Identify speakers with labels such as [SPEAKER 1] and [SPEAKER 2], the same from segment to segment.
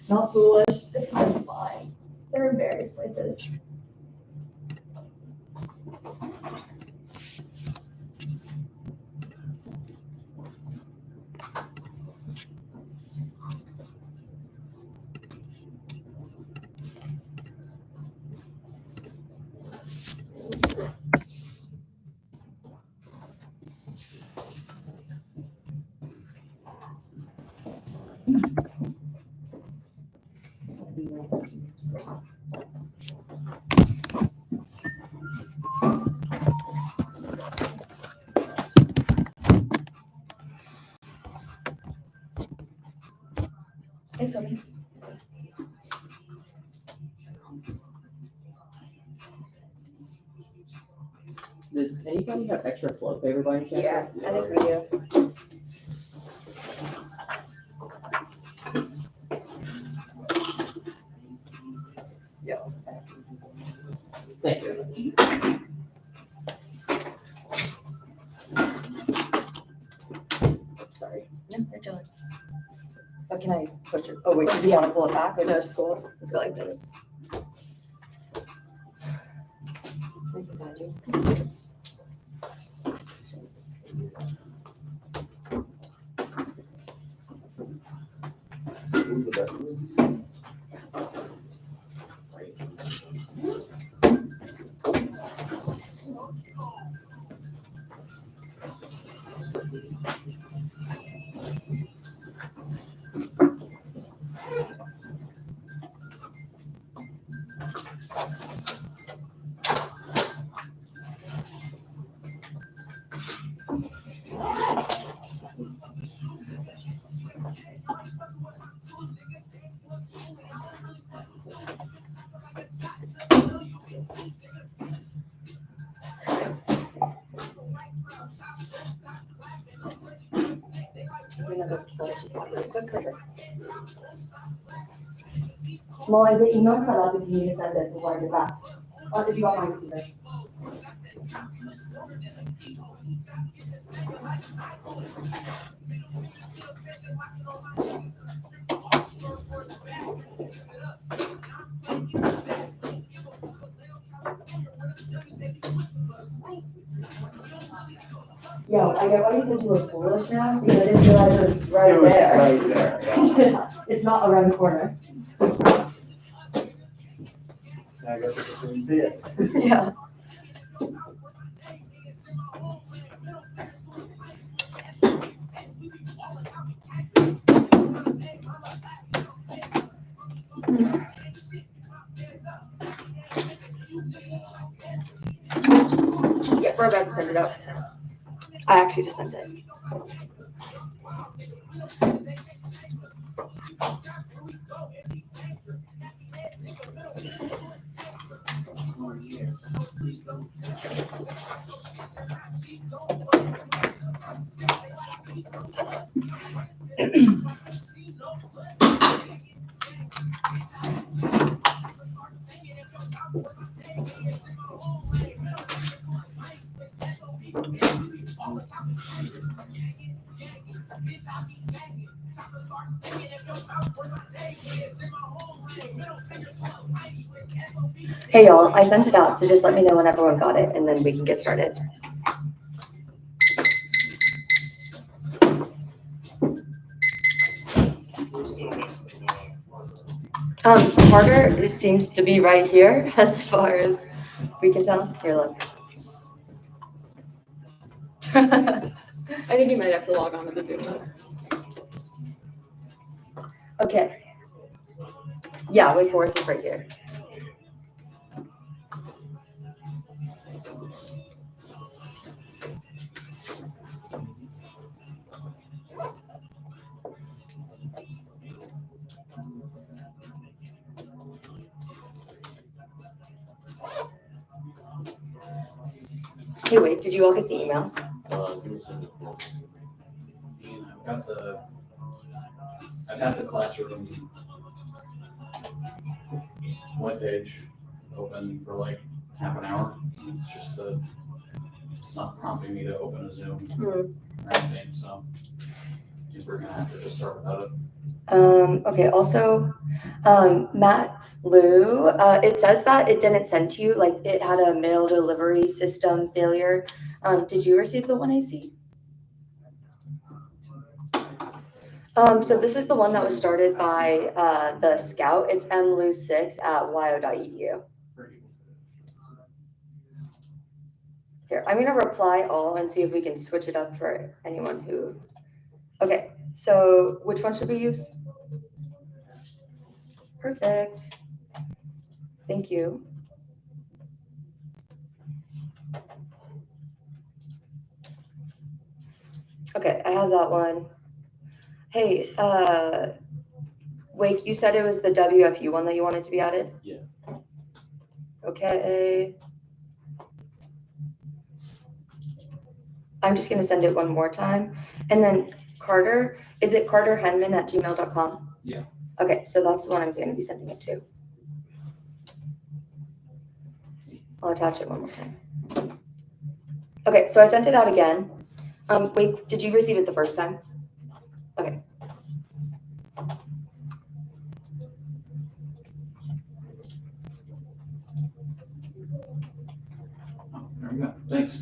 [SPEAKER 1] Not foolish. It's hard to find. They're in various places. Thanks, Sophie.
[SPEAKER 2] Does anybody have extra flow paper by any chance?
[SPEAKER 1] Yeah, I think we do.
[SPEAKER 2] Thank you.
[SPEAKER 1] Sorry. No, you're chilling. But can I push it? Oh, wait, do you want to pull it back? Or no, it's cool. Let's go like this. Nice and bad, you. Well, the email set up if you need to send it before I get back. Or if you want my computer. Yo, I get why you said you were foolish now, because I didn't realize it was right there.
[SPEAKER 3] Right there, yeah.
[SPEAKER 1] Yeah, it's not around the corner.
[SPEAKER 3] I guess I just didn't see it.
[SPEAKER 1] Yeah. Yeah, we're about to send it out. I actually just sent it. Hey y'all, I sent it out, so just let me know when everyone got it, and then we can get started. Carter seems to be right here, as far as we can tell. Here, look.
[SPEAKER 4] I think you might have to log on to the Zoom.
[SPEAKER 1] Okay. Yeah, Wake Forest is right here. Hey, wait, did you all get the email?
[SPEAKER 5] Give me some. I've got the classroom webpage open for like half an hour. It's just it's not prompting me to open a Zoom or anything, so I think we're gonna have to just start without it.
[SPEAKER 1] Okay, also, Matt Lou, it says that it didn't send to you, like it had a mail delivery system failure. Did you receive the one I see? So this is the one that was started by the Scout. It's mlu6@yo.edu. Here, I'm gonna reply all and see if we can switch it up for anyone who. Okay, so which one should we use? Perfect. Thank you. Okay, I have that one. Hey, Wake, you said it was the WFU one that you wanted to be added?
[SPEAKER 5] Yeah.
[SPEAKER 1] Okay. I'm just gonna send it one more time. And then Carter, is it carterhenman@gmail.com?
[SPEAKER 5] Yeah.
[SPEAKER 1] Okay, so that's the one I'm gonna be sending it to. I'll attach it one more time. Okay, so I sent it out again. Wait, did you receive it the first time? Okay.
[SPEAKER 5] Oh, there we go. Thanks.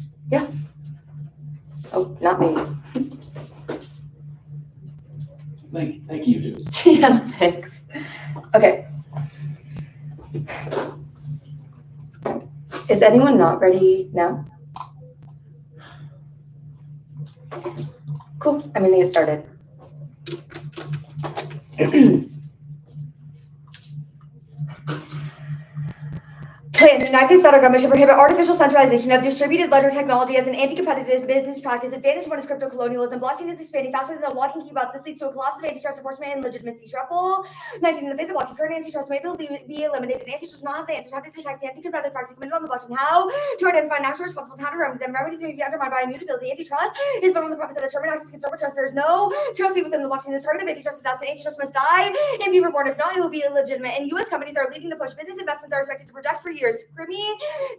[SPEAKER 1] Oh, not me.
[SPEAKER 5] Thank you, too.
[SPEAKER 1] Yeah, thanks. Okay. Is anyone not ready now? Cool, I'm gonna get started. The United States federal government should prohibit artificial centralization of distributed ledger technology as an anti-competitive business practice advantage when it's crypto colonialism. Blockchain is expanding faster than the lock and key about. This leads to a collapse of antitrust enforcement and legitimacy. Triple 19 in the face of blockchain, current antitrust may be eliminated. Antitrust does not have the answers. How to detect the anti-competitive practice committed on the blockchain? How to identify an actor responsible? How to remedy them? Remedies may be undermined by immutability. Antitrust is built on the premise that the Sherman Act is conservative trust. There is no trustee within the blockchain. The target of antitrust is absent. Antitrust must die and be reborn. If not, it will be illegitimate. And U.S. companies are leading the push. Business investments are expected to project for years. Scrimmy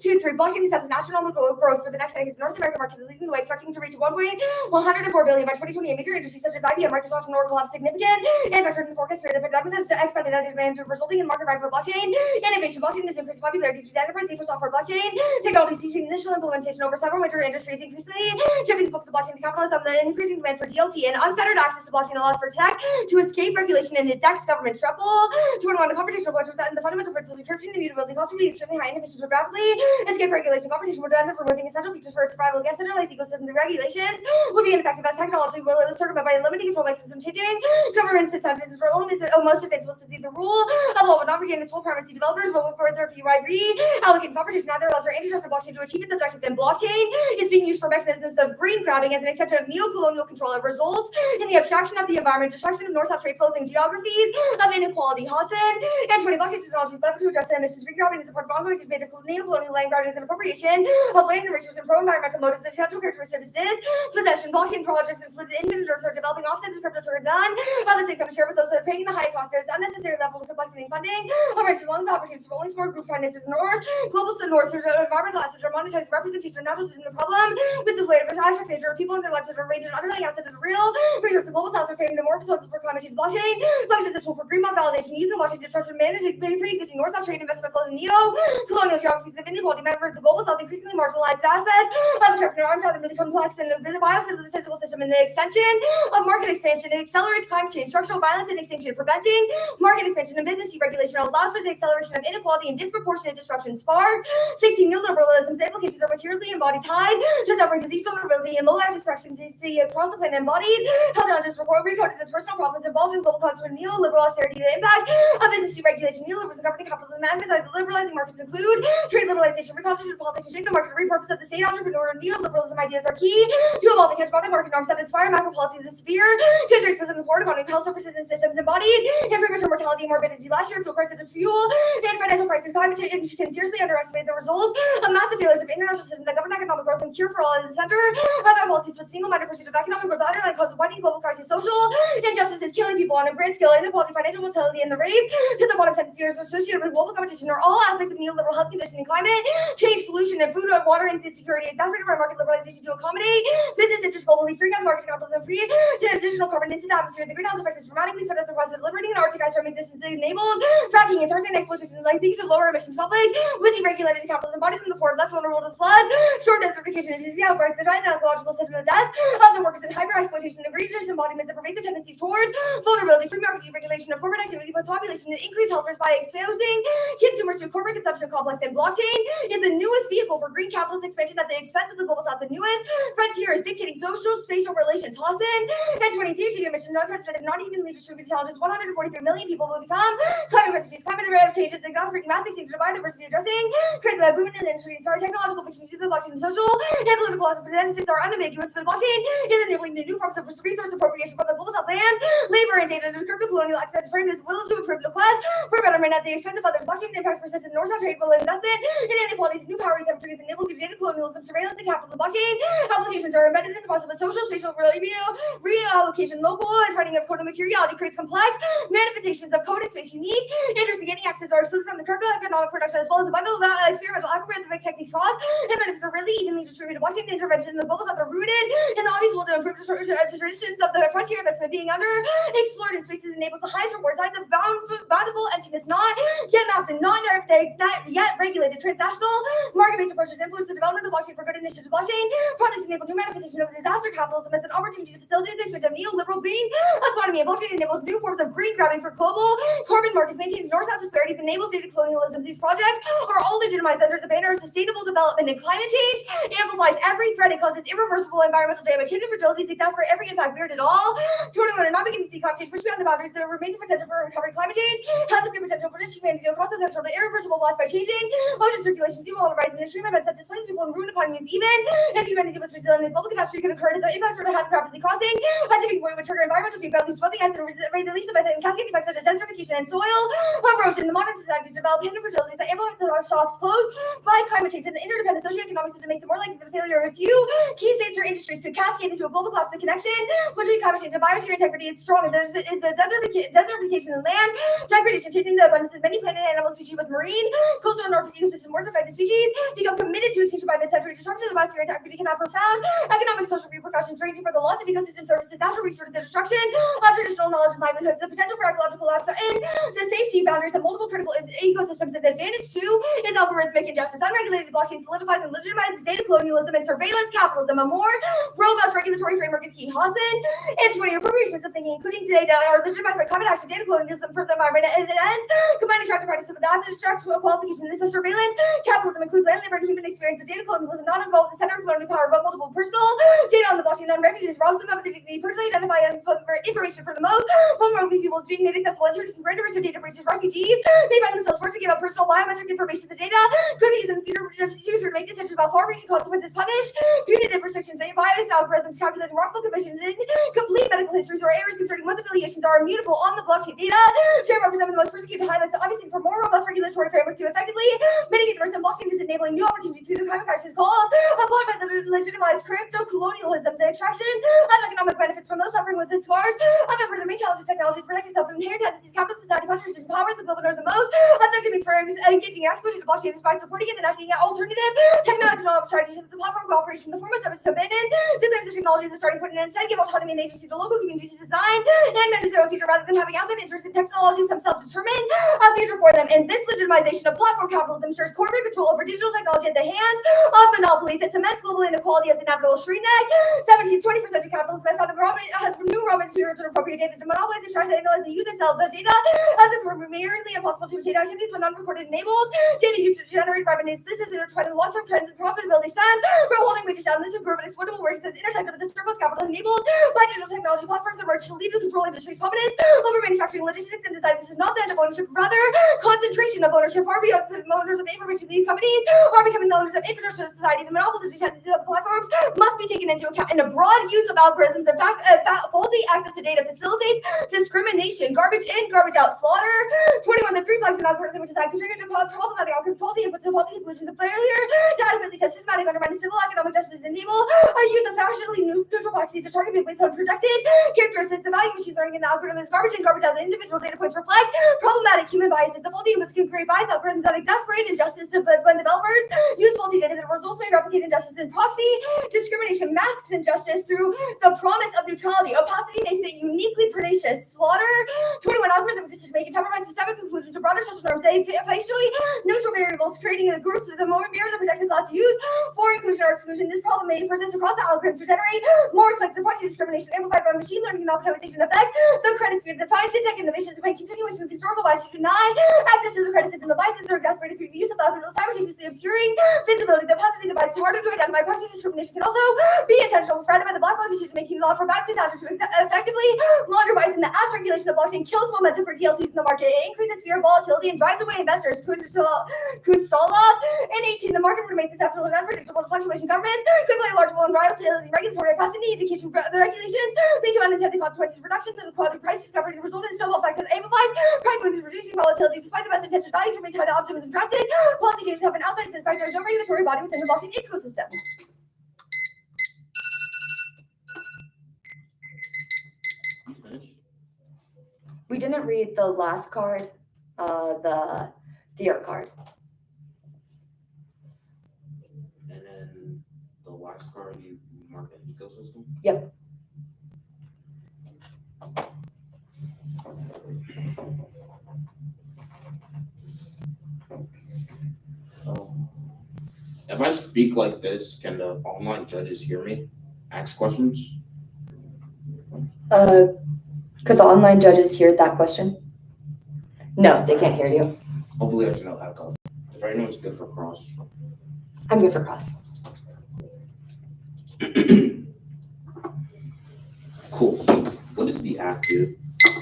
[SPEAKER 1] 2-3. Blockchain sets astronomical growth for the next decade. The North American market is leading the way, expecting to reach 1.104 billion by 2028. Major industries such as IBM, Microsoft, and Oracle have significant and vectored in the forecast period. The pandemic has expanded demand, resulting in market drive for blockchain innovation. Blockchain has increased popularity due to the enterprise need for software. Blockchain technology seizing initial implementation over several major industries, increasingly shifting the focus of blockchain to capitalize on the increasing demand for DLT and unfettered access to blockchain allows for tech to escape regulation and index government. Triple 21 computational blockchain without the fundamental principles of encryption and immutability costs would be extremely high. Innovations would rapidly escape regulation. Competition would end up removing essential features for its survival against centralized ecosystems. The regulations would be ineffective as technology will circumvent by limiting control mechanism, changing government systems. This is where only most advanced will succeed. The rule of law would not regain its full primacy. Developers will further reallocate competition. Neither allows for antitrust and blockchain to achieve its objective. And blockchain is being used for mechanisms of green grabbing as an extension of neo-colonial control. It results in the abstraction of the environment, destruction of north-south trade flows, and geographies of inequality. Hassan and 20 blockchain technologies left to address the emissions. Green grabbing is support of ongoing debate of neo-colonial land grabbing and appropriation of land and resources and pro-environmental motives. The central characteristic of business possession. Blockchain projects include independent or developing offsets of crypto are done how the same company share with those that are paying the highest cost. There's unnecessary level of complexity and funding. Alright, so one of the opportunities for only small group finances in the north, global to the north, through environmental assets are monetized representation of natural system. The problem with the way of abstract nature of people and their lives that are arranged in underlying assets of the real research. The global south are favoring the more responsible for climate change. Blockchain functions as a tool for green bond validation, using blockchain to trust and manage pre-existing north-south trade investment flows in neo-colonial geographies of inequality. Remember, the global south increasingly marginalized assets of entrepreneur unfathomably complex and biophysical system. And the extension of market expansion, it accelerates climate change, structural violence and extinction, preventing market expansion and business deregulation allows for the acceleration of inequality and disproportionate destruction. Spark 16 neoliberalism's implications are materially embodied, tied to suffering, disease, vulnerability, and low life expectancy across the planet. Embodied, held on, just recorded as personal problems involved in global conflicts with neoliberal austerity. The impact of business deregulation, neoliberalism, governing capitalism, emphasize the liberalizing markets include trade liberalization, reconstituted politics, and shape the market, repurpose of the state. Entrepreneur neoliberalism ideas are key to evolving hegemonic market norms that inspire macro policies. The severe constraints within the forward economy, health services and systems embodied in premature mortality, mortality and morbidity last year, fuel crisis, fuel, and financial crisis. Climate change can seriously underestimate the results of massive failures of international systems that govern economic growth and cure for all is the center of our policies with single-minded pursuit of economic growth. The underlying cause of widening global crisis, social injustices, killing people on a grand scale, inequality, financial mortality, and the race to the bottom tendencies associated with global competition are all aspects of neoliberal health conditioning, climate change, pollution, and food, water, and insecurity, exacerbated by market liberalization to accommodate business interests globally, free market capitalism, free additional carbon into the atmosphere. The greenhouse effect is dramatically spread out the process of liberating the Arctic ice from existence, enabled fracking and tar sand exploitation, like these are lower emissions public, with deregulated capitalism, bodies in the poor, left vulnerable to floods, short desertification, and disease outbreak, the giant ecological system of death of the workers, and hyper exploitation, egregious embodiments of pervasive tendencies towards vulnerability, free market deregulation of corporate activity puts population and increased health risks by exposing consumers to corporate consumption complex. And blockchain is the newest vehicle for green capitalist expansion at the expense of the global south. The newest frontier is dictating social spatial relations. Hassan and 20 emission unprecedented, not evenly distributed challenges. 143 million people will become climate refugees. Climate changes, exacerbating mass extinction of biodiversity, addressing crisis that booming in the industry. Sorry, technological fiction to the blockchain, social and political laws benefits are unambiguous, but blockchain is enabling the new forms of resource appropriation from the global south, land, labor, and data. The crypto colonial access framed as will to improve the quest for betterment at the expense of others. Blockchain impact persistent north-south trade, will investment in inequalities, new power asymmetries enabled through data colonialism, surveillance, and capital. Blockchain applications are embedded in the process of social spatial reallocation. Local and training of code and materiality creates complex manifestations of code and space. Unique interest in getting access are excluded from the crypto economic production, as well as a bundle of experimental algorithmic techniques. Costs and benefits are really evenly distributed. Blockchain intervention in the global south are rooted in the obvious will to improve the traditions of the frontier investment. Being explored in spaces enables the highest reward sides of bountiful emptiness, not yet mapped and not yet regulated. Transnational market-based approaches influence the development of the blockchain for good initiatives. Blockchain projects enable new manifestation of disaster capitalism as an opportunity to facilitate the expansion of neoliberal green economy. And blockchain enables new forms of green grabbing for global carbon markets, maintains north-south disparities, enables data colonialism. These projects are all legitimized under the banner of sustainable development, and climate change amplifies every threat. It causes irreversible environmental damage, hidden fragilities, exasperate every impact beard at all. 21 and not beginning to see climate change push beyond the boundaries. There remains a potential for recovery. Climate change has a good potential for humanity to cause the potential of irreversible loss by changing ocean circulation, sea level rise, and extreme events that displace people and ruin economies. Even if humanity was resilient, a global catastrophe could occur. The impacts were to happen rapidly, crossing a tipping point would trigger environmental feedback, lose melting ice, and raise the least of methane, and cascading effects such as desertification and soil erosion. The modern societies develop hidden fragilities that amplify the shocks posed by climate change, and the interdependent socioeconomic system makes it more likely that the failure of a few key states or industries could cascade into a global collapse. The connection between climate change and biosphere integrity is strong. And there's the desertification and land degradation, changing the abundance of many plant and animal species, with marine, coastal, and Arctic ecosystem worst affected species become committed to extinction by mid-century. Disruption of the biosphere integrity can have profound economic and social repercussions, ranging from the loss of ecosystem services, natural resources, the destruction of traditional knowledge and livelihoods, the potential for ecological collapse, and the safety boundaries of multiple critical ecosystems. An advantage too is algorithmic injustice. Unregulated blockchain solidifies and legitimizes data colonialism and surveillance capitalism. A more robust regulatory framework is key. Hassan and 20 appropriations of thinking, including data, are legitimized by climate action, data colonialism for the environment, and it ends combining extractive practices with abstract qualification. This is surveillance capitalism includes land, labor, and human experience. The data colonialism not involved the center of colonial power, but multiple personal data on the blockchain. Non-refugees robs them of the dignity, personally identify information for the most vulnerable people is being made accessible, introducing greater risk of data breaches. Refugees they find themselves forced to give up personal biometric information. The data could be used in the future to make decisions about far-reaching consequences, punish punitive restrictions, biased algorithms, calculating wrongful commissions, and complete medical histories or errors concerning one's affiliations are immutable on the blockchain. Data share represent the most persecuted highlights. Obviously, for more robust regulatory framework to effectively mitigate the risk, and blockchain is enabling new opportunities through the climate crisis called upon by the legitimized crypto colonialism. The extraction of economic benefits from those suffering with the scars of ever. The main challenge is technologies protect itself from inherent tendencies. Capitalist society concentration power in the global north. The most effective means for engaging and exploiting the blockchain is by supporting it and acting at alternative technological strategies. The platform cooperation. The foremost step is to abandon the claims of technology as a starting point and instead give autonomy and agency to local communities to design and manage their own future rather than having outside interests in technologies themselves determine a future for them. And this legitimization of platform capitalism ensures corporate control over digital technology at the hands of monopolies. It cements global inequality as inevitable. Shrinek, 17th, 21st century capitalism has from new raw materials to appropriate data to monopolize, extract, analyze, and use and sell the data as if it were merely impossible to obtain. Activities used but non-recorded enables data used to generate revenues. This is intertwined with long-term trends and profitability stand. We're holding wages down. This improvement exploitable works that's intersected with the surplus capital enabled by digital technology platforms emerged to lead to control industry's prominence over manufacturing, logistics, and design. This is not the end of ownership, rather concentration of ownership. Far beyond the owners of information, these companies are becoming the owners of infrastructure of society. The monopoly tendencies of the platforms must be taken into account. And the broad use of algorithms and faulty access to data facilitates discrimination. Garbage in, garbage out. Slaughter 21. The three flags of an algorithm which is contributed to problematic outcomes, faulty inputs, and faulty conclusions, the failure to adequately test systematic undermining civil economic justice and enable a use of fashionably neutral proxies to target people based on protected characteristics. The value of machine learning in the algorithm is garbage in, garbage out. The individual data points reflect problematic human biases. The faulty inputs can create bias algorithms that exasperate injustice when developers use faulty data. The results may replicate injustice in proxy. Discrimination masks injustice through the promise of neutrality. Opacity makes it uniquely pernicious. Slaughter 21. Algorithm decision making compromise systemic conclusions to broader social norms. They facially neutral variables, creating the groups of the more mirror the protected class use for inclusion or exclusion. This problem may persist across the algorithm to generate more clicks and proxy discrimination amplified by machine learning and optimization effect. The credit speed, the fintech innovations by continuation of historical bias to deny access to the credit system. The biases are exacerbated through the use of the algorithm, simultaneously obscuring visibility. The opacity of the bias is harder to identify. Proxy discrimination can also be intentional, provided by the black box decision making law for bad faith actors to effectively launder bias. In the ass regulation of blockchain kills momentum for DLTs in the market. It increases fear of volatility and drives away investors. Kunstalov. And 18. The market remains susceptible and unpredictable to fluctuation. Governments could play a large role in regulatory opacity. Indication the regulations lead to unintended consequences. Reduction in the quality price discovery result in snowball effects that amplifies price movements, reducing volatility. Despite the best intentioned values remain tied to optimism. Drafted policy changes have an outsized impact. There is no regulatory body within the blockchain ecosystem.
[SPEAKER 6] You finished?
[SPEAKER 1] We didn't read the last card, the theory card.
[SPEAKER 6] And then the last card you mark an ecosystem?
[SPEAKER 1] Yep.
[SPEAKER 6] If I speak like this, can the online judges hear me? Ask questions?
[SPEAKER 1] Could the online judges hear that question? No, they can't hear you.
[SPEAKER 6] Hopefully there's no echo. If anyone's good for cross.
[SPEAKER 1] I'm good for cross.
[SPEAKER 6] Cool. What does the app do?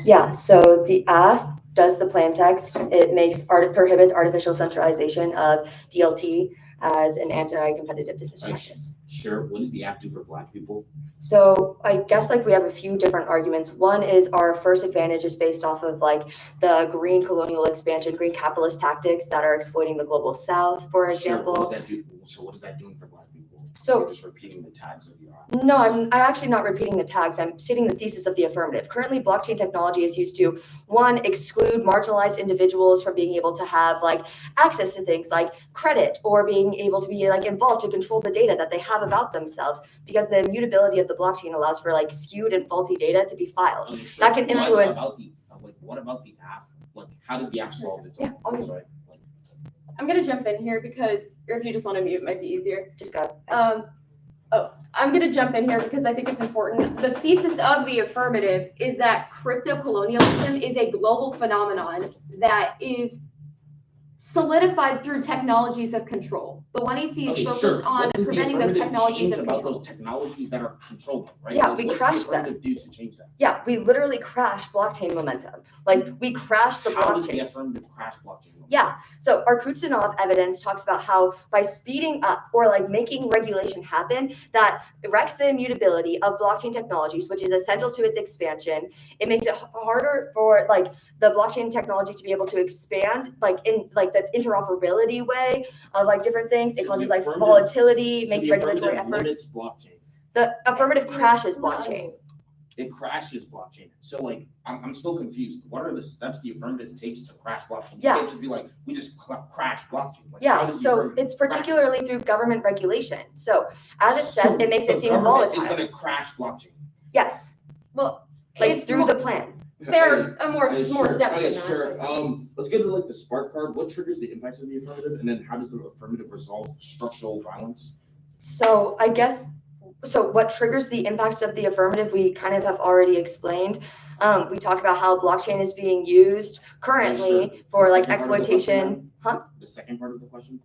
[SPEAKER 1] Yeah, so the AF does the plain text. It prohibits artificial centralization of DLT as an anti-competitive business practice.
[SPEAKER 6] Sure. What does the app do for Black people?
[SPEAKER 1] So I guess we have a few different arguments. One is our first advantage is based off of the green colonial expansion, green capitalist tactics that are exploiting the global South, for example.
[SPEAKER 6] Sure. What does that do? So what is that doing for Black people?
[SPEAKER 1] So
[SPEAKER 6] you're just repeating the tags of your app.
[SPEAKER 1] No, I'm actually not repeating the tags. I'm stating the thesis of the affirmative. Currently, blockchain technology is used to, one, exclude marginalized individuals from being able to have access to things like credit or being able to be involved to control the data that they have about themselves, because the immutability of the blockchain allows for skewed and faulty data to be filed.
[SPEAKER 6] Okay, sure.
[SPEAKER 1] That can influence.
[SPEAKER 6] What about the app? How does the app solve its
[SPEAKER 1] Yeah,
[SPEAKER 6] own? Sorry.
[SPEAKER 4] I'm gonna jump in here because, or if you just want to mute, it might be easier.
[SPEAKER 1] Just got.
[SPEAKER 4] I'm gonna jump in here because I think it's important. The thesis of the affirmative is that crypto colonialism is a global phenomenon that is solidified through technologies of control. The 1AC is focused on preventing those technologies of control.
[SPEAKER 6] About those technologies that are controlled, right?
[SPEAKER 1] Yeah, we crashed them.
[SPEAKER 6] What does the affirmative do to change that?
[SPEAKER 1] Yeah, we literally crashed blockchain momentum. We crashed the blockchain.
[SPEAKER 6] How does the affirmative crash blockchain momentum?
[SPEAKER 1] Yeah, so our Kuznetsov evidence talks about how by speeding up or making regulation happen, that wrecks the immutability of blockchain technologies, which is essential to its expansion. It makes it harder for the blockchain technology to be able to expand in the interoperability way of different things. It causes volatility, makes regulatory efforts.
[SPEAKER 6] Limits blockchain.
[SPEAKER 1] The affirmative crashes blockchain.
[SPEAKER 6] It crashes blockchain. So I'm still confused. What are the steps the affirmative takes to crash blockchain? You can't just be we just crash blockchain.
[SPEAKER 1] Yeah, so it's particularly through government regulation. So as it says, it makes it seem volatile.
[SPEAKER 6] It's going to crash blockchain.
[SPEAKER 1] Yes.
[SPEAKER 4] Well,
[SPEAKER 1] it's through the plan.
[SPEAKER 4] There are more steps.
[SPEAKER 6] Okay,
[SPEAKER 4] than
[SPEAKER 6] sure.
[SPEAKER 4] that.
[SPEAKER 6] Let's get to the spark card. What triggers the impacts of the affirmative, and then how does the affirmative resolve structural violence?
[SPEAKER 1] So I guess what triggers the impacts of the affirmative we kind of have already explained. We talk about how blockchain is being used currently for
[SPEAKER 6] The
[SPEAKER 1] like
[SPEAKER 6] second part of the
[SPEAKER 1] exploitation.
[SPEAKER 6] question, The second part of the question,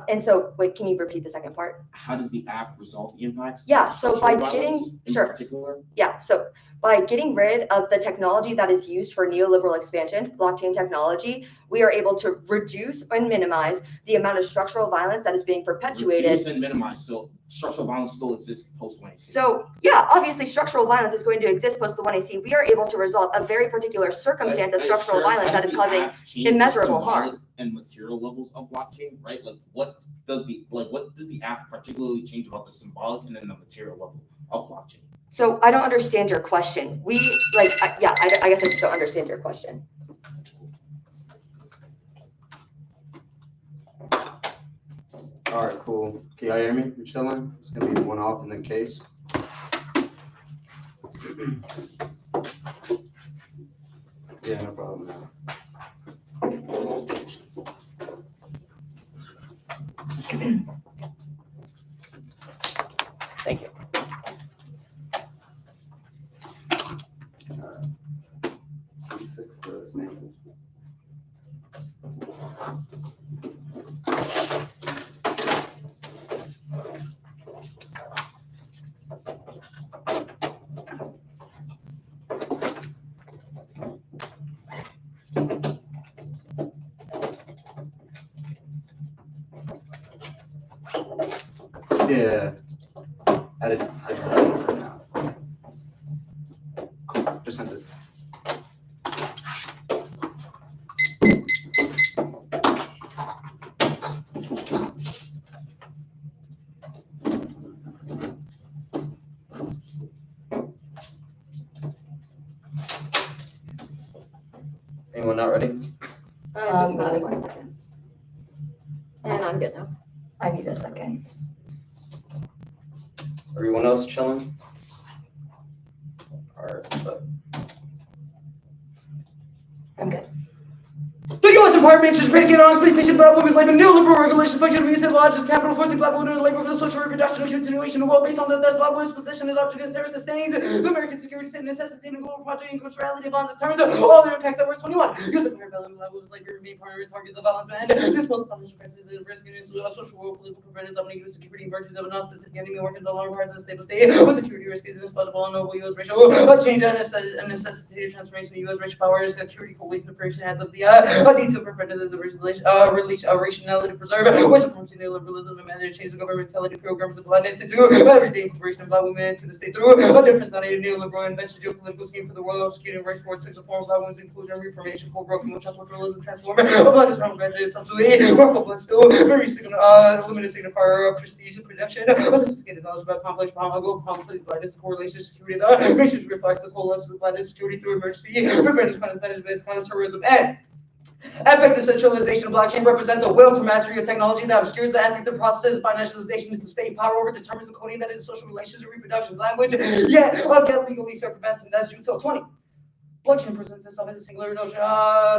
[SPEAKER 1] And so, wait, can you repeat the second part?
[SPEAKER 6] how does the app resolve the impacts?
[SPEAKER 1] Yeah, so by
[SPEAKER 6] Structural
[SPEAKER 1] getting-
[SPEAKER 6] violence in
[SPEAKER 1] sure.
[SPEAKER 6] particular?
[SPEAKER 1] Yeah, so by getting rid of the technology that is used for neoliberal expansion, blockchain technology, we are able to reduce and minimize the amount of structural violence that is being perpetuated.
[SPEAKER 6] Reduce and minimize, so structural violence still exists post 1AC.
[SPEAKER 1] So yeah, obviously structural violence is going to exist post the 1AC. We are able to resolve a very particular circumstance of structural violence that is causing immeasurable harm.
[SPEAKER 6] And material levels of blockchain, right? Like what does the app particularly change about the symbolic and then the material level of blockchain?
[SPEAKER 1] So I don't understand your question. I guess I just don't understand your question.
[SPEAKER 7] All right, cool. Can y'all hear me? You're chilling? It's gonna be one off in the case. Yeah, no problem.
[SPEAKER 1] Thank you.
[SPEAKER 7] Fix the sample. Yeah. I just added it right now. Cool. Just sent it. Anyone not ready?
[SPEAKER 4] Just
[SPEAKER 1] Give me
[SPEAKER 4] not.
[SPEAKER 1] 1 second.
[SPEAKER 4] And I'm good now.
[SPEAKER 1] I need a second.
[SPEAKER 7] Everyone else chilling? All right, but
[SPEAKER 1] I'm good.
[SPEAKER 8] The U.S. Department is ready to get on exploitation of black women's labor. Neoliberal regulations function to mutate laws, capital forcing black women into labor for the social reproduction and continuation of the world based on the black women's position as object against terror sustains the American security state necessitating global project and neutrality bonds in terms of all their impacts that was 21. Use of rebellion black women's labor remain part of the target of violence man. This most published crisis is risk and social world political preventers of U.S. security and virtues of a non-specific enemy working the long parts of the stable state. With security risk is responsible and noble U.S. racial change and necessitated transformation of U.S. racial power security for waste and operation hands of the detailed preferences as a rationality preserve, which supports neoliberalism and mandates change the governmentality programs of blackness into everyday incorporation of black women into the state through a difference on a neoliberal invention geopolitical scheme for the world of executing race war takes a form of black women's inclusion, reformation, core broken multiculturalism, transforming of blackness from graduates up to a workable but still very limited signifier of prestige and production, a sophisticated knowledge about complex complex blackness correlation security. The nations reflects the coalescence of blackness security through emergency, preparedness, management, counterterrorism, and affective centralization of blockchain represents a will to mastery of technology that obscures the affective process, financialization into state power over determines the coding that is social relations and reproduction of language, yet get legally circumvents, and that's Juto 20. Blockchain presents itself as a singular notion,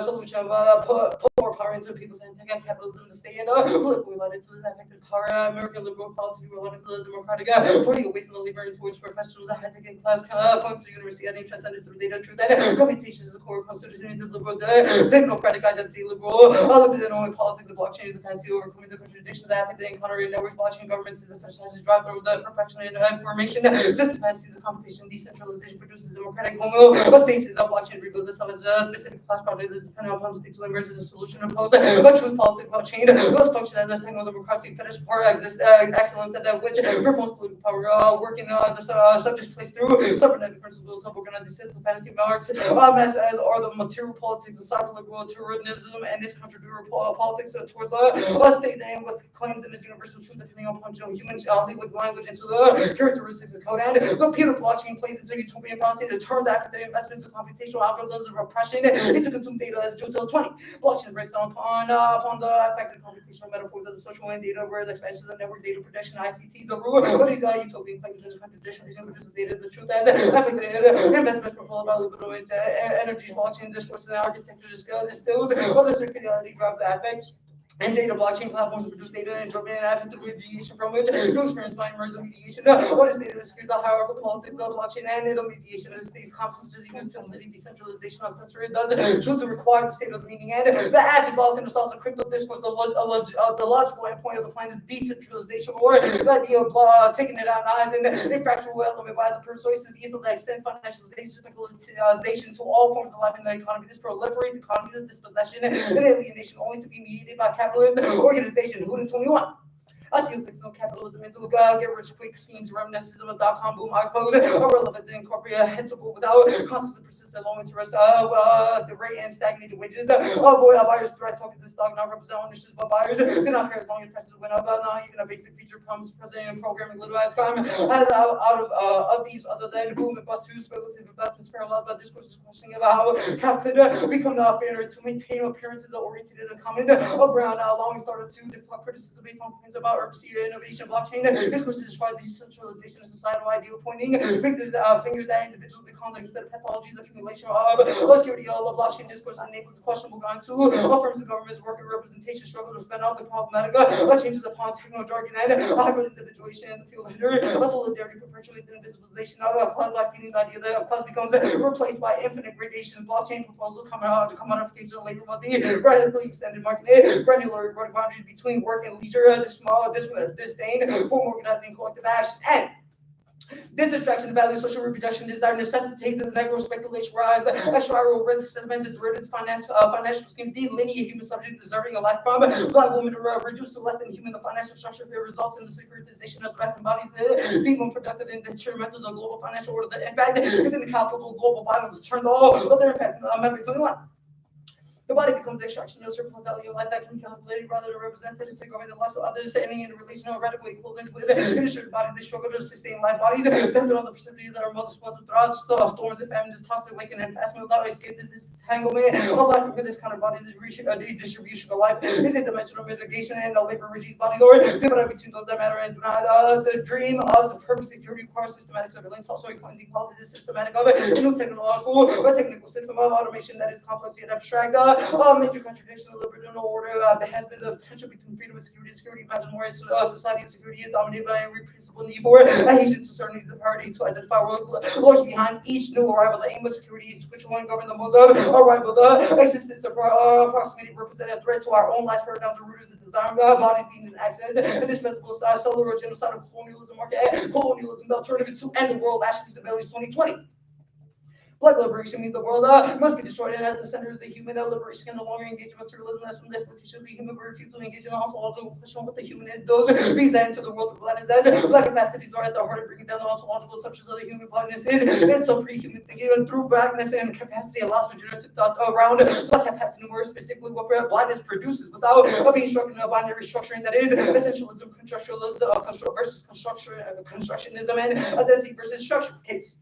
[SPEAKER 8] solution of put more power into people's hands, take out capitalism to stay in politically related to the affected power, American liberal policy, related to the democratic party away from the labor into which professionals that had taken class come to university and interest through data truth and computation is the core constitution this liberal technocratic identity liberal limited only politics of blockchain is the fancy overcoming the contradictions that affect the encounter in networks blockchain governments is a fascinating drive over the perfection and information system fantasies of competition decentralization produces democratic homeostasis of blockchain rebuilds itself as a specific class project that is dependent upon the state to emerge as a solution imposed by truth politics blockchain thus function as a techno democracy fetish power excellence at which performs political power working the subject placed through cybernetic principles self-organizing system fantasy marks mass as are the material politics of cyber liberal terrorism and its contradictory politics towards the state and with claims in this universal truth depending upon human liquid language into the characteristics of code and the Peter blockchain plays into utopian policy that turns after the investments of computational algorithms of repression into consumed data as Juto 20. Blockchain breaks down upon the effective computational metaphors of the social and data where the expansions of network data protection ICT the rule what is utopian claims in contradiction produces data as the truth as affected investments for full valuable energy blockchain discourses and architecture distills all the circularity drives the affect and data blockchain platforms produce data and driven after the mediation from which no experience by emergent mediation. What is data security, however, politics of blockchain and the mediation of the state's conferences, utility, decentralization, of censorship does truth requires the state of the meaning, and the act is lost in the sauce of crypto discourse. The logical endpoint of the plan is decentralization, or the idea of taking it out eyes and infractional element by a persuasive easel that extends financialization, speculation to all forms of life in the economy. This proliferates economies of dispossession and alienation only to be mediated by capitalist organization. Who the 21? I see fictional capitalism into get rich quick schemes, reminiscent of dot-com boom, I pose irrelevant and incomprehensible without constant persistent low interest, the rate and stagnated wages. Buyers threat talking this stock not represent ownership, but buyers do not care as long as prices went up. Not even a basic feature comes present in programming little as crime. Out of these, other than boom and bust, who speculative investments parallel by discourses questioning about how cap could become the fair to maintain appearances oriented in a common ground, allowing startup to deflect criticism based on claims about urgency innovation. Blockchain discourse describes decentralization as societal ideal, pointing fingers at individual conduct instead of pathologies. Accumulation of security of blockchain discourse enables questionable grounds to affirms the government's working representation struggle to fend out the problematic changes upon techno jargon and hybrid individuation in the field hinder. Solidarity perpetuates the invisibilization of cloud by feeding the idea that cloud becomes replaced by infinite gradations. Blockchain proposal commodification of labor must be radically extended market granular boundaries between work and leisure. Disdain for organizing collective action, and this distraction, value, social reproduction, desire necessitates the negro speculation rise, actuarial risk, sedimented derivatives, financial scheme, delineate human subject deserving a life from black women are reduced to less than human. The financial structure that results in the securitization of threats and bodies, people productive and detrimental to the global financial order. The impact is incalculable. Global violence turns all other impact. Amendment 21. The body becomes extraction of surplus value in life that can be calculated rather than represented as government the lives of others, standing in relation or radical equivalence with insured bodies. They struggle to sustain life bodies, dependent on the perception that are most exposed throughout storms and famines, toxic awakening and fast without escape. This entanglement of life with this kind of body, this redistribution of life is a dimensional mitigation and the labor regimes body or divide between those that matter and do not. The dream of the perfect security requires systematic surveillance, also a cleansing policy systematic of a new technological or technical system of automation that is complex yet abstract. Major contradiction of liberal order there has been the tension between freedom and security. Security imagines more society and security is dominated by a repressible need for adhesion to certain needs of the party to identify lurks behind each new arrival. The aim of security is to control and govern the modes of arrival. The existence of proximity represent a threat to our own life paradigms. The root is the desire bodies needing access indispensable cellular genocide of colonialism, market colonialism. The alternative is to end the world. Ashley's Abilities 2020. Black liberation means the world must be destroyed, and at the center of the human liberation can no longer engage in materialism. That's from the exploitation of the human. We refuse to engage in the ontological question what the human is. Those beings that enter the world of blackness as black capacities are at the heart of bringing down the ontological assumptions of the human. Blackness is and so pre-human thinking, and through blackness and capacity allows for generative thought around black capacity, more specifically what blackness produces without being struck in a binary structuring that is essentialism, constructionism versus constructionism, and identity versus structure. Case.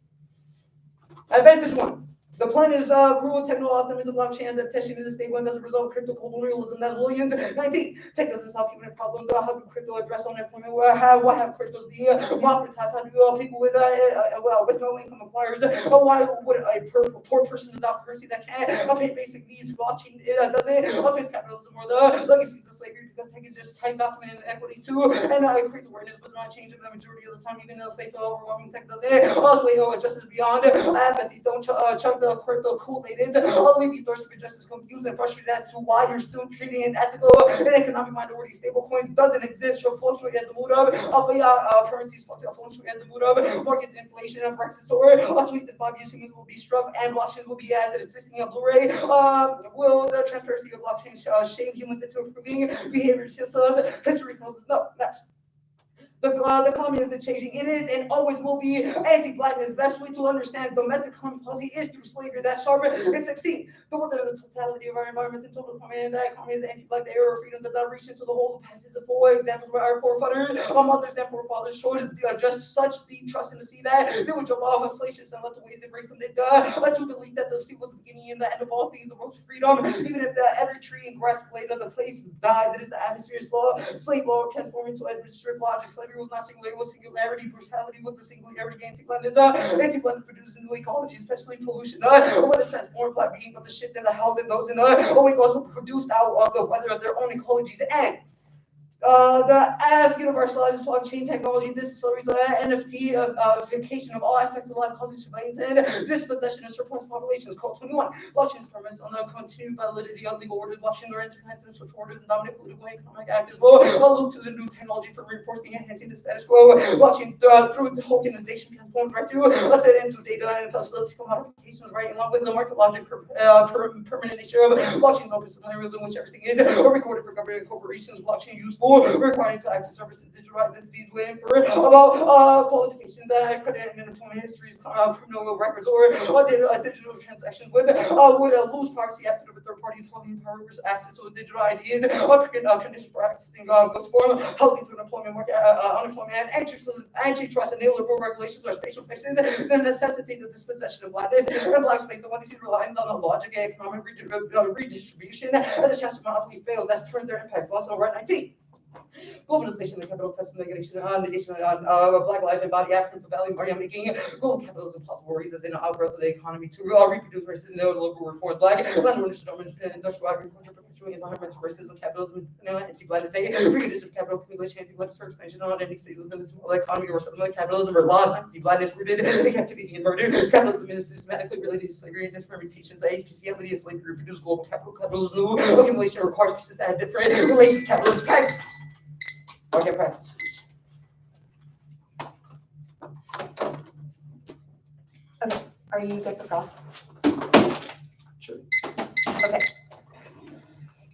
[SPEAKER 8] Advantage 1. The plan is cruel techno optimism, blockchain adaptation is stable, and as a result, crypto colonialism. That's Williams. 19. Tech doesn't solve human problems. How do crypto address unemployment? What have cryptos democratize? How do people with no income acquire? Why would a poor person adopt currency that can't pay basic needs? Blockchain doesn't face capitalism or the legacies of slavery, because tech is just type document equity too, and it creates awareness, but not change the majority of the time, even in the face of overwhelming tech doesn't. Also, justice beyond empathy. Don't chuck the crypto Kool-Aid in. I'll leave you thirsty for justice, confused and frustrated as to why you're still treating an ethical and economic minority. Stable coins doesn't exist. You'll fluctuate at the mood of currencies fluctuate at the mood of market inflation and Brexit, or 25 years humans will be struck and blockchain will be as it existing on Blu-ray. Will the transparency of blockchain shame humans into improving behavior? History tells us no. Next. The economy isn't changing. It is and always will be anti-blackness. Best way to understand domestic economic policy is through slavery. That's sharper. And 16. The weather and the totality of our environment and total economy, and that economy is anti-black. The era of freedom does not reach into the whole passes of four examples where our forefathers, our mothers and forefathers showed just such deep trust in the sea that they would jump off of slave ships and let the waves embrace them. They to believe that the sea was the beginning and the end of all things, the road to freedom. Even if every tree and grass blade of the place dies, it is the atmosphere's law. Slave law transformed into administrative logic. slavery was not singular, it was singularity. Brutality was the singularity. Anti-blackness produces new ecology, especially pollution. Whether it's transformed black being, but the shit that the hell that those in we also produced out of the weather of their own ecologies. And the F universalized blockchain technology. This accelerates NFTification of all aspects of life, causing surveillance and dispossession of surplus populations. Code 21. Blockchain is premised on the continued validity of legal orders. Blockchain or interconnected social orders and dominant political and economic actors will look to the new technology for reinforcing and enhancing the status quo. Blockchain through tokenization transforms right to a set into data and statistical modifications, right, along with the market logic permanent nature of blockchain's open scenarios in which everything is recorded for government and corporations. Blockchain useful requiring to access services, digital identities, way for about qualifications, credit and employment histories, criminal records, or digital transactions would lose privacy access to third parties holding power access to digital IDs, conditions for accessing goods for housing to an employment market, unemployment, antitrust and neoliberal regulations or spatial fixes that necessitate the dispossession of blackness and black space. The one you see reliance on the logic and economic redistribution as a chance to monopoly fails. That's turns their impact. Also, right 19. Globalization, the capital test negation on black life and body absence of value, making global capitalism possible reasons in the outgrowth of the economy to reproduce racism, neoliberal reform, black land ownership, industrial agriculture, perpetuating environmental racism, capitalism, anti-blackness, recondition of capital accumulation, anti-blackness for expansion on any space within the small economy or settlement capitalism or laws, anti-blackness rooted in captivity and murder. Capitalism is systematically related to slavery and experimentation. The HPC is slavery reproduce global capitalism. Accumulation requires pieces that have different relations, capitalist practices. Okay, practice.
[SPEAKER 1] Okay, are you good for cross?
[SPEAKER 7] Sure.
[SPEAKER 1] Okay.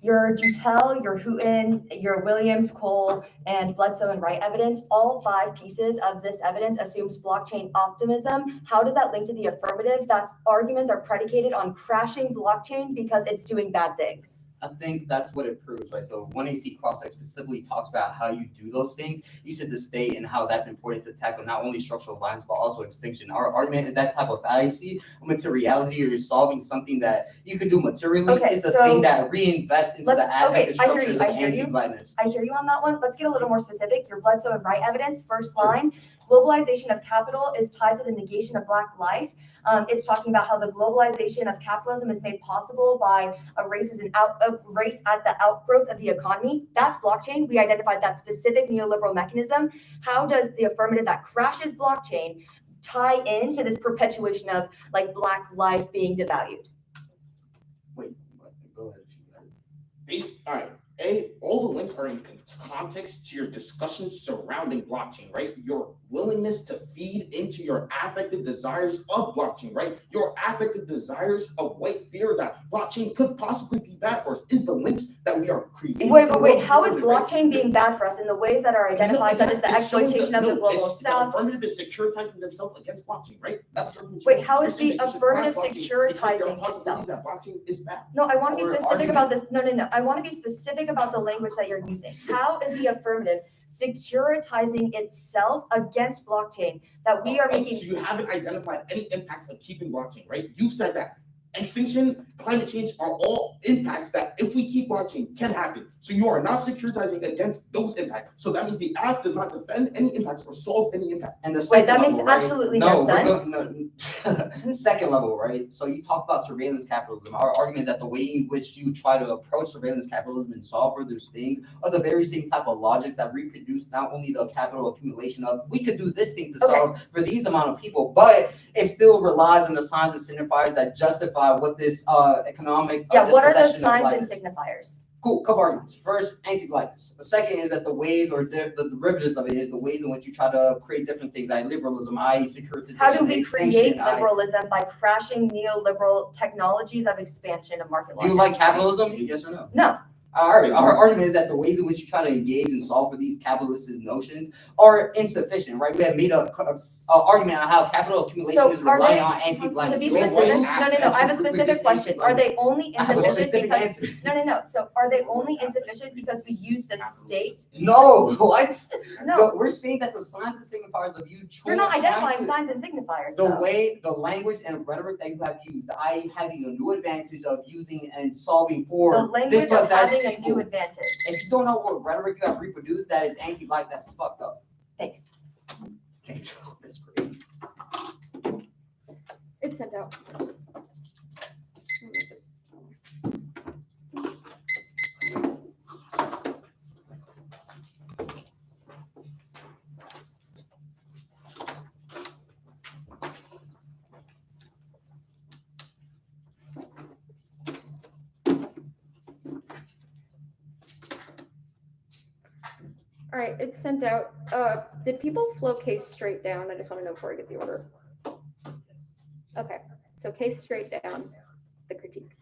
[SPEAKER 1] Your Jutel, your Hooten, your Williams, Cole, and Bledsoe and Wright evidence, all 5 pieces of this evidence assumes blockchain optimism. How does that link to the affirmative? That's arguments are predicated on crashing blockchain because it's doing bad things.
[SPEAKER 7] I think that's what it proves, right? The 1AC cross-site specifically talks about how you do those things. You said the state and how that's important to tackle not only structural violence, but also extinction. Our argument is that type of fallacy, materiality, or you're solving something that you could do materially is the thing that reinvests into the affective structures of anti-blackness.
[SPEAKER 1] I hear you on that one. Let's get a little more specific. Your Bledsoe and Wright evidence, first line, globalization of capital is tied to the negation of black life. It's talking about how the globalization of capitalism is made possible by a race at the outgrowth of the economy. That's blockchain. We identified that specific neoliberal mechanism. How does the affirmative that crashes blockchain tie into this perpetuation of like black life being devalued?
[SPEAKER 7] Wait, go ahead.
[SPEAKER 6] All right. All the links are in context to your discussions surrounding blockchain, right? Your willingness to feed into your affective desires of blockchain, right? Your affective desires of white fear that blockchain could possibly be bad for us is the links that we are creating.
[SPEAKER 1] Wait. How is blockchain being bad for us in the ways that are identified, such as the exploitation of the global south?
[SPEAKER 6] The affirmative is securitizing themselves against blockchain, right? That's
[SPEAKER 1] Wait, how is the affirmative securitizing itself?
[SPEAKER 6] That blockchain is bad.
[SPEAKER 1] No, I want to be specific about this. No. I want to be specific about the language that you're using. How is the affirmative securitizing itself against blockchain that we are making?
[SPEAKER 6] So you haven't identified any impacts of keeping blockchain, right? You've said that extinction, climate change are all impacts that if we keep blockchain can happen. So you are not securitizing against those impacts. So that means the app does not defend any impacts or solve any impact.
[SPEAKER 7] And the
[SPEAKER 1] that makes absolutely no sense.
[SPEAKER 7] Second level, right? So you talk about surveillance capitalism. Our argument is that the way in which you try to approach surveillance capitalism and solve for those things are the very same type of logics that reproduce not only the capital accumulation of we could do this thing to solve for these amount of people, but it still relies on the signs and signifiers that justify what this economic
[SPEAKER 1] what are those signs and signifiers?
[SPEAKER 7] Cool, couple arguments. First, anti-blackness. The second is that the ways or the derivatives of it is the ways in which you try to create different things like liberalism, i.e. securitization.
[SPEAKER 1] How do we create liberalism by crashing neoliberal technologies of expansion of market law?
[SPEAKER 7] Do you like capitalism? Yes or no?
[SPEAKER 1] No.
[SPEAKER 7] All right. Our argument is that the ways in which you try to engage and solve for these capitalist notions are insufficient, right? We have made an argument on how capital accumulation is relying on anti-blackness.
[SPEAKER 1] To be specific, no. I have a specific question. Are they only insufficient because? No. So are they only insufficient because we use the state?
[SPEAKER 7] No. What?
[SPEAKER 1] No.
[SPEAKER 7] We're saying that the signs and signifiers of you.
[SPEAKER 1] You're not identifying signs and signifiers.
[SPEAKER 7] The language and rhetoric that you have used, I having a new advantage of using and solving for
[SPEAKER 1] the language of having a new advantage.
[SPEAKER 7] If you don't know what rhetoric you have reproduced that is anti-black, that's fucked up.
[SPEAKER 1] Thanks.
[SPEAKER 7] That's great.
[SPEAKER 4] It's sent out. All right, it's sent out. Did people flow case straight down? I just want to know before I get the order. Okay, so case straight down, the critique.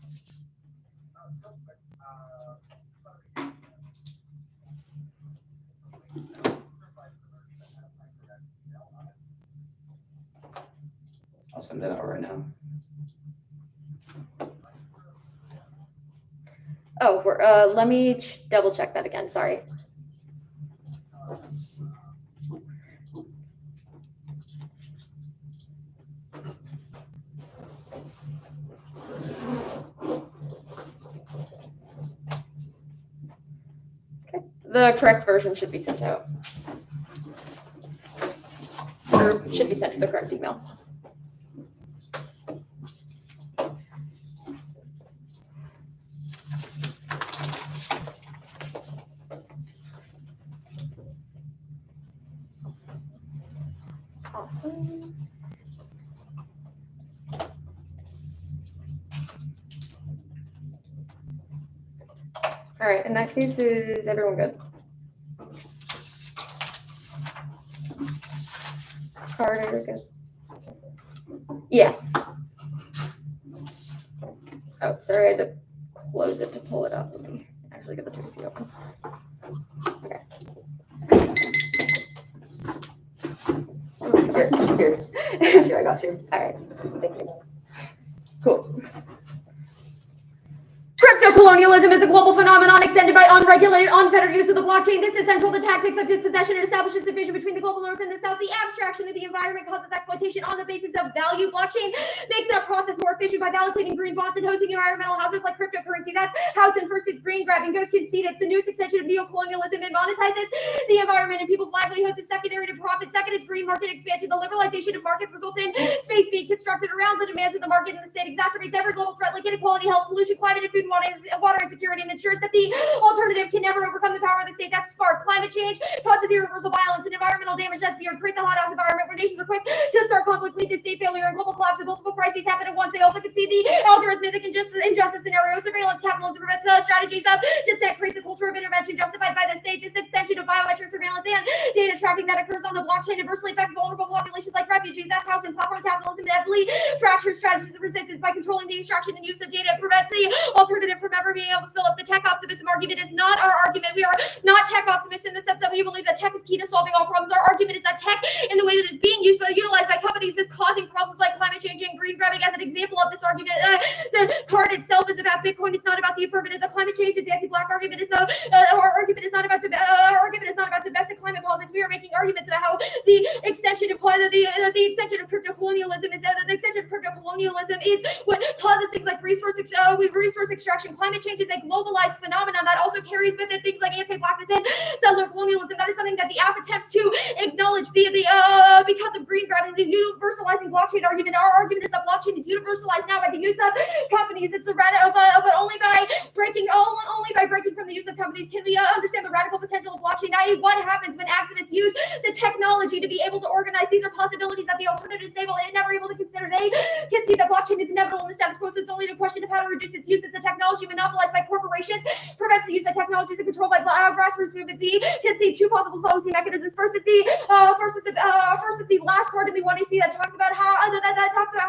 [SPEAKER 7] I'll send that out right now.
[SPEAKER 4] Oh, let me double check that again. Sorry. Okay, the correct version should be sent out. Or should be sent to the correct email. Awesome. All right, in that case, is everyone good? Carter, good. Yeah. Oh, sorry, I had to close it to pull it up. Let me actually get the Tracy open. Okay. Here, I got you. All right, thank you. Cool. Crypto-colonialism is a global phenomenon extended by unregulated, unfettered use of the blockchain. This is central to tactics of dispossession and establishes division between the global north and the south. The abstraction of the environment causes exploitation on the basis of value. Blockchain makes that process more efficient by validating green bonds and hosting environmental hazards like cryptocurrency. That's how Sin versus green grabbing goes conceded. It's the newest extension of neocolonialism and monetizes the environment and people's livelihoods is secondary to profit. Second is green market expansion. The liberalization of markets results in space being constructed around the demands of the market, and the state exacerbates every global threat like inequality, health, pollution, climate, and food and water insecurity, and ensures that the alternative can never overcome the power of the state. That's spark. Climate change causes irreversible violence and environmental damage. That's beyond creates a hothouse environment where nations are quick to start conflict, lead to state failure and global collapse, and multiple crises happen at once. They also concede the algorithmic injustice scenario. Surveillance capitalism prevents strategies of dissent, creates a culture of intervention justified by the state. This extension of biometric surveillance and data tracking that occurs on the blockchain adversely affects vulnerable populations like refugees. That's how some platform capitalism heavily fractures strategies of resistance by controlling the extraction and use of data. It prevents the alternative from ever being able to fill up. The tech optimism argument is not our argument. We are not tech optimists in the sense that we believe that tech is key to solving all problems. Our argument is that tech, in the way that it's being used but utilized by companies, is causing problems like climate change and green grabbing. As an example of this argument, the card itself is about Bitcoin. It's not about the affirmative. The climate change is the anti-black argument. Is no. Our argument is not about domestic climate politics. We are making arguments about how the extension of crypto colonialism is what causes things like resource extraction. Climate change is a globalized phenomenon that also carries with it things like anti-blackness and settler colonialism. That is something that the app attempts to acknowledge. Because of green grabbing, the universalizing blockchain argument. Our argument is that blockchain is universalized now by the use of companies. It's a but only by breaking from the use of companies can we understand the radical potential of blockchain. I.e., what happens when activists use the technology to be able to organize. These are possibilities that the alternative is never able to consider. They can see that blockchain is inevitable in the status quo, so it's only a question of how to reduce its use. It's a technology monopolized by corporations, prevents the use of technologies and controlled by grassroots movements. You can see two possible solvency mechanisms. First is the last part of the one you see that talks about how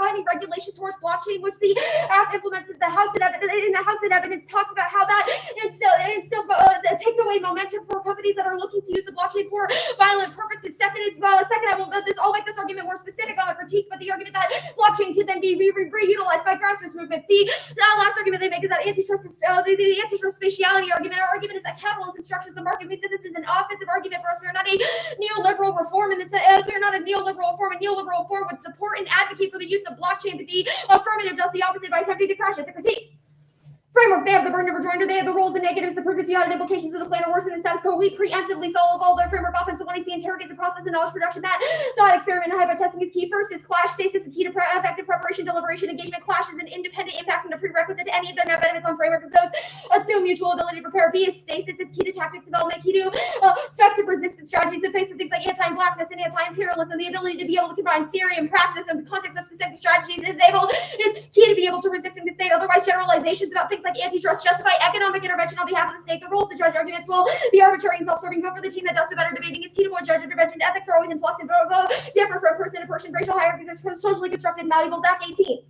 [SPEAKER 4] any regulation towards blockchain, which the app implements, is the House of Evidence talks about how that it takes away momentum for companies that are looking to use the blockchain for violent purposes. I'll make this argument more specific on a critique, but the argument that blockchain can then be reutilized by grassroots movements. The last argument they make is that antitrust is the antitrust spatiality argument. Our argument is that capitalism structures the market. Means that this is an offensive argument for us. We are not a neoliberal reform in this. We are not a neoliberal reform. A neoliberal reform would support and advocate for the use of blockchain, but the affirmative does the opposite by attempting to crash it. The critique.
[SPEAKER 1] framework. They have the burden of rejoinder. They have the role of the negatives, the proof of the audit implications of the plan or worsen the status quo. We preemptively solve all their framework offense. When I see interrogates the process and knowledge production, that thought experiment and hypotesting is key. First is clash stasis, the key to effective preparation, deliberation, engagement. Clash is an independent impact and a prerequisite to any of their net benefits on framework. As those assume mutual ability to prepare. B is stasis. It's key to tactics development, key to effective resistance strategies that face of things like anti-blackness and anti-imperialism. The ability to be able to combine theory and praxis in the context of specific strategies is key to be able to resisting the state. Otherwise, generalizations about things like antitrust justify economic intervention on behalf of the state. The role of the judge arguments will be arbitrary and self-serving. Vote for the team that does the better debating. It's key to avoid judge intervention. Ethics are always in flux and differ from person to person. Racial hierarchies are socially constructed and malleable. Zach 18.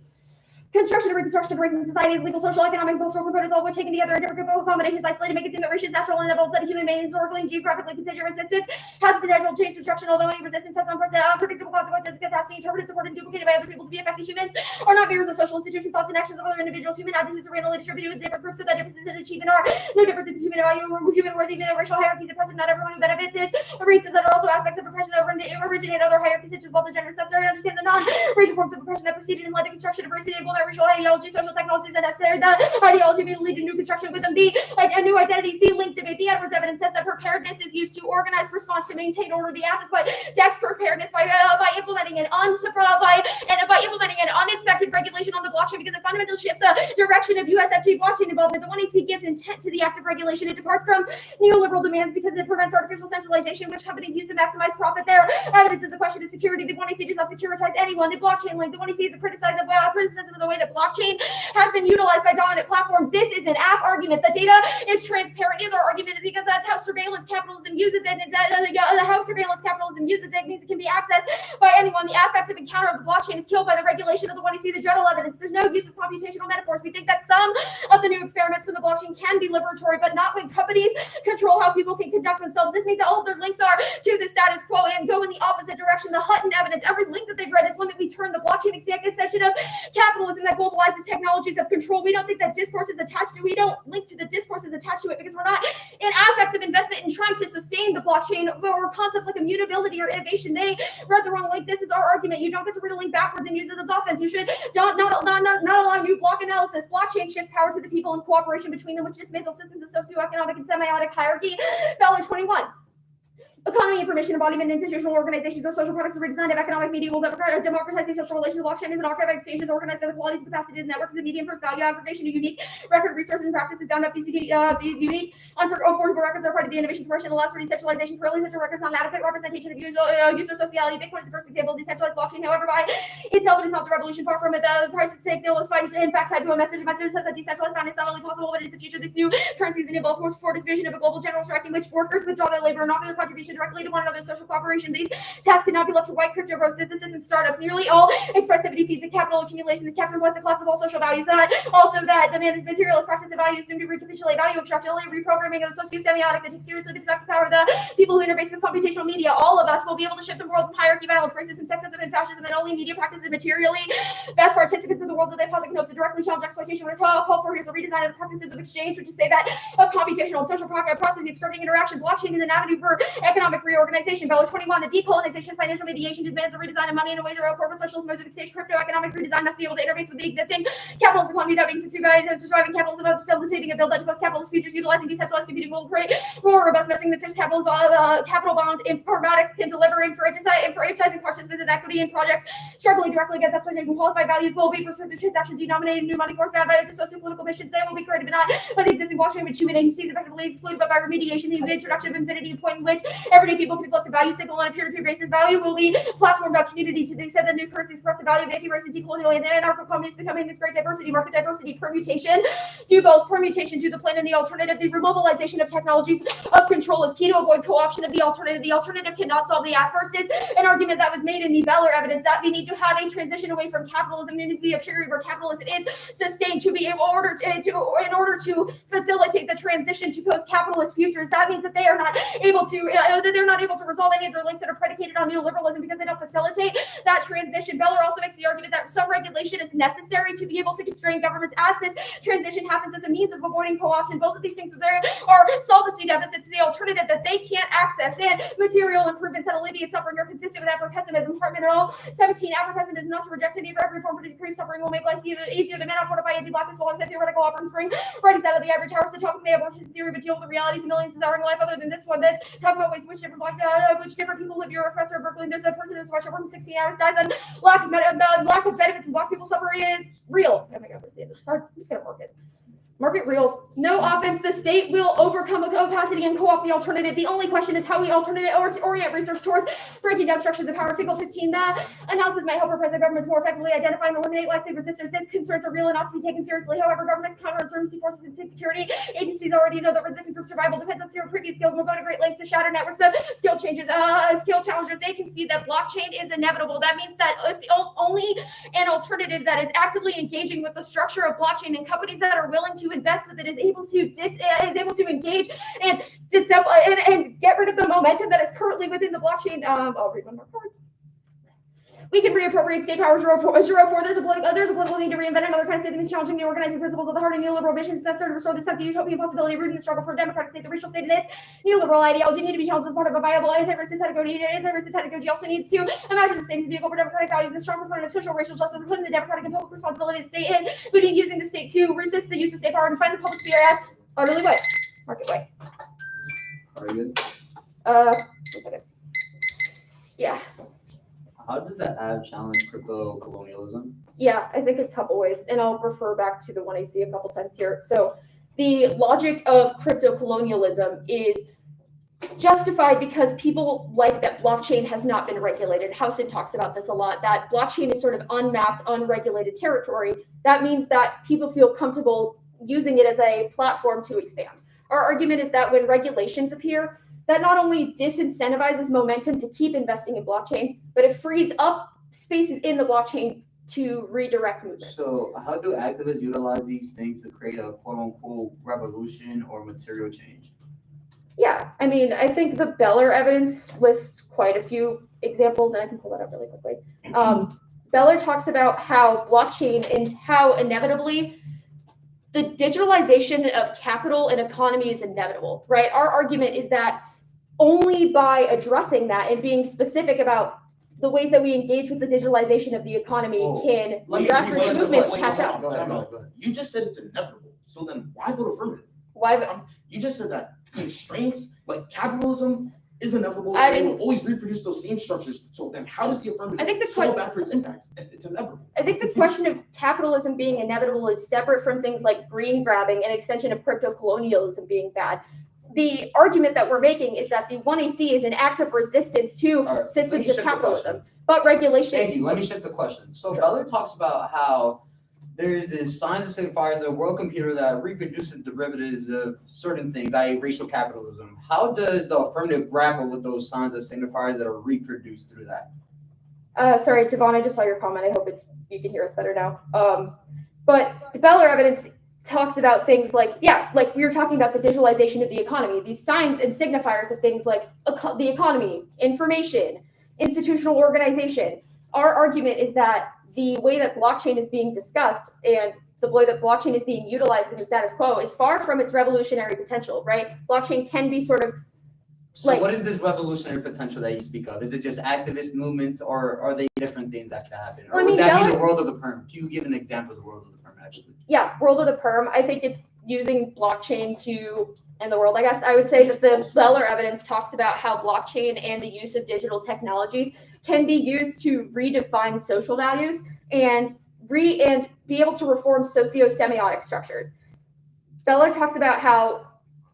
[SPEAKER 1] Construction and reconstruction of race society is legal, social, economic, cultural components, all of which taken together in different combinations, isolated, make it seem that race is natural and inevitable, that a human being historically and geographically contingent resistance has the potential to change destruction, although any resistance has unpredictable consequences because it has to be interpreted, supported, and duplicated by other people to be effective. Humans are not mirrors of social institutions, thoughts, and actions of other individuals. Human attributes are randomly distributed with different groups, so that differences in achievement are no difference in human value or human worth. Even though racial hierarchies are present, not everyone who benefits is races that are also aspects of oppression that originate other hierarchies such as wealth and gender. It's necessary to understand the non-racial forms of oppression that preceded and led to construction of race enabled by racial ideology, social technologies that necessary. The ideology may lead to new construction with them. A new identity. The link debate. The Edwards evidence says that preparedness is used to organize response to maintain order. The app is what decks preparedness by implementing an unexpected regulation on the blockchain because it fundamentally shifts the direction of USFG blockchain involvement. The 1AC gives intent to the act of regulation. It departs from neoliberal demands because it prevents artificial centralization, which companies use to maximize profit. Their evidence is a question of security. The 1AC does not securitize anyone. The blockchain link. The 1AC is a criticism of the way that blockchain has been utilized by dominant platforms. This is an app argument. The data is transparent is our argument because that's how surveillance capitalism uses it, and how surveillance capitalism uses it means it can be accessed by anyone. The affective encounter of the blockchain is killed by the regulation of the 1AC, the general evidence. There's no use of computational metaphors. We think that some of the new experiments from the blockchain can be liberatory, but not when companies control how people can conduct themselves. This means that all of their links are to the status quo and go in the opposite direction. The Hutton evidence, every link that they've read is one that we turn the blockchain extension of capitalism that globalizes technologies of control. We don't think that discourse is attached to, we don't link to the discourses attached to it because we're not in affective investment in trying to sustain the blockchain or concepts like immutability or innovation. They read the wrong link. This is our argument. You don't get to read a link backwards and use it as offense. You should not allow new block analysis. Blockchain shifts power to the people and cooperation between them, which dismantles systems of socioeconomic and semiotic hierarchy. Ballot 21. Economy, information, embodiment, institutional organizations, or social products, the redesign of economic media will democratize the social relations. Blockchain is an archive of exchanges organized by the qualities and capacity of the networks as a medium for its value aggregation to unique record resources and practices bound up. These unique unaffordable records are part of the innovation commercial that allows for decentralization. Currently, such a records not adequate representation of user sociality. Bitcoin is the first example of decentralized blockchain. However, by itself, it is not the revolution. Far from it. The price it takes is in fact tied to a message. A message says that decentralized finance is not only possible, but it is the future. This new currency is enabled for this vision of a global general strike in which workers withdraw their labor and offer their contribution directly to one another in social cooperation. These tasks cannot be left to white crypto growth businesses and startups. Nearly all expressivity feeds in capital accumulation. This capital implies the collapse of all social values. Also that the materialist practice of values to recapitulate value extraction, only reprogramming of the socio-semiotic that takes seriously the productive power of the people who interface with computational media. All of us will be able to shift the world from hierarchy, violence, racism, sexism, and fascism, and only media practices materially best participants in the world that they posit hope to directly challenge exploitation. What is called for here is a redesign of the practices of exchange, which is say that of computational and social processes, scripting interaction. Blockchain is an avenue for economic reorganization. Ballot 21, the decolonization, financial mediation demands a redesign of money in a way that our corporate socialist modes of exchange. Crypto economic redesign must be able to interface with the existing capitalist economy without being subsidized and surviving capitalism of facilitating a build that to post-capitalist futures utilizing decentralized computing will create more robust messaging than fish capital bound informatics can deliver in franchising participants with equity in projects struggling directly against exploitation. Qualified value will be pursued through transaction denominated new money forms bound by its socio-political missions. They will be created but not by the existing blockchain, which human agencies effectively excluded, but by remediation, the introduction of infinity, a point in which everyday people can flip the value signal on a peer-to-peer basis. Value will be platformed on community to the extent that new currencies express the value of anti-racist, decolonial, and anarcho-communist becoming its great diversity, market diversity, permutation. Do both. Permutation, do the plan and the alternative. The remobilization of technologies of control is key to avoid co-option of the alternative. The alternative cannot solve the app. First is an argument that was made in the Beller evidence that we need to have a transition away from capitalism. There needs to be a period where capitalism is sustained to be able in order to facilitate the transition to post-capitalist futures. That means that they are not able to
[SPEAKER 4] that they're not able to resolve any of their links that are predicated on neoliberalism because they don't facilitate that transition. Beller also makes the argument that some regulation is necessary to be able to constrain governments as this transition happens as a means of avoiding co-option. Both of these things are solvency deficits. The alternative that they can't access and material improvements that alleviate suffering are consistent with Afro-pessimism. Hartman et al. 17. Afro-pessimism is not to reject any reform for decreased suffering will make life easier to men on fortify anti-blackness alongside theoretical offerings bring writings out of the ivory towers. The topics may have worked in theory, but deal with the realities of millions desiring a life other than this one. This talk about ways in which different people live. You're a professor of Berkeley. There's a person who's watching working 16 hours, dies on lack of benefits, and black people suffer is real. Oh my God, what's the end of this card? I'm just gonna mark it. Market real. No offense. The state will overcome opacity and co-opt the alternative. The only question is how we orient research towards breaking down structures of power. Figure 15. That analysis might help repressive governments more effectively identify and eliminate likely resistors. These concerns are real and ought to be taken seriously. However, governments, counterinsurgency forces, and state security agencies already know that resistant group survival depends on zero previous skills. We'll go to great lengths to shatter networks of skill challengers. They can see that blockchain is inevitable. That means that if the only an alternative that is actively engaging with the structure of blockchain and companies that are willing to invest with it is able to engage and disassemble and get rid of the momentum that is currently within the blockchain. I'll read one more card. We can reappropriate state power 04. There's a political need to reinvent another kind of state that means challenging the organizing principles of the heart of neoliberal missions necessary to restore the sense of utopian possibility rooted in the struggle for a democratic state. The racial state and its neoliberal ideology need to be challenged as part of a viable anti-racist pedagogy. Anti-racist pedagogy also needs to imagine the state as a vehicle for democratic values and strong proponent of social racial justice, including the democratic and public responsibility of the state, and including using the state to resist the use of state power and define the public sphere as utterly white. Market white.
[SPEAKER 7] Are you good?
[SPEAKER 4] 1 second. Yeah.
[SPEAKER 7] How does that app challenge crypto colonialism?
[SPEAKER 4] Yeah, I think a couple ways, and I'll refer back to the one I see a couple times here. So the logic of crypto colonialism is justified because people like that blockchain has not been regulated. Housen talks about this a lot, that blockchain is sort of unmapped, unregulated territory. That means that people feel comfortable using it as a platform to expand. Our argument is that when regulations appear, that not only disincentivizes momentum to keep investing in blockchain, but it frees up spaces in the blockchain to redirect movements.
[SPEAKER 7] So how do activists utilize these things to create a quote unquote revolution or material change?
[SPEAKER 4] Yeah, I mean, I think the Beller evidence lists quite a few examples, and I can pull that up really quickly. Beller talks about how blockchain and how inevitably the digitalization of capital and economy is inevitable, right? Our argument is that only by addressing that and being specific about the ways that we engage with the digitalization of the economy can grassroots movements catch up.
[SPEAKER 7] Go ahead.
[SPEAKER 6] You just said it's inevitable. So then why vote affirmative?
[SPEAKER 4] Why?
[SPEAKER 6] You just said that constraints like capitalism is inevitable
[SPEAKER 4] I
[SPEAKER 6] and it
[SPEAKER 4] didn't-
[SPEAKER 6] will always reproduce those same structures. So then how does the affirmative
[SPEAKER 4] I think the
[SPEAKER 6] solve that for its impacts? It's inevitable.
[SPEAKER 4] I think the question of capitalism being inevitable is separate from things like green grabbing and extension of crypto colonialism being bad. The argument that we're making is that the 1AC is an act of resistance to
[SPEAKER 7] All right,
[SPEAKER 4] systems
[SPEAKER 7] let me
[SPEAKER 4] of
[SPEAKER 7] shift the
[SPEAKER 4] capitalism,
[SPEAKER 7] question.
[SPEAKER 4] but regulation.
[SPEAKER 7] Thank you. Let me shift the question. So Beller talks about how there's this science and signifiers, a world computer that reproduces derivatives of certain things, i.e. racial capitalism. How does the affirmative grapple with those signs and signifiers that are reproduced through that?
[SPEAKER 4] Sorry, Devon, I just saw your comment. I hope you can hear us better now. But the Beller evidence talks about things like we were talking about the digitalization of the economy, these signs and signifiers of things like the economy, information, institutional organization. Our argument is that the way that blockchain is being discussed and the way that blockchain is being utilized in the status quo is far from its revolutionary potential, right? Blockchain can be sort of
[SPEAKER 7] So what is this revolutionary potential that you speak of? Is it just activist movements or are they different things that can happen? Or
[SPEAKER 4] Well, I
[SPEAKER 7] would
[SPEAKER 4] mean,
[SPEAKER 7] that be
[SPEAKER 4] Beller-
[SPEAKER 7] the world of the perm? Can you give an example of the world of the perm actually?
[SPEAKER 4] Yeah, world of the perm. I think it's using blockchain to end the world. I guess I would say that the Beller evidence talks about how blockchain and the use of digital technologies can be used to redefine social values and be able to reform socio-semiotic structures. Beller talks about how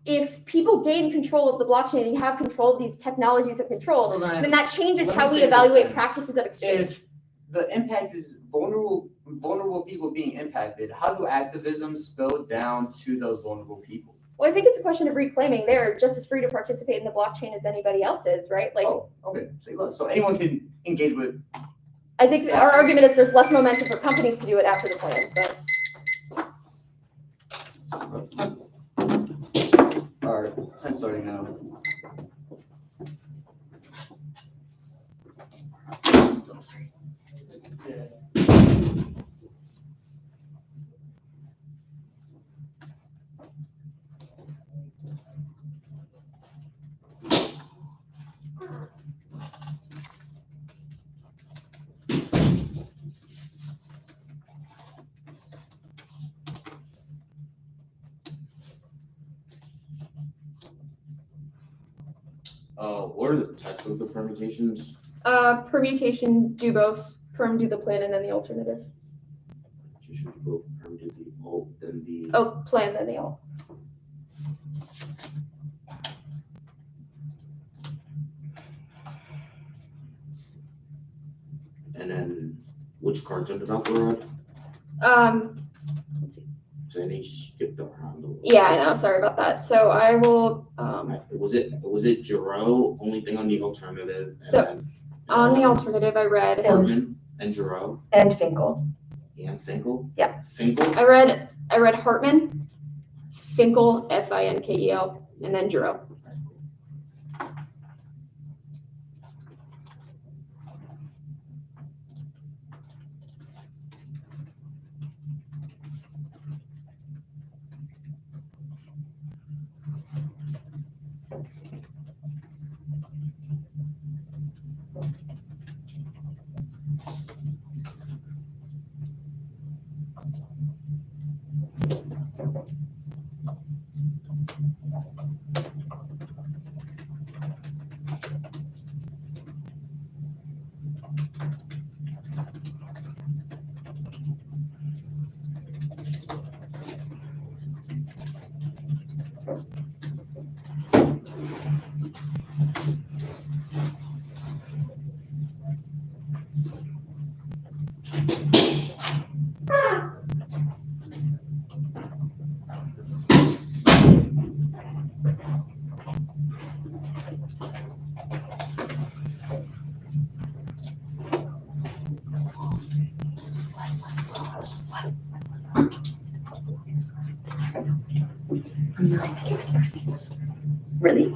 [SPEAKER 4] if people gain control of the blockchain and have control of these technologies of control,
[SPEAKER 7] So
[SPEAKER 4] then that changes
[SPEAKER 7] let me
[SPEAKER 4] how we
[SPEAKER 7] say this
[SPEAKER 4] evaluate
[SPEAKER 7] then.
[SPEAKER 4] practices of exchange.
[SPEAKER 7] If the impact is vulnerable people being impacted, how do activism spill down to those vulnerable people?
[SPEAKER 4] Well, I think it's a question of reclaiming. They're just as free to participate in the blockchain as anybody else is, right? Like,
[SPEAKER 7] Oh, okay. So anyone can engage with.
[SPEAKER 4] I think our argument is there's less momentum for companies to do it after the plan. But
[SPEAKER 7] All right, 10 starting now.
[SPEAKER 4] Oh, sorry.
[SPEAKER 6] What are the types of the permutations?
[SPEAKER 4] Permutation, do both. Perm, do the plan, and then the alternative.
[SPEAKER 6] You should both permutate the alt then the.
[SPEAKER 4] Oh, plan, then the alt.
[SPEAKER 6] And then which cards under that were on? So they skipped around a little.
[SPEAKER 4] Yeah, I know. Sorry about that. So I will.
[SPEAKER 6] Was it Giroux, only thing on the alternative? And
[SPEAKER 4] So,
[SPEAKER 6] then,
[SPEAKER 4] On the alternative, I read.
[SPEAKER 6] Hartman and Giroux
[SPEAKER 1] And Finkel.
[SPEAKER 6] and Finkel?
[SPEAKER 1] Yeah.
[SPEAKER 6] Finkel?
[SPEAKER 4] I read Hartman, Finkel, Finkel, and then Giroux.
[SPEAKER 1] Really?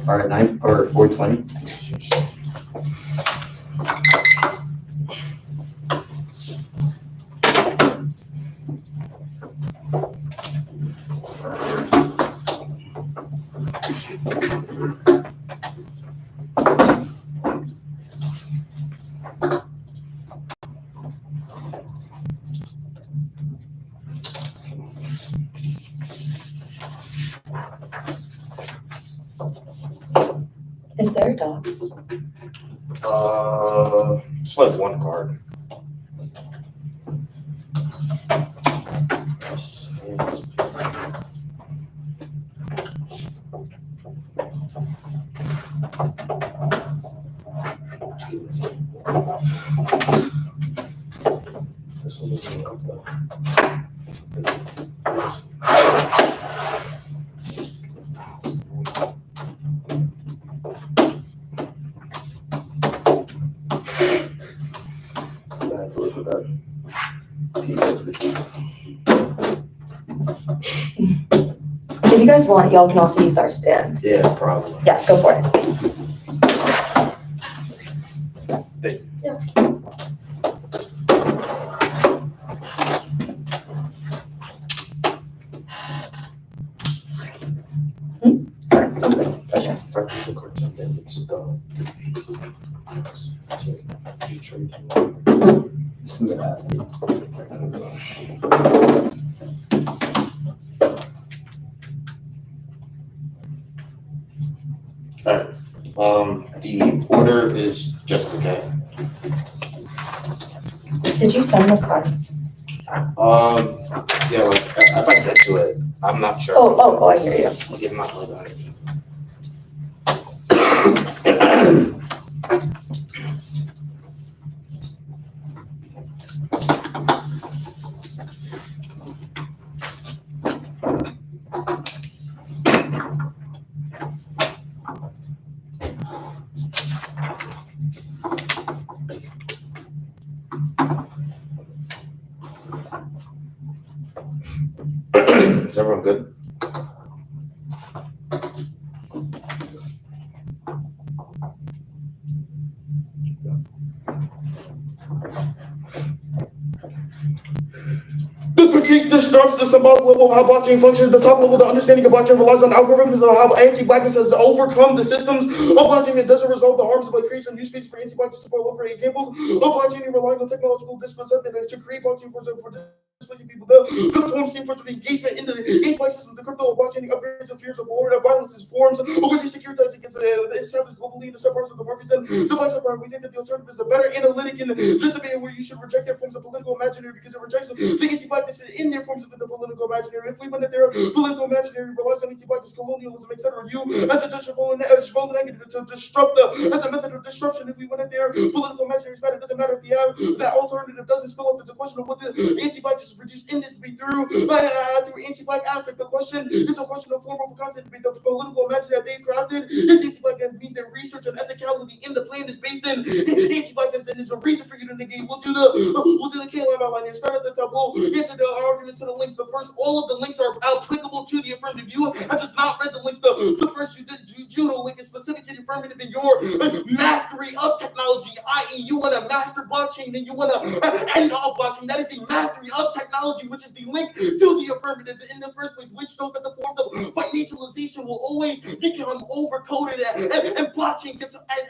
[SPEAKER 7] Or at 9 or 4:20.
[SPEAKER 1] Is there a dog?
[SPEAKER 6] Just like one card. This one doesn't look though. I have to look at that.
[SPEAKER 1] If you guys want, y'all can also use our stand.
[SPEAKER 6] Yeah, probably.
[SPEAKER 1] Yeah, go for it.
[SPEAKER 6] Thank you.
[SPEAKER 1] Yeah. Sorry. Okay.
[SPEAKER 6] Start with the cards and then it's the future. The order is just again.
[SPEAKER 1] Did you send the card?
[SPEAKER 6] Yeah, like if I get to it, I'm not sure.
[SPEAKER 1] Oh, I hear you.
[SPEAKER 6] It's not like that. Is everyone good? The critique disrupts the symbolic level of how blockchain functions. The top level, the understanding of blockchain relies on algorithms of how anti-blackness has overcome the systems of blockchain. It doesn't resolve the harms, but creates a new space for anti-black to support over examples of blockchain relying on technological dispossession to create blockchain for displacing people. The forms same forms of engagement in the anti-black systems. The crypto blockchain upgrades and fears of war and violence is forms over these securitized against established globally in the subparts of the markets and the black subpart. We think that the alternative is a better analytic in this debate where you should reject their forms of political imaginary because it rejects the anti-blackness in their forms of the political imaginary. If we win that their political imaginary relies on anti-blackness, colonialism, etc., you as a judge of vote negative to disrupt as a method of disruption. If we win that their political imaginary is better, it doesn't matter if that alternative doesn't spill up. It's a question of what the anti-blackness is produced in this to be through anti-black affect. The question is a question of form of content. The political imaginary that they've crafted is anti-black. That means that research and ethicality in the plan is based in anti-blackness, and there's a reason for you to negate. We'll do the K-line outline here. Start at the top. We'll answer the arguments to the links. The first, all of the links are applicable to the affirmative. You have just not read the links. The first judo link is specific to the affirmative in your mastery of technology, i.e. you want to master blockchain, then you want to end all blockchain. That is a mastery of technology, which is the link to the affirmative in the first place, which shows that the forms of financialization will always become over-coded and blockchain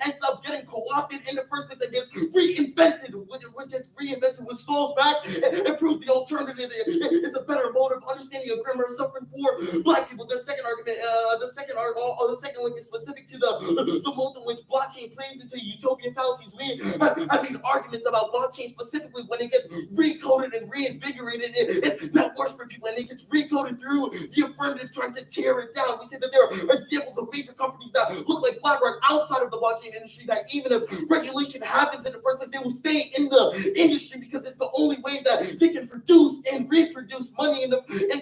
[SPEAKER 6] ends up getting co-opted in the first place and gets reinvented. When it gets reinvented, which solves back and proves the alternative is a better mode of understanding of grammar suffering for black people. The second argument, the second link is specific to the mode in which blockchain plays into utopian fallacies. I made arguments about blockchain specifically when it gets recoded and reinvigorated. It's not worse for people, and it gets recoded through the affirmative trying to tear it down. We say that there are examples of major companies that look like BlackRock outside of the blockchain industry that even if regulation happens in the first place, they will stay in the industry because it's the only way that they can produce and reproduce money in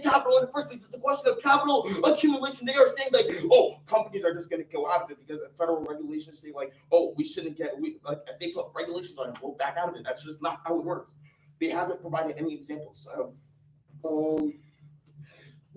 [SPEAKER 6] capital in the first place. It's a question of capital accumulation. They are saying like, oh, companies are just going to go out of it because federal regulations say like, oh, we shouldn't get if they put regulations on it, we'll back out of it. That's just not how it works. They haven't provided any examples.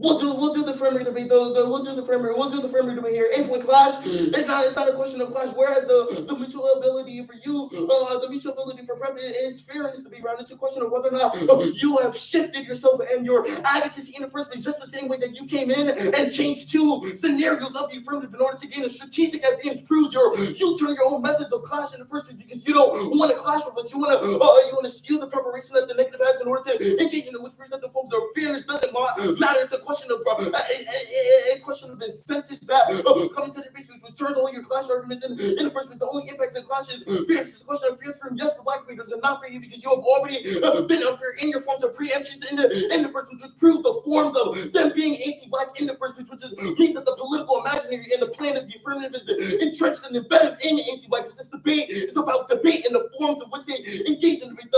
[SPEAKER 6] We'll do the framework debate. We'll do the framework debate here. 8-point clash. It's not a question of clash. Whereas the mutual ability for you, the mutual ability for prep is fairness to be rounded. It's a question of whether or not you have shifted yourself and your advocacy in the first place, just the same way that you came in and changed two scenarios of the affirmative in order to gain a strategic advantage. Proves you turn your own methods of clash in the first place because you don't want to clash with us. You want to skew the preparation that the negative has in order to engage in it, which proves that the forms of fairness doesn't matter. It's a question of incentives that come into the base, which turns all your clash arguments in the first place. The only impact of clash is fairness. It's a question of fairness from yes to black readers and not for you because you have already been unfair in your forms of preemptions in the first place, which proves the forms of them being anti-black in the first place, which means that the political imaginary and the plan of the affirmative is entrenched and embedded in anti-blackness. This debate is about debate and the forms in which they engage in debate.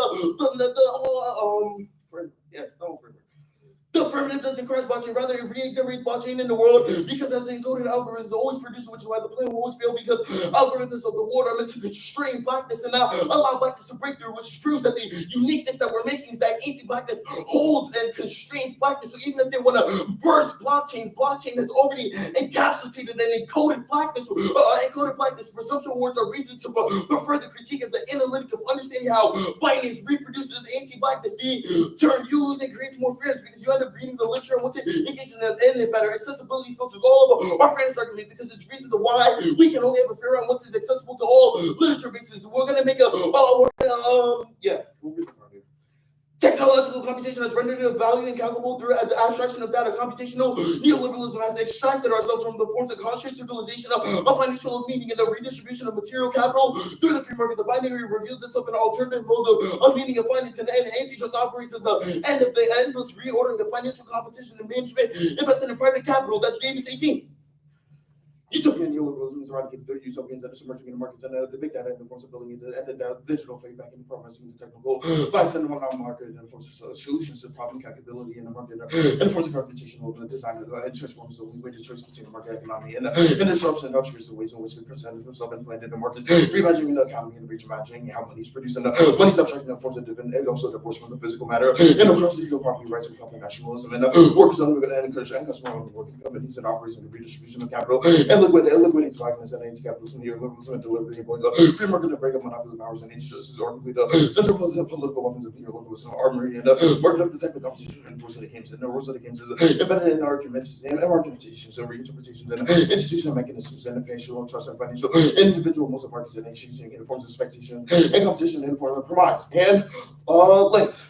[SPEAKER 6] The affirmative doesn't crash blockchain, rather it reintegrates blockchain in the world because as an encoded algorithm is always produced, which is why the plan will always fail because algorithms of the world are meant to constrain blackness and not allow blackness to break through, which proves that the uniqueness that we're making is that anti-blackness holds and constrains blackness. So even if they want to burst blockchain has already encapsulated and encoded blackness. Presumption words are reasons to further critique as the analytic of understanding how finance reproduces anti-blackness. The term you lose and creates more fears because you end up reading the literature and want to engage in it better. Accessibility filters all of our fairness argument because it's reasons why we can only have a fair round once it's accessible to all literature bases. We're gonna make technological computation has rendered it value incalculable through the abstraction of data. Computational neoliberalism has extracted ourselves from the forms of constraint circulation of financial meaning and the redistribution of material capital through the free market. The binary reveals itself in alternative modes of meaning of finance, and anti-trust operates as the end of the endless reordering of financial competition and management invested in private capital. That's Davis 18. Utopian neoliberalism is eradicating the utopians that are submerging in the markets and the big data and the forms of building and the digital feedback and promising the technical by sending one out market and forms of solutions to problem calculability in the market and forms of computational design and transforms the way the choice between the market economy and the disruption and obscures the ways in which they present themselves and blend in the market, reimagining the economy and reimagining how money is produced and money subtracting the forms of dividend and also divorce from the physical matter and the property of property rights without the nationalism and workers on and encourage and customer owned working companies and operates in the redistribution of capital and liquidating blackness and anti-capitalism, neoliberalism, and delivery of free market to break up monopoly powers and injustices, or complete central political weapons of neoliberalism, armory, and market of the type of competition and rules of the games. And the rules of the games is embedded in arguments and argumentations and reinterpretations and institutional mechanisms and financial trust and financial individual modes of markets and exchanging in forms of expectation and competition in form of promise and links.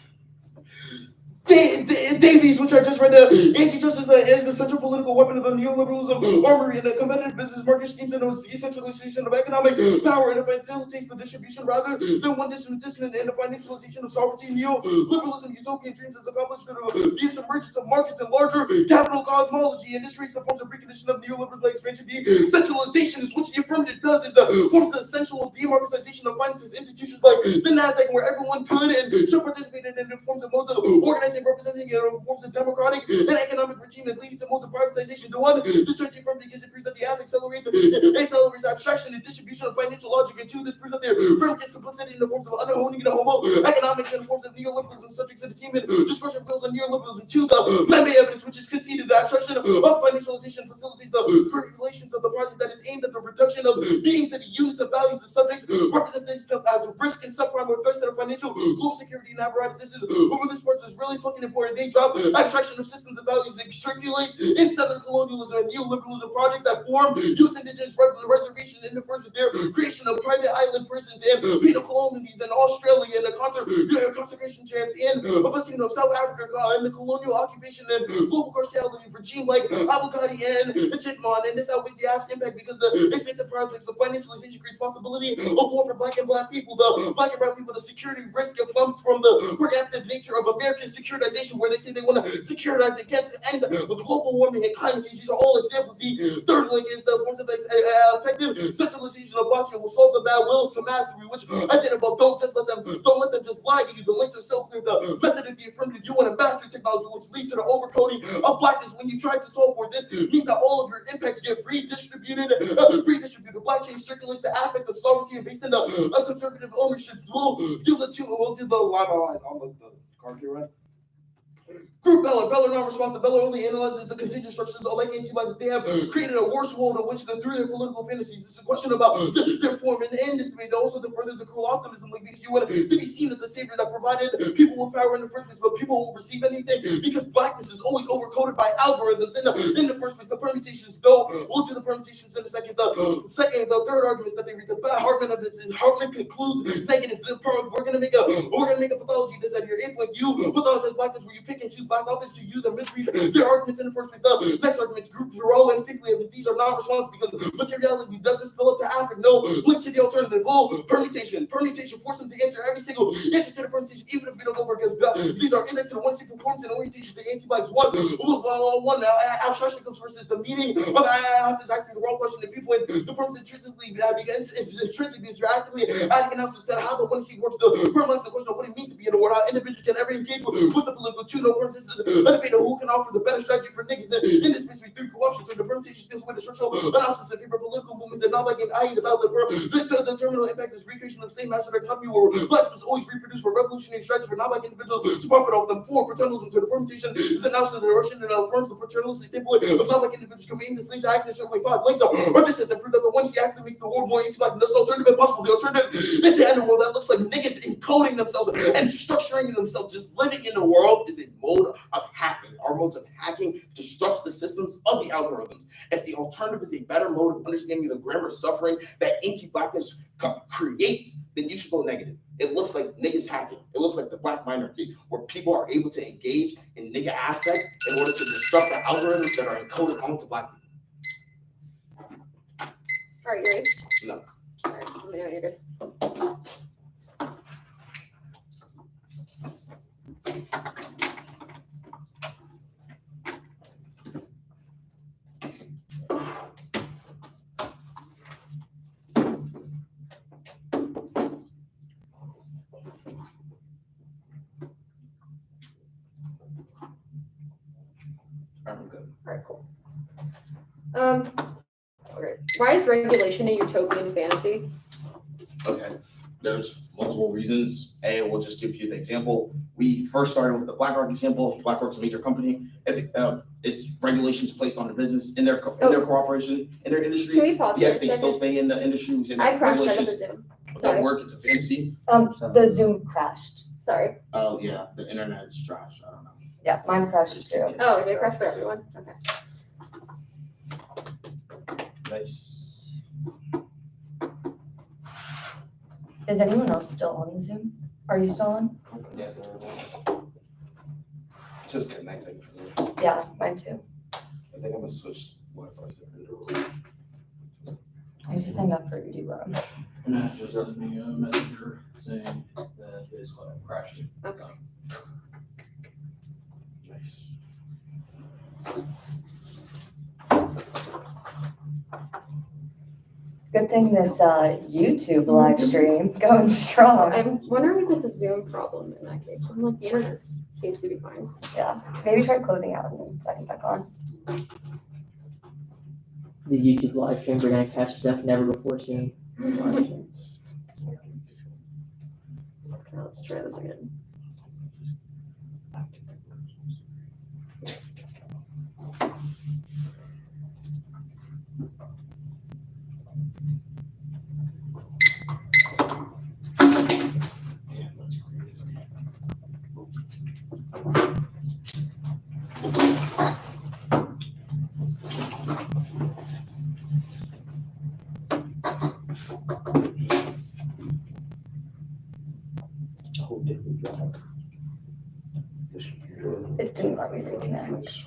[SPEAKER 6] Davies, which I just read, the anti-justice is the central political weapon of the neoliberalism armory and the competitive business market schemes and the decentralization of economic power and it facilitates the distribution rather than one dismissment and the financialization of sovereignty. Neoliberalism utopian dreams is accomplished through the emergence of markets and larger capital cosmology and this creates the forms of precondition of neoliberal expansion. Decentralization is which the affirmative does is the forms of essential democratization of finances institutions like the NASDAQ where everyone could and should participate in the forms of modes of organizing representing forms of democratic and economic regime that leading to modes of privatization. The one, the search from because it proves that the act accelerates abstraction and distribution of financial logic. And two, this proves that their firm gets complicity in the forms of underhoning the homo economics and the forms of neoliberalism subject to the team and discussion bills on neoliberalism. Two, the meme evidence which is conceded the abstraction of financialization facilitates the calculations of the project that is aimed at the reduction of beings and the units of values. The subjects represent themselves as risk and subprime or threats to the financial global security and apparatus. This is over this part is really fucking important. They drop abstraction of systems of values that circulates instead of colonialism and neoliberalism project that form U.S. indigenous reservations in the first was their creation of private island prisons and penal colonies in Australia and the concentration camps and of South Africa and the colonial occupation and global carceral regime like Abu Ghraib and Chitman. And this outweighs the absent impact because the expensive projects of financialization creates possibility of war for black and black people. The black and brown people, the security risk of comes from the preemptive nature of American securitization, where they say they want to securitize against and global warming and climate change. These are all examples. The third link is the forms of effective centralization of blockchain will solve the bad will to mastery, which I did about don't let them just lie to you. The links are so clear. The method of the affirmative, you want to master technology, which leads to the overcoding of blackness. When you try to solve for this, means that all of your impacts get redistributed. Blockchain circulates the affect of sovereignty and based on the conservative ownership. We'll do the line on the card here, right? Group Bella, non-responsive. Bella only analyzes the contingent structures of like anti-lives. They have created a worse world in which through their political fantasies. It's a question about their form and end is to be also the furthers the cruel optimism, like because you want to be seen as a savior that provided people with power in the first place, but people won't receive anything because blackness is always overcoded by algorithms in the first place. The permutations though, we'll do the permutations in a second. The third argument is that they read the Hartman evidence is Hartman concludes negative. We're gonna make a pathology that's at your ape like you pathologize blackness where you pick and choose black authors to use and misread their arguments in the first place. The next argument is group Giroux and Fickley. These are not responsive because materiality does this fill up to affect. No link to the alternative. Oh, permutation. Force them to answer every single answer to the permutation, even if we don't go for it because these are indexed to the one single performance and orientation to anti-blacks. One abstraction comes versus the meaning of half is actually the wrong question. The people in the permits intrinsically actively adding announcements that how the one seat works. The permits the question of what it means to be in the world. How individuals can ever engage with the political two. No permits is a debate of who can offer the better strategy for niggas in this space through co-option. So the permutation skills with the structural analysis of people political movements and not like an eye about the terminal impact is recreation of the same master economy where blacks was always reproduced for revolutionary strategy for not like individuals to profit off them. 4, paternalism to the permutation is announced in the direction that affirms the paternalistic staple of not like individuals committing the slaves act in a certain way. 5, links up or distance and prove that the one C act makes the world more anti-black. That's the alternative impossible. The alternative is the underworld that looks like niggas encoding themselves and structuring themselves. Just living in the world is a mode of hacking. Our modes of hacking disrupts the systems of the algorithms. If the alternative is a better mode of understanding the grammar suffering that anti-blackness creates, then you should go negative. It looks like niggas hacking. It looks like the black minority, where people are able to engage in nigga affect in order to disrupt the algorithms that are encoded onto black people.
[SPEAKER 4] All right, you ready?
[SPEAKER 6] No.
[SPEAKER 4] All right, let me know you're good.
[SPEAKER 6] I'm good.
[SPEAKER 4] All right, cool. Okay. Why is regulation a utopian fantasy?
[SPEAKER 6] Okay. There's multiple reasons. We'll just give you the example. We first started with the BlackRock example. BlackRock's a major company. If it's regulations placed on the business in their cooperation in their industry.
[SPEAKER 4] Can we pause?
[SPEAKER 6] Yeah, they still stay in the industry. We say
[SPEAKER 4] I
[SPEAKER 6] that
[SPEAKER 4] crashed out of
[SPEAKER 6] regulations
[SPEAKER 4] the Zoom.
[SPEAKER 6] don't work. It's a fantasy.
[SPEAKER 1] The Zoom crashed.
[SPEAKER 4] Sorry.
[SPEAKER 6] Oh yeah, the internet's trash. I don't know.
[SPEAKER 1] Yeah, mine crashed too.
[SPEAKER 4] Oh, did it crash for everyone? Okay.
[SPEAKER 6] Nice.
[SPEAKER 1] Is anyone else still on the Zoom? Are you still on?
[SPEAKER 5] Yeah.
[SPEAKER 6] It's just connecting for me.
[SPEAKER 1] Yeah, mine too.
[SPEAKER 6] I think I'm gonna switch Wi-Fi to
[SPEAKER 1] I just signed up for UD Roam.
[SPEAKER 5] Just sent me a messenger saying that his crashed.
[SPEAKER 4] Okay.
[SPEAKER 6] Nice.
[SPEAKER 1] Good thing this YouTube live stream going strong.
[SPEAKER 4] I'm wondering if it's a Zoom problem in that case. I'm like, the internet seems to be fine.
[SPEAKER 1] Yeah, maybe try closing out and then setting back on.
[SPEAKER 2] These YouTube live streams are gonna catch stuff never before seen. Live streams.
[SPEAKER 4] Now let's try this again.
[SPEAKER 1] It didn't let me reconnect.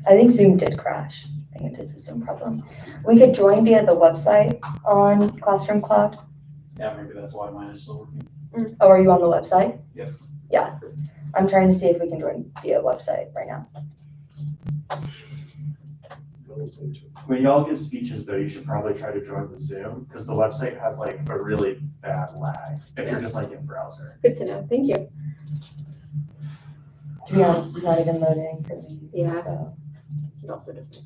[SPEAKER 1] I think Zoom did crash. I think it is a Zoom problem. We could join via the website on Classroom Cloud.
[SPEAKER 5] Yeah, maybe that's why mine is still working.
[SPEAKER 1] Oh, are you on the website?
[SPEAKER 5] Yep.
[SPEAKER 1] Yeah. I'm trying to see if we can join via website right now.
[SPEAKER 9] When y'all give speeches though, you should probably try to join the Zoom because the website has like a really bad lag if you're just like in browser.
[SPEAKER 4] Good to know. Thank you.
[SPEAKER 1] To be honest, it's not even loading for me.
[SPEAKER 4] Yeah.
[SPEAKER 1] So.
[SPEAKER 4] It also doesn't.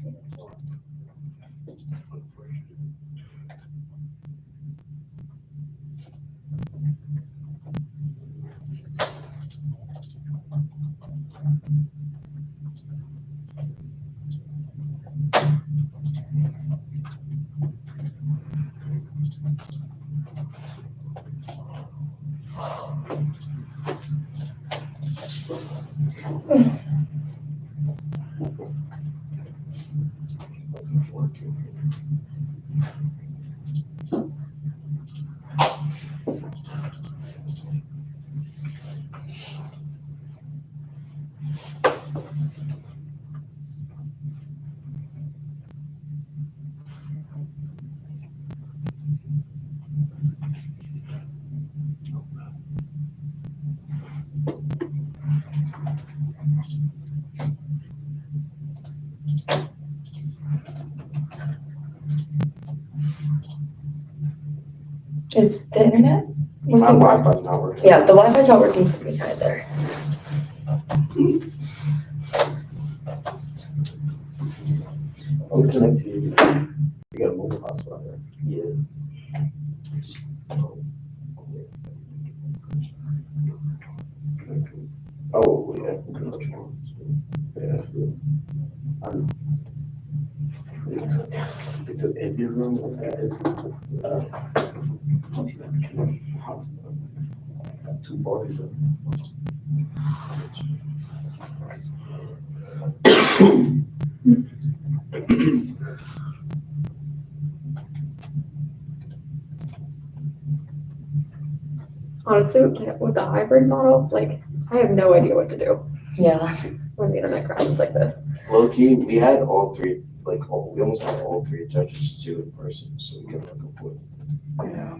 [SPEAKER 1] Is the internet?
[SPEAKER 3] My Wi-Fi's not working.
[SPEAKER 1] Yeah, the Wi-Fi's not working for me either.
[SPEAKER 3] I'll connect to you. You got a mobile hotspot there. Yeah. Oh, yeah. Yeah. It's an empty room. Hotspot. Two bodies.
[SPEAKER 4] Honestly, with the hybrid model, like, I have no idea what to do
[SPEAKER 1] Yeah.
[SPEAKER 4] when the internet crashes like this.
[SPEAKER 3] Low key, we had all three, we almost had all three judges too in person, so we could look up with.
[SPEAKER 1] Yeah.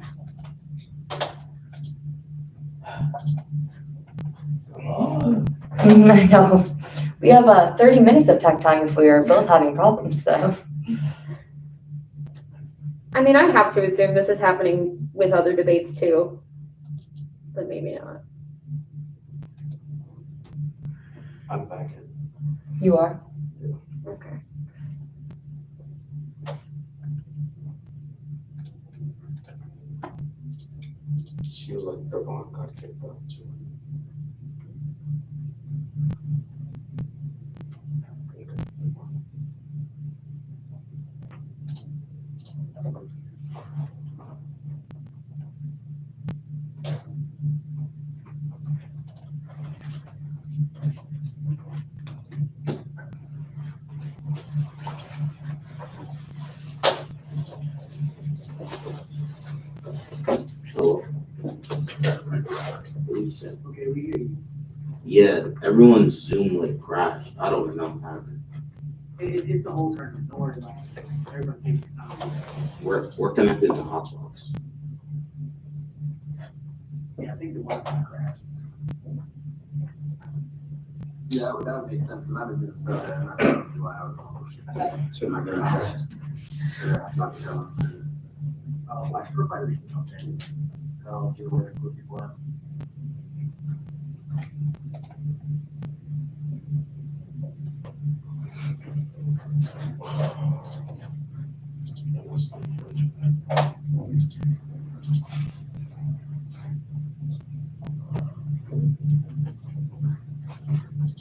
[SPEAKER 1] I know. We have 30 minutes of tech time if we are both having problems, though.
[SPEAKER 4] I mean, I have to assume this is happening with other debates too, but maybe not.
[SPEAKER 3] I'm back in.
[SPEAKER 1] You are?
[SPEAKER 4] Okay.
[SPEAKER 3] She was like, Devon got kicked out too.
[SPEAKER 10] Hello. What you said? Okay, we hear you. Yeah, everyone's Zoom like crashed. I don't know what happened.
[SPEAKER 8] It's the whole tournament. Don't worry about it. Everybody takes time.
[SPEAKER 10] We're connected to hotspots.
[SPEAKER 8] Yeah, I think the Wi-Fi crashed.
[SPEAKER 11] Yeah, that would make sense because I'm in Minnesota and I don't know why I was on.
[SPEAKER 3] So my God.
[SPEAKER 11] Yeah, I'm not sure. I should provide a reason. Okay. I'll do work with before.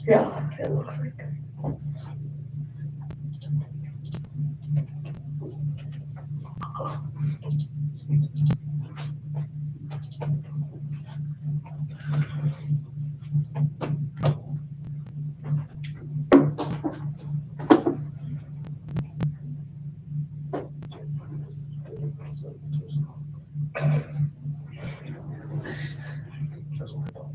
[SPEAKER 1] Yeah, it looks like.
[SPEAKER 3] That's what I thought.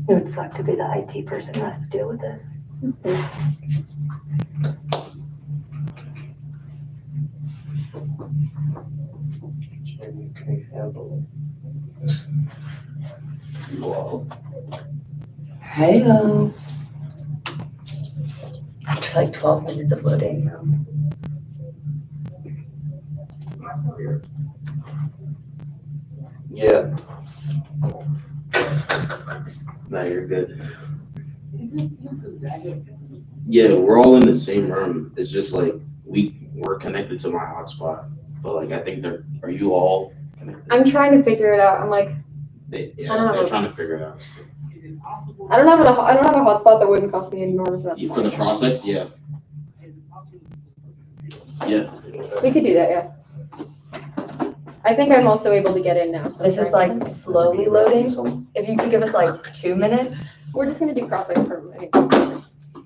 [SPEAKER 1] It would suck to be the IT person who has to deal with this.
[SPEAKER 3] Jamie can't handle it. Whoa.
[SPEAKER 1] Hey-o. After like 12 minutes of loading now.
[SPEAKER 10] Yeah. No, you're good. Yeah, we're all in the same room. It's just like we're connected to my hotspot, but like I think are you all connected?
[SPEAKER 4] I'm trying to figure it out. I'm like,
[SPEAKER 10] They're
[SPEAKER 4] know.
[SPEAKER 10] trying to figure it out.
[SPEAKER 4] I don't have a hotspot that wouldn't cost me an enormous amount.
[SPEAKER 10] For the cross-X, yeah. Yeah.
[SPEAKER 4] We could do that, yeah. I think I'm also able to get in now. So
[SPEAKER 1] This is like slowly loading. If you could give us like 2 minutes.
[SPEAKER 4] we're just gonna do cross-legs for a minute.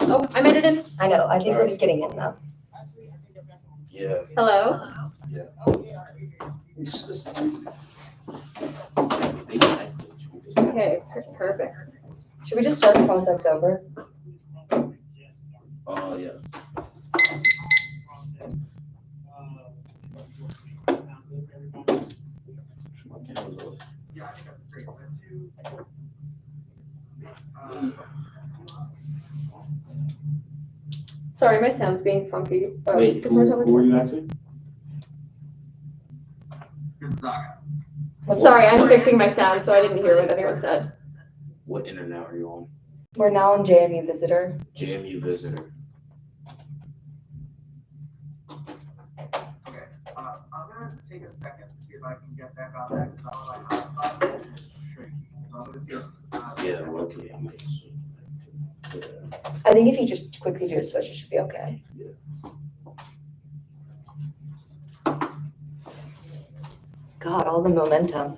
[SPEAKER 4] Oh, I made it in.
[SPEAKER 1] I know, I think we're just getting in now.
[SPEAKER 3] Yeah.
[SPEAKER 4] Hello. Okay, perfect.
[SPEAKER 1] Should we just start the cross-X over?
[SPEAKER 3] Oh, yeah.
[SPEAKER 4] Sorry, my sound's being funky.
[SPEAKER 10] Wait,
[SPEAKER 4] could someone tell me-
[SPEAKER 10] who were you asking?
[SPEAKER 11] Gonzaga.
[SPEAKER 4] Sorry, I'm fixing my sound, so I didn't hear what anyone said.
[SPEAKER 10] What internet are you on?
[SPEAKER 1] We're now on JMU Visitor.
[SPEAKER 10] JMU Visitor.
[SPEAKER 11] Okay, I'm gonna take a second to see if I can get back on that, because I'm like, hotspot is shaky. So I'm gonna see if,
[SPEAKER 10] Yeah, okay, I might assume.
[SPEAKER 1] I think if you just quickly do a switch, it should be okay. God, all the momentum.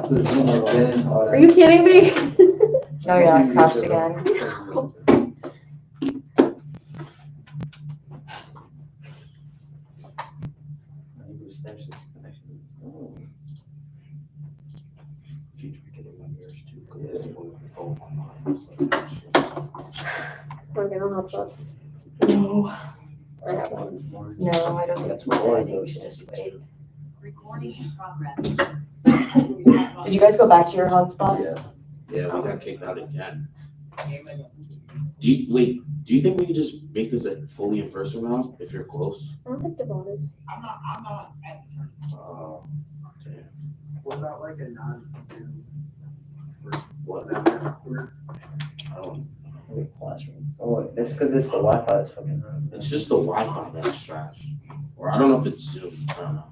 [SPEAKER 4] Are you kidding me?
[SPEAKER 1] Oh yeah, it crashed again.
[SPEAKER 4] We're gonna hotspot.
[SPEAKER 1] No,
[SPEAKER 4] I have one.
[SPEAKER 1] no, I don't think it's worth it. I think we should just wait.
[SPEAKER 12] Recording in progress.
[SPEAKER 1] Did you guys go back to your hotspot?
[SPEAKER 10] Yeah, we got kicked out again. Do you think we could just make this a fully in person round if you're close?
[SPEAKER 4] I don't think Devon is.
[SPEAKER 11] I'm not at the tournament.
[SPEAKER 10] Oh, damn.
[SPEAKER 11] What about like a non-Zoom?
[SPEAKER 10] What? I don't.
[SPEAKER 2] Classroom. Oh, that's because it's the Wi-Fi is fucking wrong.
[SPEAKER 10] It's just the Wi-Fi that's trash. Or I don't know if it's Zoom. I don't know.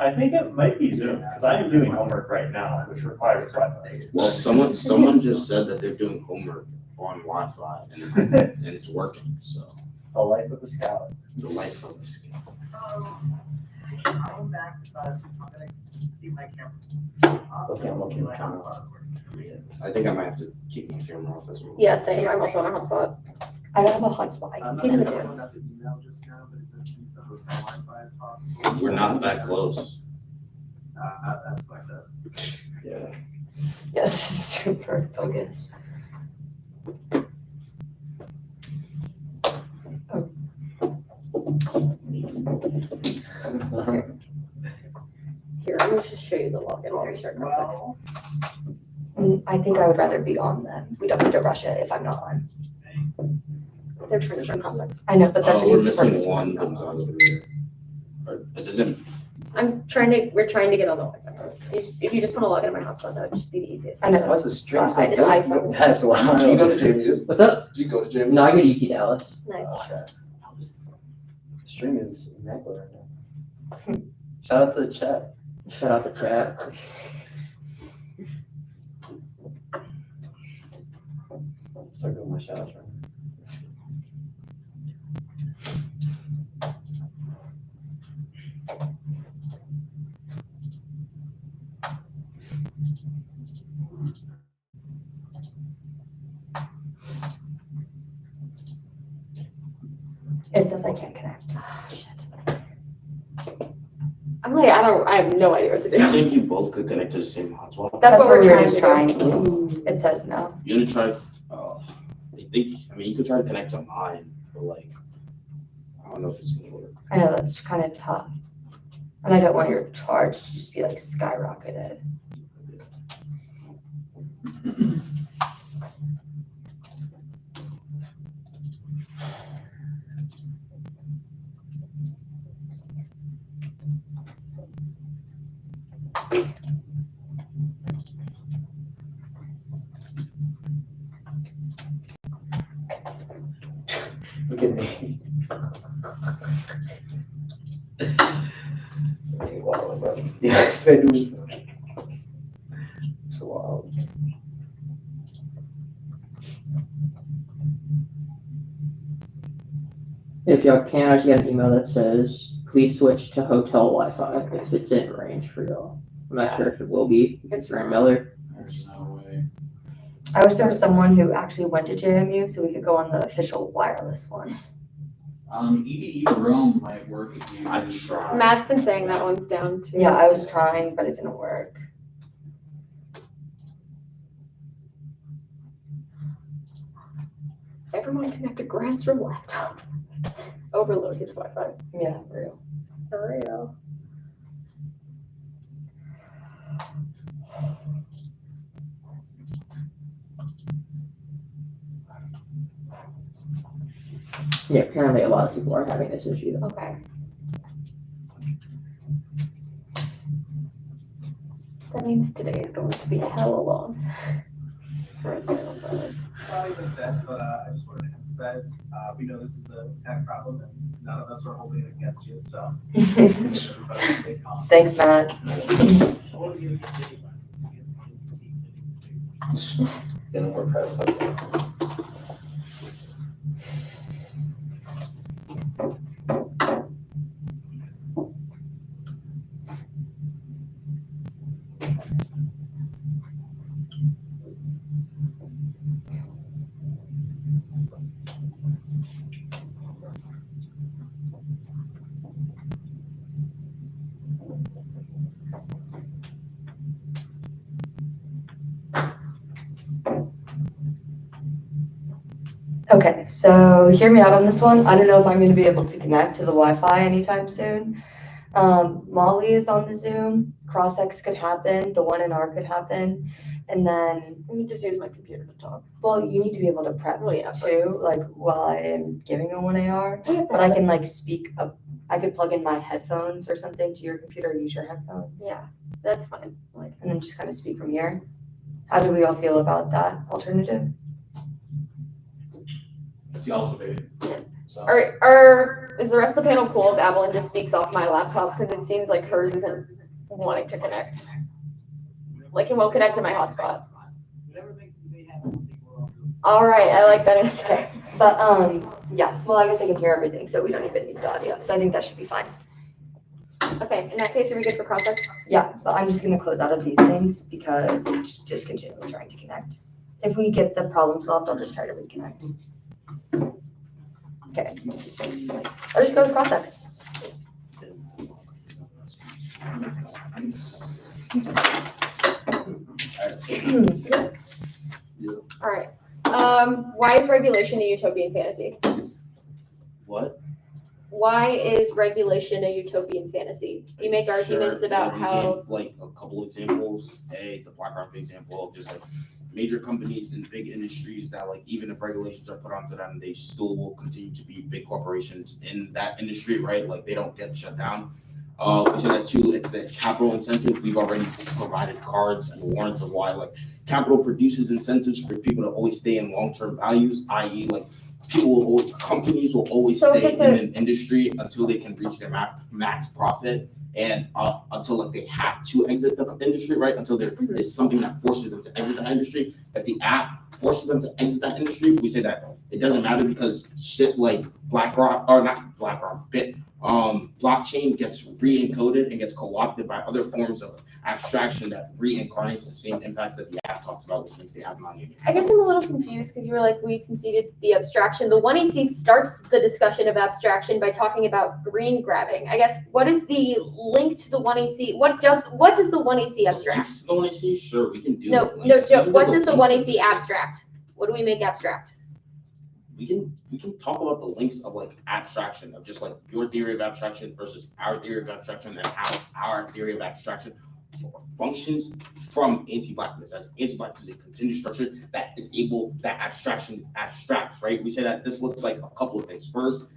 [SPEAKER 9] I think it might be Zoom, because I am doing homework right now, which requires Wi-Fi.
[SPEAKER 10] Well, someone just said that they're doing homework on Wi-Fi and it's working. So
[SPEAKER 2] The life of a scout.
[SPEAKER 10] the life of the skin.
[SPEAKER 11] I'm back, but I'm gonna keep my camera.
[SPEAKER 2] Okay, I'm looking at camera.
[SPEAKER 10] Yeah, I think I might have to keep my camera off as well.
[SPEAKER 4] Yeah, same. I'm also on a hotspot.
[SPEAKER 1] I don't have a hotspot. I
[SPEAKER 11] I'm
[SPEAKER 1] can
[SPEAKER 11] not
[SPEAKER 1] keep it
[SPEAKER 11] sure
[SPEAKER 1] too.
[SPEAKER 11] I got the email just now, but it says use the hotel Wi-Fi if possible.
[SPEAKER 10] We're not that close.
[SPEAKER 11] That's like that.
[SPEAKER 10] Yeah.
[SPEAKER 1] Yeah, this is super bogus.
[SPEAKER 4] Here, I'm gonna just show you the login while we start cross-legs.
[SPEAKER 1] I think I would rather be on them. We don't need to rush it if I'm not on.
[SPEAKER 4] They're trying to start cross-legs.
[SPEAKER 1] I know, but that
[SPEAKER 10] Oh, we're
[SPEAKER 1] defeats the purpose.
[SPEAKER 10] missing one Gonzaga over here. Or it doesn't.
[SPEAKER 4] We're trying to get on the Wi-Fi. If you just want to log into my hotspot, that would just be the easiest.
[SPEAKER 1] I know.
[SPEAKER 2] What's the stream
[SPEAKER 1] I
[SPEAKER 2] say?
[SPEAKER 1] did iPhone.
[SPEAKER 2] That's wild.
[SPEAKER 3] Do you go to JMU?
[SPEAKER 2] What's up?
[SPEAKER 3] Do you go to JMU?
[SPEAKER 2] No, I go to UT Dallas.
[SPEAKER 4] Nice.
[SPEAKER 2] Stream is immaculate right now. Shout out to the chat. Shout out to chat. Start doing my shout outs right now.
[SPEAKER 1] It says I can't connect.
[SPEAKER 4] Oh, shit. I'm like, I have no idea what to
[SPEAKER 10] Do you
[SPEAKER 4] do.
[SPEAKER 10] think you both could connect to the same hotspot?
[SPEAKER 4] That's what we're
[SPEAKER 1] we were
[SPEAKER 4] trying
[SPEAKER 1] just
[SPEAKER 4] to do.
[SPEAKER 1] trying. It says no.
[SPEAKER 10] You gonna try? you could try to connect to mine, but like, I don't know if it's gonna work.
[SPEAKER 1] I know that's kind of tough. And I don't want your charge to just be like skyrocketed.
[SPEAKER 2] Look at me. Wow, bro. Yeah, this man was so wild. If y'all can, I just got an email that says, please switch to hotel Wi-Fi if it's in range for y'all. I'm not sure if it will be, it's Grant Miller.
[SPEAKER 5] There's no way.
[SPEAKER 1] I wish there was someone who actually went to JMU so we could go on the official wireless one.
[SPEAKER 5] EDE Rome might work if you.
[SPEAKER 6] I tried.
[SPEAKER 4] Matt's been saying that one's down too.
[SPEAKER 1] Yeah, I was trying, but it didn't work.
[SPEAKER 4] Everyone connect a grassroom laptop. Overload his Wi-Fi.
[SPEAKER 1] Yeah, for real.
[SPEAKER 4] For real.
[SPEAKER 2] Yeah, apparently a lot of people are having this issue.
[SPEAKER 4] Okay. That means today is going to be hella long.
[SPEAKER 11] Probably been said, but I just wanted to emphasize, we know this is a tech problem and none of us are holding it against you, so. Everybody stay calm.
[SPEAKER 1] Thanks, Matt.
[SPEAKER 2] Getting more private.
[SPEAKER 1] Okay, so hear me out on this one. I don't know if I'm going to be able to connect to the Wi-Fi anytime soon. Molly is on the Zoom. Cross-X could happen. The 1NR could happen. And then,
[SPEAKER 4] Let me just use my computer to talk.
[SPEAKER 1] well, you need to be able to prep
[SPEAKER 4] Well, yeah,
[SPEAKER 1] too, like while I am giving a 1AR. But I can like speak up. I could plug in my headphones or something to your computer, or use your headphones.
[SPEAKER 4] Yeah, that's fine. Like,
[SPEAKER 1] And then just kind of speak from here. How do we all feel about that alternative?
[SPEAKER 5] It's also big. So.
[SPEAKER 4] is the rest of the panel cool if Avalon just speaks off my laptop? Because it seems like hers isn't wanting to connect. Like it won't connect to my hotspot. All right, I like that answer.
[SPEAKER 1] But yeah, well, I guess I can hear everything, so we don't even need the audio. So I think that should be fine.
[SPEAKER 4] Okay, in that case, are we good for cross-X?
[SPEAKER 1] Yeah, but I'm just gonna close out of these things because it's just continually trying to connect. If we get the problem solved, I'll just try to reconnect. Okay. I'll just go with cross-X.
[SPEAKER 4] All right. Why is regulation a utopian fantasy?
[SPEAKER 10] What?
[SPEAKER 4] Why is regulation a utopian fantasy? You make arguments
[SPEAKER 10] Sure,
[SPEAKER 4] about
[SPEAKER 10] we
[SPEAKER 4] how.
[SPEAKER 10] gave, like a couple examples. The BlackRock example of just like major companies in big industries that like even if regulations are put onto them, they still will continue to be big corporations in that industry, right? Like they don't get shut down. We say that too. It's the capital incentive. We've already provided cards and warrants of why like capital produces incentives for people to always stay in long-term values, i.e. like companies will always
[SPEAKER 4] So
[SPEAKER 10] stay
[SPEAKER 4] if it's
[SPEAKER 10] in an industry until they can reach their max profit and until like they have to exit the industry, right? Until there is something that forces them to exit that industry. If the app forces them to exit that industry, we say that it doesn't matter because shit like blockchain gets re-encoded and gets co-opted by other forms of abstraction that reincarnates the same impacts that the app talks about, which makes the app non-union.
[SPEAKER 4] I guess I'm a little confused because you were like, we conceded the abstraction. The 1EC starts the discussion of abstraction by talking about green grabbing. I guess, what is the link to the 1EC? What does the 1EC abstract?
[SPEAKER 10] The 1EC, sure, we can do
[SPEAKER 4] No,
[SPEAKER 10] it.
[SPEAKER 4] Joe, what does the 1EC abstract? What do we make abstract?
[SPEAKER 10] we can talk about the links of like abstraction, of just like your theory of abstraction versus our theory of abstraction, and how our theory of abstraction functions from anti-blackness, as anti-blackness is a continuous structure that abstraction abstracts, right? We say that this looks like a couple of things. First,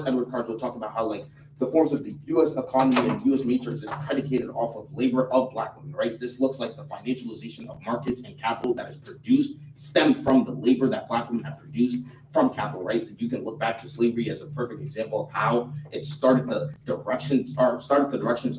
[SPEAKER 10] Edward Cards will talk about how like the forms of the U.S. economy and U.S. matrix is predicated off of labor of Black women, right? This looks like the financialization of markets and capital that is produced, stemmed from the labor that Black women have produced from capital, right? You can look back to slavery as a perfect example of how it started the directions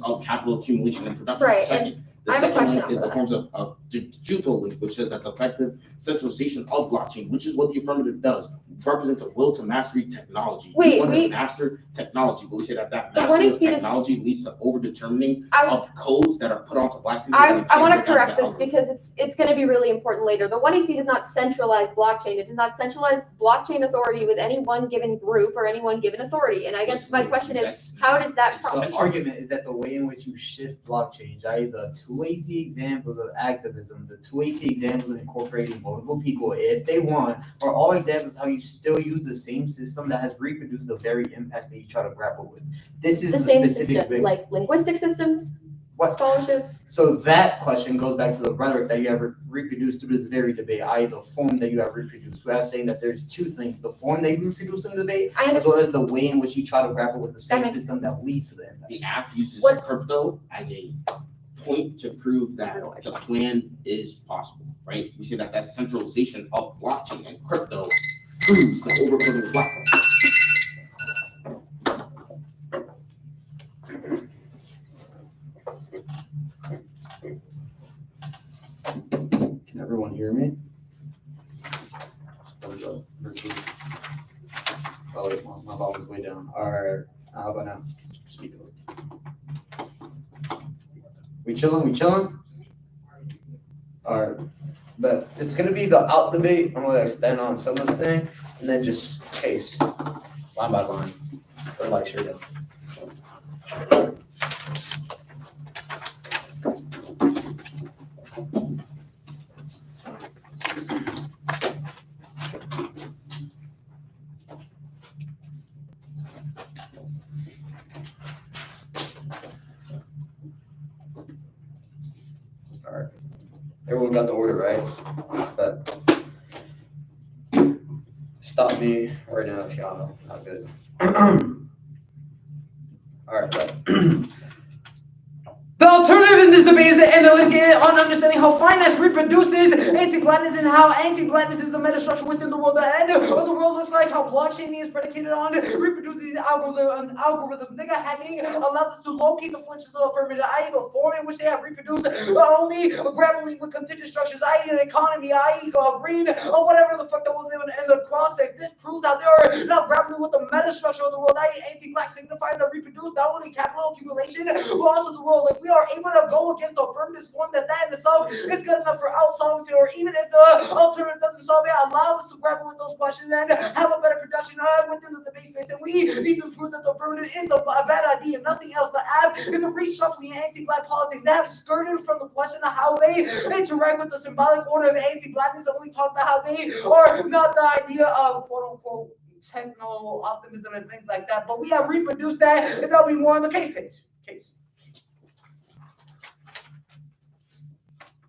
[SPEAKER 10] of capital accumulation and production.
[SPEAKER 4] Right.
[SPEAKER 10] The second link is the forms of digital link, which says that the effective centralization of blockchain, which is what the affirmative does, represents a will to mastery technology. We want to master technology, but we say that mastery of technology leads to over-determining of codes that are put onto Black people.
[SPEAKER 4] I want to correct this because it's going to be really important later. The 1AC does not centralize blockchain. It does not centralize blockchain authority with any one given group or any one given authority. And I guess my question is, how does that
[SPEAKER 7] The argument is that the way in which you shift blockchain, i.e. the 2AC examples of activism, the 2AC examples of incorporating multiple people if they want, are all examples how you still use the same system that has reproduced the very impacts that you try to grapple with. This is
[SPEAKER 4] the same system, like linguistic systems, scholarship.
[SPEAKER 7] So that question goes back to the rhetoric that you have reproduced through this very debate, i.e. the form that you have reproduced. We are saying that there's two things: the form that you reproduce in the debate, as well as the way in which you try to grapple with the same system that leads to the impact.
[SPEAKER 10] The app uses crypto as a point to prove that the plan is possible, right? We say that centralization of blockchain and crypto proves the overcoming of Black
[SPEAKER 7] Can everyone hear me? Oh wait, my volume is way down. All right, how about now?
[SPEAKER 10] Speak up.
[SPEAKER 7] We chilling? All right, but it's gonna be the out debate. I'm gonna extend on some of this thing, and then just case line by line, or like straight up. Everyone got the order right, but stop me right now if y'all know. Not good. All right, but
[SPEAKER 8] the alternative in this debate is the analytic on understanding how finance reproduces anti-blackness and how anti-blackness is the metastructure within the world. The end of the world looks like how blockchain is predicated on reproducing these algorithms. Nigga hacking allows us to locate the flinches of the affirmative, i.e. the form in which they have reproduced, only grappling with contingent structures, i.e. the economy, i.e. green, or whatever the fuck that was in the cross-sex. This proves how they are not grappling with the metastructure of the world, i.e. anti-black signifiers that reproduce not only capital accumulation, but also the world. If we are able to go against the affirmative form, that in itself is good enough for out-solvency, or even if the alternative doesn't solve it, allows us to grapple with those questions and have a better production within the debate space. And we need to prove that the affirmative is a bad idea. Nothing else. The app is a restructuring anti-black politics. They have skirted from the question of how they interact with the symbolic order of anti-blackness, and only talk about how they are not the idea of quote-unquote techno optimism and things like that. But we have reproduced that, and there'll be more on the case.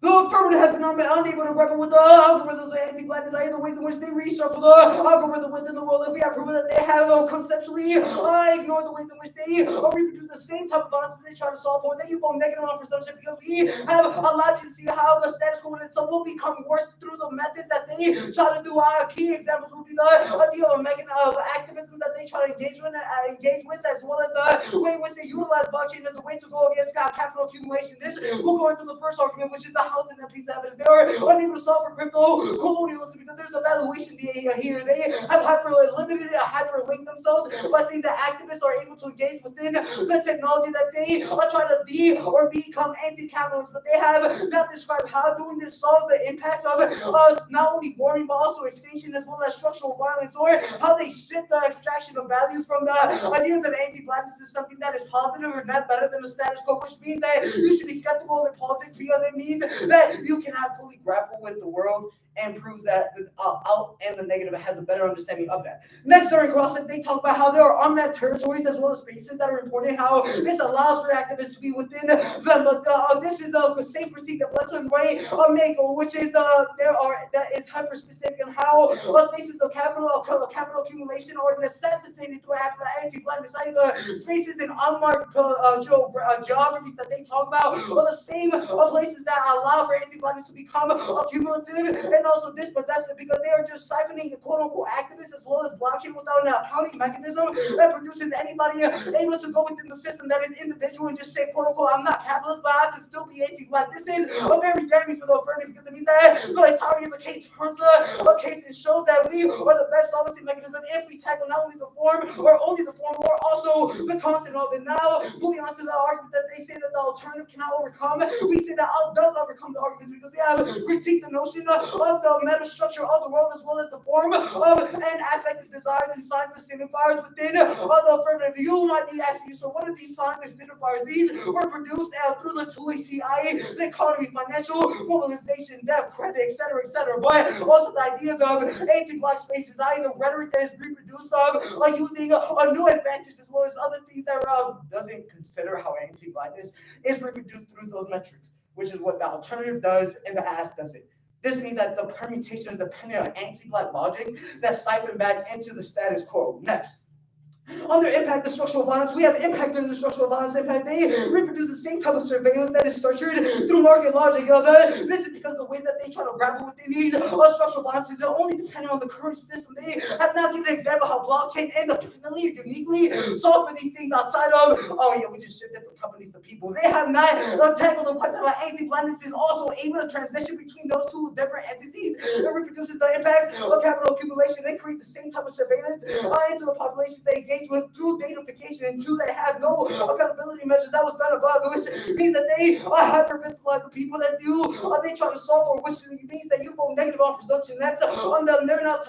[SPEAKER 8] The affirmative has been unable to grapple with the algorithms of anti-blackness, i.e. the ways in which they reshuffle the algorithm within the world. If we have proven that they have conceptually ignored the ways in which they reproduce the same type of balances they try to solve for, then you go negative on presumption, because we have allowed you to see how the status quo in itself will become worse through the methods that they try to do. Key examples would be the idea of activism that they try to engage with, as well as the way in which they utilize blockchain as a way to go against capital accumulation. This will go into the first argument, which is the housing that piece of evidence. They are unable to solve for crypto colonialism because there's a valuation here. They have hyperlinked themselves by saying that activists are able to engage within the technology that they are trying to be or become anti-capitalist, but they have not described how doing this solves the impact of us not only warring but also extinction, as well as structural violence, or how they shift the extraction of value from the ideas of anti-blackness is something that is positive or not better than the status quo, which means that you should be skeptical of politics because it means that you cannot fully grapple with the world and proves that the out and the negative has a better understanding of that. Next, during CrossFit, they talk about how there are unmet territories as well as spaces that are important, how this allows for activists to be within them. This is the safe critique that Leslie Ray make, which is that is hyper specific on how spaces of capital accumulation are necessitated to act anti-blackness. Either spaces in unmarked geographies that they talk about are the same places that allow for anti-blackness to become accumulative and also dispossessive, because they are just siphoning quote-unquote activists as well as blockchain without an accounting mechanism that produces anybody able to go within the system that is individual and just say quote-unquote, I'm not capitalist, but I can still be anti-black. This is a very damning for the affirmative, because it means that the entirety of the case turns a case and shows that we are the best solvency mechanism if we tackle not only the form or only the form or also the content of it. Now, moving on to the argument that they say that the alternative cannot overcome, we say that does overcome the arguments, because we have critiqued the notion of the meta structure of the world as well as the form of and affective desires and signs and signifiers within the affirmative. You might be asking, so what are these signs and signifiers? These were produced through the 2ACI, the economy, financial mobilization, debt, credit, etc., but also the ideas of anti-black spaces, either rhetoric that is reproduced of using a new advantage as well as other things that doesn't consider how anti-blackness is reproduced through those metrics, which is what the alternative does and the act doesn't. This means that the permutation is dependent on anti-black logics that siphon back into the status quo. Next. Under impact of structural violence, we have impact under structural violence impact. They reproduce the same type of surveillance that is structured through market logic. This is because the way that they try to grapple with these structural violence is only dependent on the current system. They have not given an example how blockchain independently or uniquely solve for these things outside of, we just shifted from companies to people. They have not tackled the question about anti-blackness is also able to transition between those two different entities. It reproduces the impacts of capital accumulation. They create the same type of surveillance into the population they engage with through datafication, and two, they have no accountability measures that was done above, which means that they hyper-visualize the people that they try to solve for, which means that you vote negative on presumption. That's on them. They're not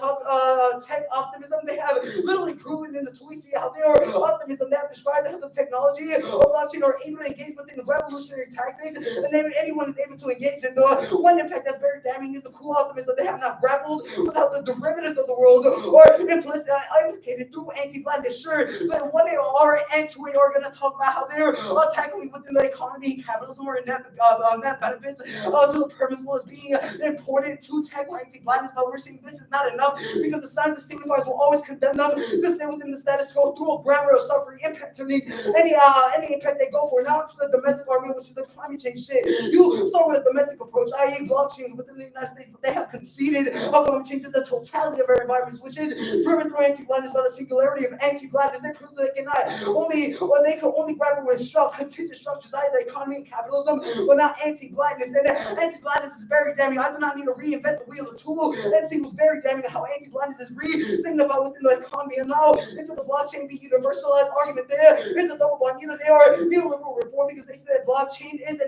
[SPEAKER 8] tech optimism. They have literally proven in the tweets how they are optimism. They have described how the technology of blockchain are able to engage within the revolutionary tactics, and anyone is able to engage in the one impact that's very damning is the cool optimism. They have not grappled with how the derivatives of the world are implicitly implicated through anti-blackness. Sure, but what they are and we are going to talk about how they're tackling within the economy and capitalism or net benefits to the purpose was being important to tackle anti-blackness, but we're seeing this is not enough because the signs and signifiers will always condemn them to stay within the status quo through a grammar of suffering impact turning any impact they go for. Now to the domestic argument, which is the climate change shit. You start with a domestic approach, i.e. blockchain within the United States, but they have conceded climate change is the totality of our environments, which is driven through anti-blackness by the singularity of anti-blackness. They prove that they can only grapple with contingent structures, either economy and capitalism, but not anti-blackness. And anti-blackness is very damning. I do not need to reinvent the wheel. The tool NC was very damning how anti-blackness is re-signified within the economy. And now into the blockchain be universalized argument there is a double bond. Either they are neoliberal reform because they say that blockchain is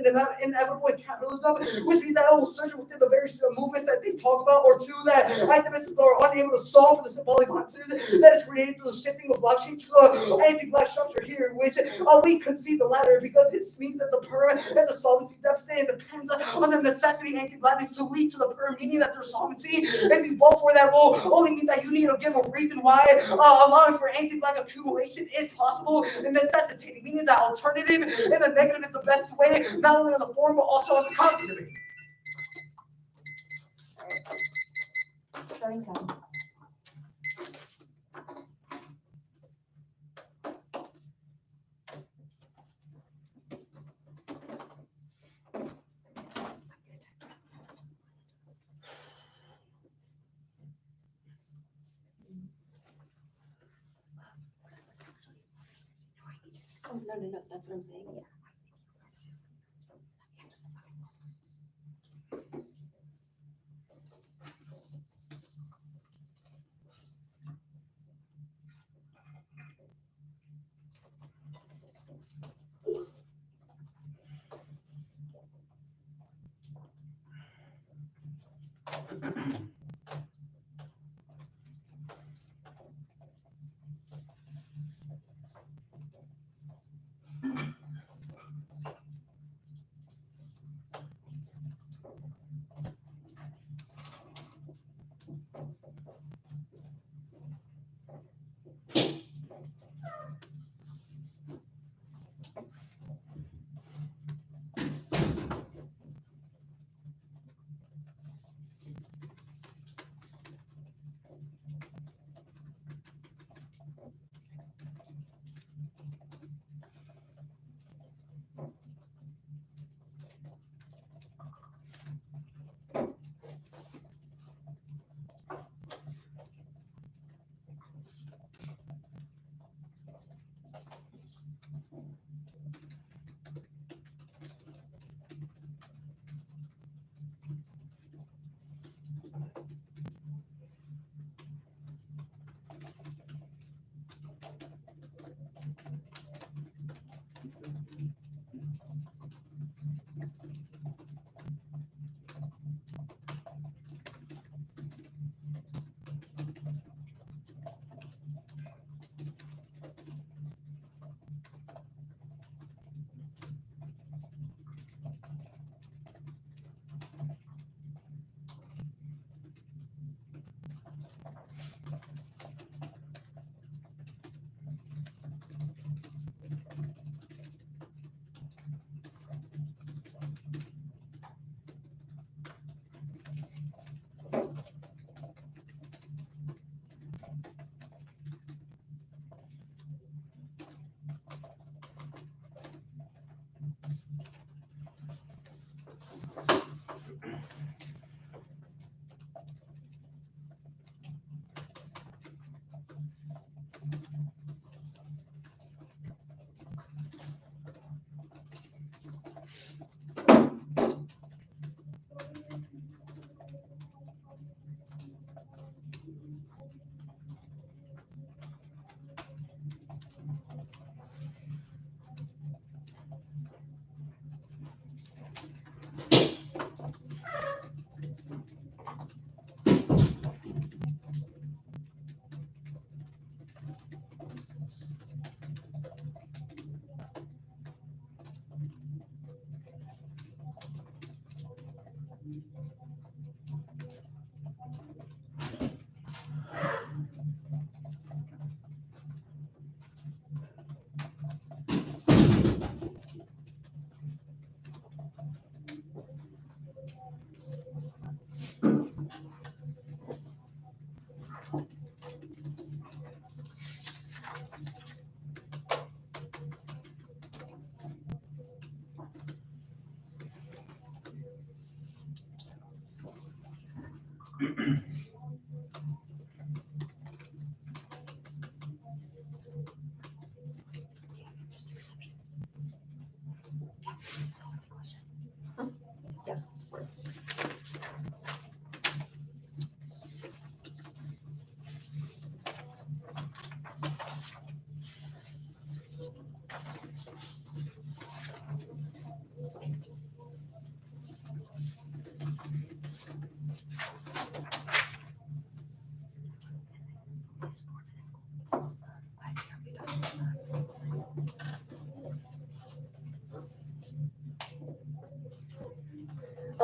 [SPEAKER 8] inevitable in capitalism, which means that it will surge within the various movements that they talk about, or two, that activists are unable to solve for the symbolic nonsense that is created through the shifting of blockchain to the anti-black structure here, which we concede the latter because it means that the perm has a solvency deficit and depends on the necessity anti-blackness to lead to the perm, meaning that their solvency, if you vote for that, will only mean that you need to give a reason why allowing for anti-black accumulation is possible and necessitating, meaning that alternative and the negative is the best way, not only on the form but also on the content of it.
[SPEAKER 1] Starting time.
[SPEAKER 4] Oh, no, that's what I'm saying. Yeah.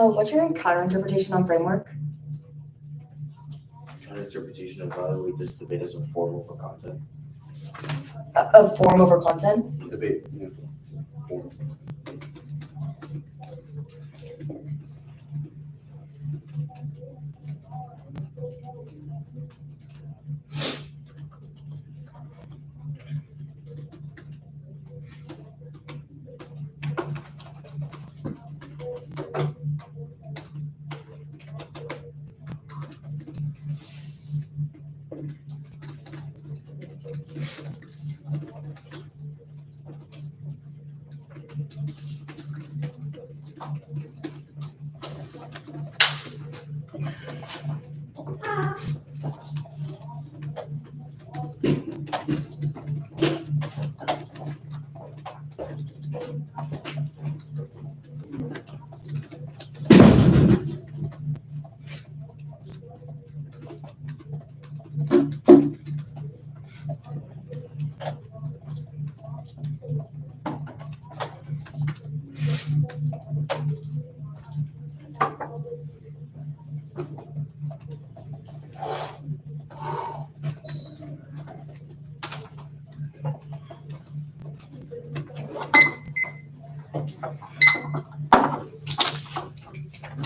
[SPEAKER 1] What's your counter interpretation on framework?
[SPEAKER 3] An interpretation of evaluate this debate as a form over content.
[SPEAKER 1] Of form over content?
[SPEAKER 3] Debate, yeah. Form.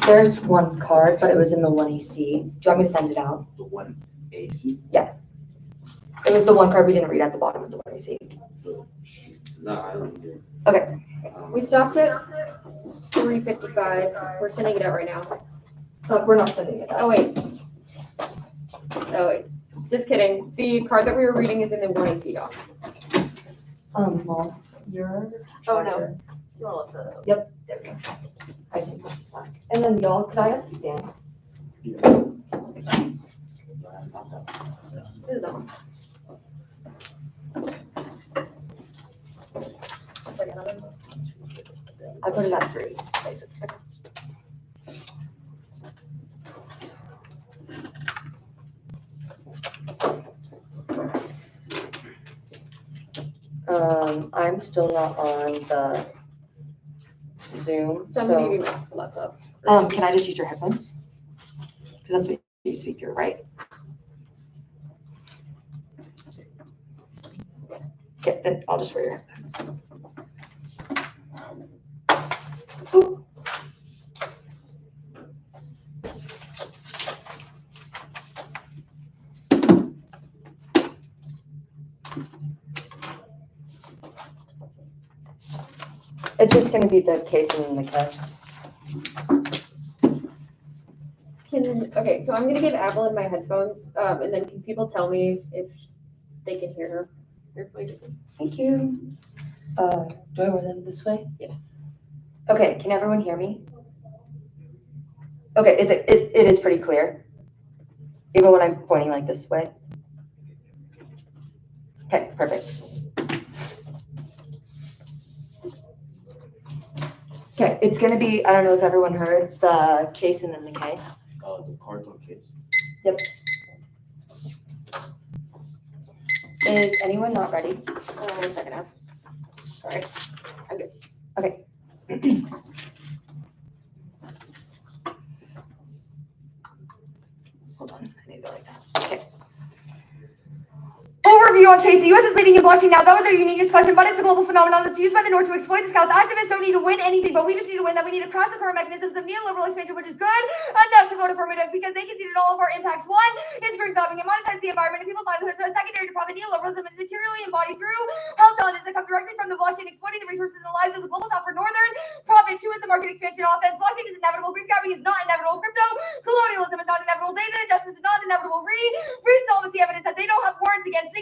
[SPEAKER 1] There's one card, but it was in the 1EC. Do you want me to send it out?
[SPEAKER 3] The one AC?
[SPEAKER 1] It was the one card we didn't read at the bottom of the 1EC.
[SPEAKER 3] No, I don't need it.
[SPEAKER 1] Okay.
[SPEAKER 4] We stopped at 3:55. We're sending it out right now.
[SPEAKER 1] We're not sending it out.
[SPEAKER 4] Oh, wait. Oh, wait. Just kidding. The card that we were reading is in the 1AC doc.
[SPEAKER 1] Well, your
[SPEAKER 4] Oh, no.
[SPEAKER 1] charger.
[SPEAKER 4] You want to look the.
[SPEAKER 1] Yep, there we go. I just need to put this back. And then y'all, could I have the stand?
[SPEAKER 4] This is on.
[SPEAKER 1] I put it at 3. I'm still not on the Zoom,
[SPEAKER 4] So I'm
[SPEAKER 1] so,
[SPEAKER 4] gonna give you my laptop.
[SPEAKER 1] can I just use your headphones? Because that's what you speak through, right? Okay, then I'll just wear your headphones. Oop. It's just gonna be the case and then the cut.
[SPEAKER 4] Okay, so I'm gonna give Avalyn my headphones, and then can people tell me if they can hear her?
[SPEAKER 1] Thank you. Do I wear them this way?
[SPEAKER 4] Yeah.
[SPEAKER 1] Okay, can everyone hear me? Okay, it is pretty clear? Even when I'm pointing like this way? Okay, perfect. Okay, it's gonna be, I don't know if everyone heard, the case and then the K.
[SPEAKER 3] The carton case.
[SPEAKER 1] Yep. Is anyone not ready?
[SPEAKER 4] 1 second now. Sorry. I'm good.
[SPEAKER 1] Okay. Hold on, I need to go like that. Okay. Overview overview on case. The U.S. is leading in blockchain now. That was our uniqueness question, but it's a global phenomenon that's used by the North to exploit the Scouts. Activists don't need to win anything, but we just need to win that. We need to crash the current mechanisms of neoliberal expansion, which is good enough to vote affirmative because they conceded all of our impacts. One is green bombing and monetize the environment and people's livelihoods. So secondary to profit, neoliberalism is materially embodied through health challenges that come directly from the blockchain, exploiting the resources and the lives of the global south for northern profit. Two is the market expansion offense. Blockchain is inevitable. Green grabbing is not inevitable. Crypto colonialism is not inevitable. Data injustice is not inevitable. Breed solvency evidence that they don't have warrants against.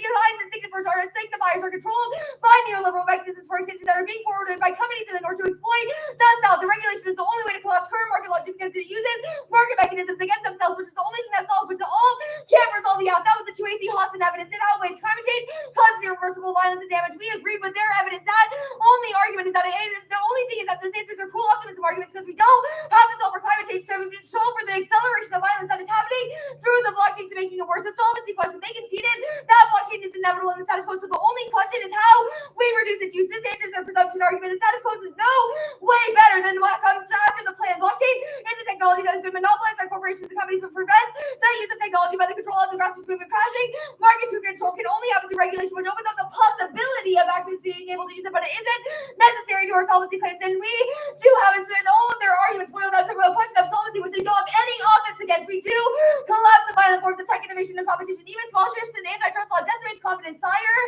[SPEAKER 1] Signifiers are controlled by neoliberal mechanisms for extension that are being forwarded by companies in the north to exploit the south. The regulation is the only way to collapse current market logic because it uses market mechanisms against themselves, which is the only thing that solves, which all can't resolve the out. That was the 2AC Hostin evidence. It outweighs climate change, causes irreversible violence and damage. We agreed with their evidence. That only argument is that the only thing is that this answers their cool optimism arguments because we don't have to solve for climate change, so we can solve for the acceleration of violence that is happening through the blockchain to making it worse. The solvency question, they conceded that blockchain is inevitable in the status quo, so the only question is how we reduce its use. This answers their presumption argument. The status quo is no way better than what comes after the plan. Blockchain is a technology that has been monopolized by corporations and companies, but prevents the use of technology by the control of the grassroots movement. Crashing market to control can only happen through regulation, which opens up the possibility of activists being able to use it, but it isn't necessary to our solvency claims. And we do have all of their arguments boil down to a question of solvency, which they don't have any offense against. We do collapse the violent forms of tech innovation and competition. Even small shifts in antitrust law decimates confidence. Sire,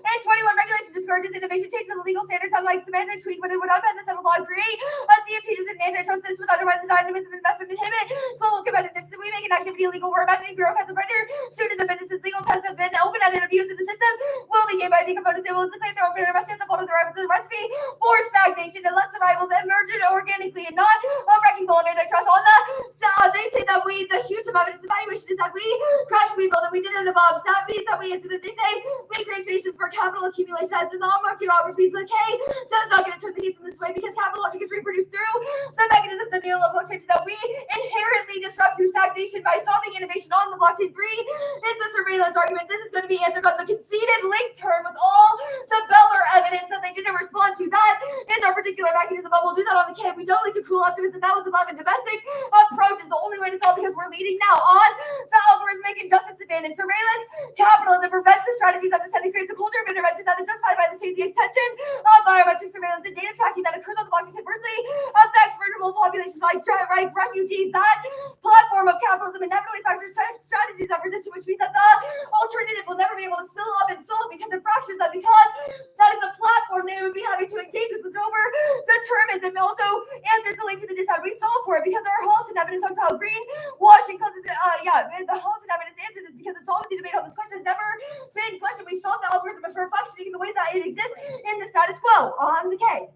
[SPEAKER 1] and 21 regulation discourages innovation, changes the legal standards, unlike semantic tweak, but it would upend the settled law, create a sea of changes in antitrust. This would undermine the dynamism of investment, inhibit global competitiveness. If we make an activity illegal, we're imagining bureaucrats of render suited the businesses. Legal tests have been open-ended abuse in the system will be gained by the components. They will claim their own fair investment. The fault of the rivals is a recipe for stagnation and let survivals emerge organically and not a wrecking ball of antitrust. On the they say that the Houston evidence evaluation is that we crash, we build, and we did it above. So that means that we answer that they say we create spaces for capital accumulation as the non-market geographies. The K does not get to turn the case in this way because capital logic is reproduced through the mechanisms of neoliberal expansion that we inherently disrupt through stagnation by stopping innovation on the blockchain. 3 is the surveillance argument. This is going to be answered on the conceded link term with all the Beller evidence that they didn't respond to. That is our particular mechanism, but we'll do that on the K. We don't like to cool optimism. That was above, and domestic approach is the only way to solve because we're leading now on the algorithmic injustice advantage. Surveillance capitalism prevents the strategies that descend and creates a culture of intervention that is justified by the state. The extension of biometric surveillance and data tracking that occurs on the blockchain conversely affects vulnerable populations like refugees. That platform of capitalism inevitably factors strategies of resistance, which means that the alternative will never be able to spill up and solve because it fractures that, because that is a platform they would be having to engage with over determines and also answers the link to the dissent. We solve for it because our Halston evidence talks about greenwashing causes the Halston evidence answers this because the solvency debate on this question has never been questioned. We solve the algorithm for functioning in the way that it exists in the status quo on the K.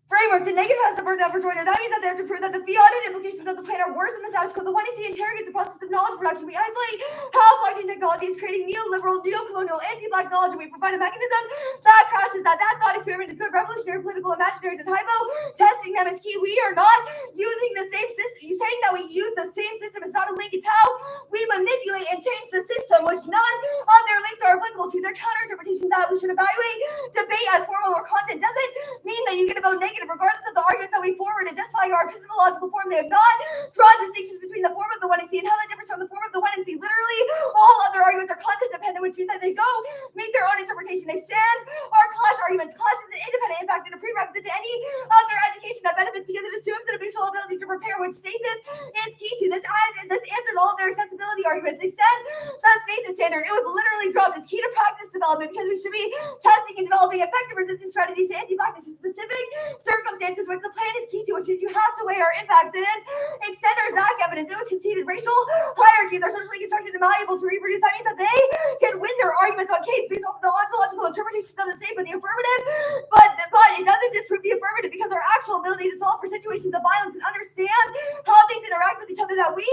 [SPEAKER 1] Framework. The negative has the burden of rejoinder. That means that they have to prove that the fiat implications of the plan are worse than the status quo. The 1AC interrogates the process of knowledge production. We isolate how blockchain technology is creating neoliberal, neocolonial, anti-black knowledge, and we provide a mechanism that crashes that. That thought experiment is good. Revolutionary political imaginaries and hypo testing them is key. We are not using the same system. You saying that we use the same system is not a link. It's how we manipulate and change the system, which none of their links are applicable to. Their counter-interpretation that we should evaluate debate as formal or content doesn't mean that you get to vote negative. Regardless of the arguments that we forward and justifying our epistemological form, they have not drawn distinctions between the form of the 1AC and how that differs from the form of the 1AC. Literally, all other arguments are content dependent, which means that they don't make their own interpretation. They stand our clash arguments. Clash is an independent impact and a prerequisite to any other education that benefits because it assumes an mutual ability to prepare, which stasis is key to. This answers all of their accessibility arguments. Extend the stasis standard. It was literally dropped. It's key to praxis development because we should be testing and developing effective resistance strategies to anti-blackness in specific circumstances, which the plan is key to, which means you have to weigh our impacts and extend our ZAC evidence. It was conceded racial hierarchies are socially constructed and malleable to reproduce. That means that they can win their arguments on case based off of the ontological interpretations of the state, but the affirmative, but it doesn't disprove the affirmative because our actual ability to solve for situations of violence and understand how things interact with each other that we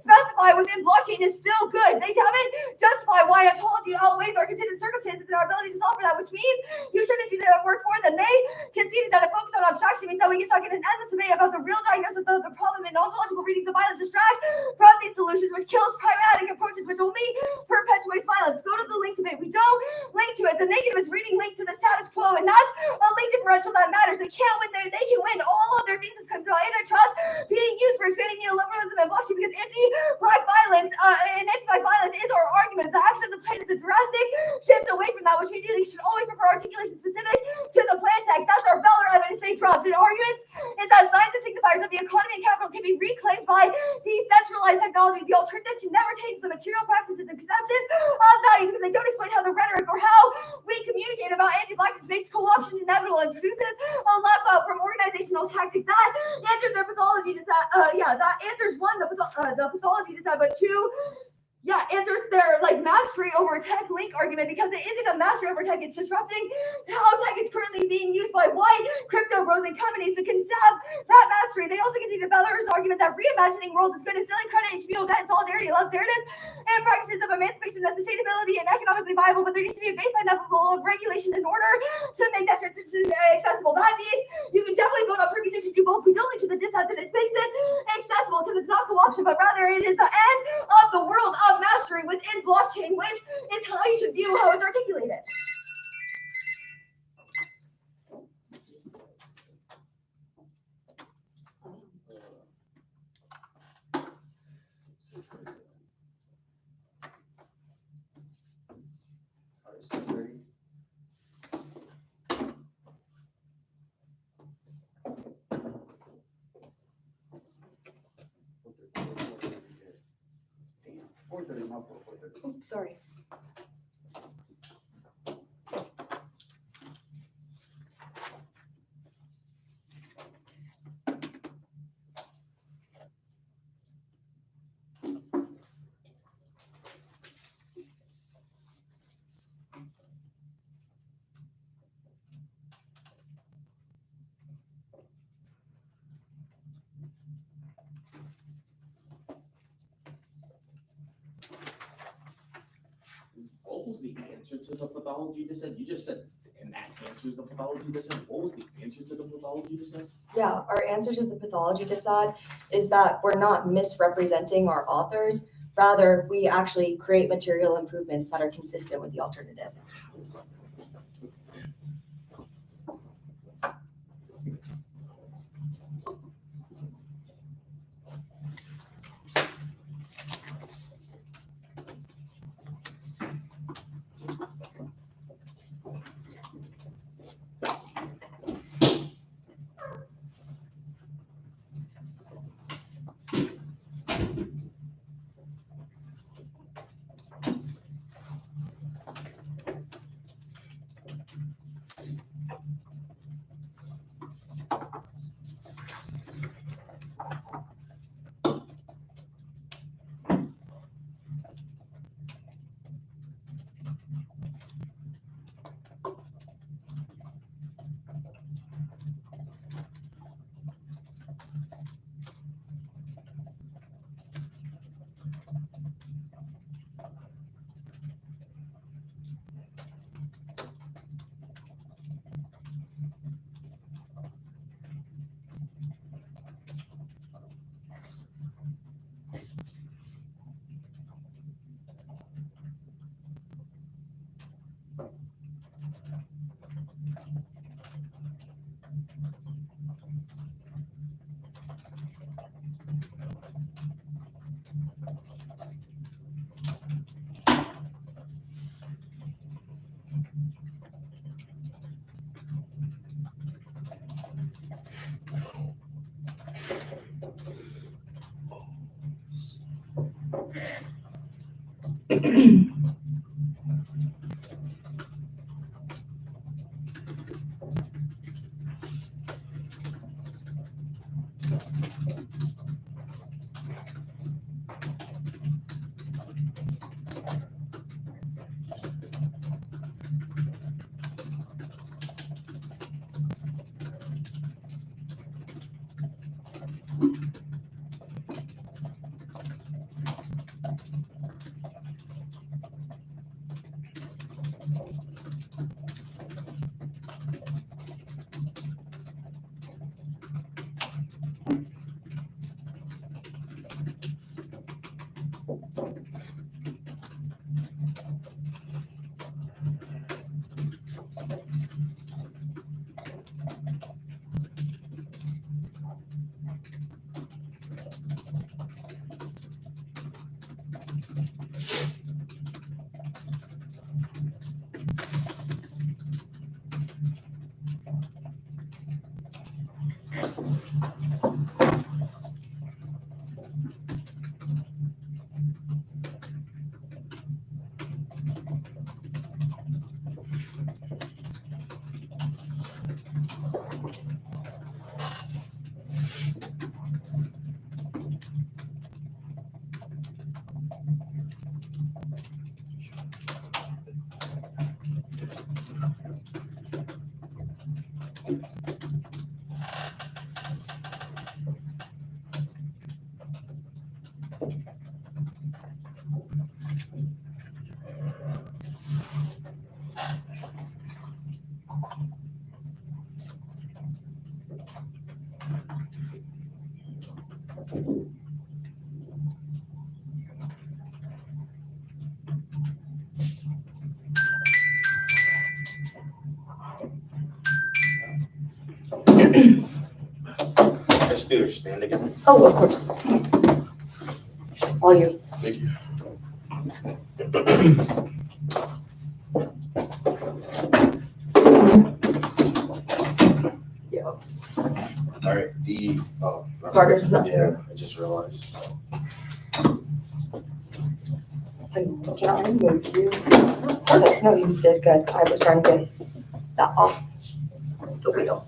[SPEAKER 1] specify within blockchain is still good. They haven't justified why ontology outweighs our contingent circumstances and our ability to solve for that, which means you shouldn't do that work for them. They conceded that a focus on abstraction means that we get stuck in an endless debate about the real diagnosis of the problem, and ontological readings of violence distract from these solutions, which kills pragmatic approaches, which only perpetuates violence. Go to the link debate. We don't link to it. The negative is reading links to the status quo, and that's a link differential that matters. They can't win. They can win. All of their thesis comes about antitrust being used for expanding neoliberalism and blockchain because anti-black violence and anti-black violence is our argument. The action of the plan is a drastic shift away from that, which means you should always prefer articulation specific to the plan text. That's our Beller evidence they dropped. In arguments is that signs and signifiers of the economy and capital can be reclaimed by decentralized technology. The alternative can never change the material practices and conceptions of value because they don't explain how the rhetoric or how we communicate about anti-blackness makes co-option inevitable and produces a lockout from organizational tactics. That answers their pathology to that answers one, the pathology to but two, answers their mastery over tech link argument, because it isn't a mastery over tech, it's disrupting how tech is currently being used by white crypto bros and companies who can have that mastery. They also continue to Beller's argument that reimagining world is good and selling credit and communal debt and solidarity allows fairness and practices of emancipation and sustainability and economically viable, but there needs to be a baseline level of regulation in order to make that transition accessible. That means you can definitely vote on permutation to both, but don't lead to the dissonance, and it makes it accessible because it's not co-option, but rather it is the end of the world of mastery within blockchain, which is how you should view how it's articulated. Oops, sorry.
[SPEAKER 6] What was the answer to the pathology dissent? You just said, and that answers the pathology dissent. What was the answer to the pathology dissent?
[SPEAKER 1] Yeah, our answer to the pathology dissent is that we're not misrepresenting our authors. Rather, we actually create material improvements that are consistent with the alternative.
[SPEAKER 6] speaker stand again.
[SPEAKER 1] Oh, of course. All you.
[SPEAKER 6] Thank you.
[SPEAKER 1] Yeah.
[SPEAKER 6] All right, the
[SPEAKER 1] Carter's not
[SPEAKER 6] yeah,
[SPEAKER 1] here.
[SPEAKER 6] I just realized.
[SPEAKER 1] Can I move you? Perfect. No, you did good. I was trying to get that off the wheel.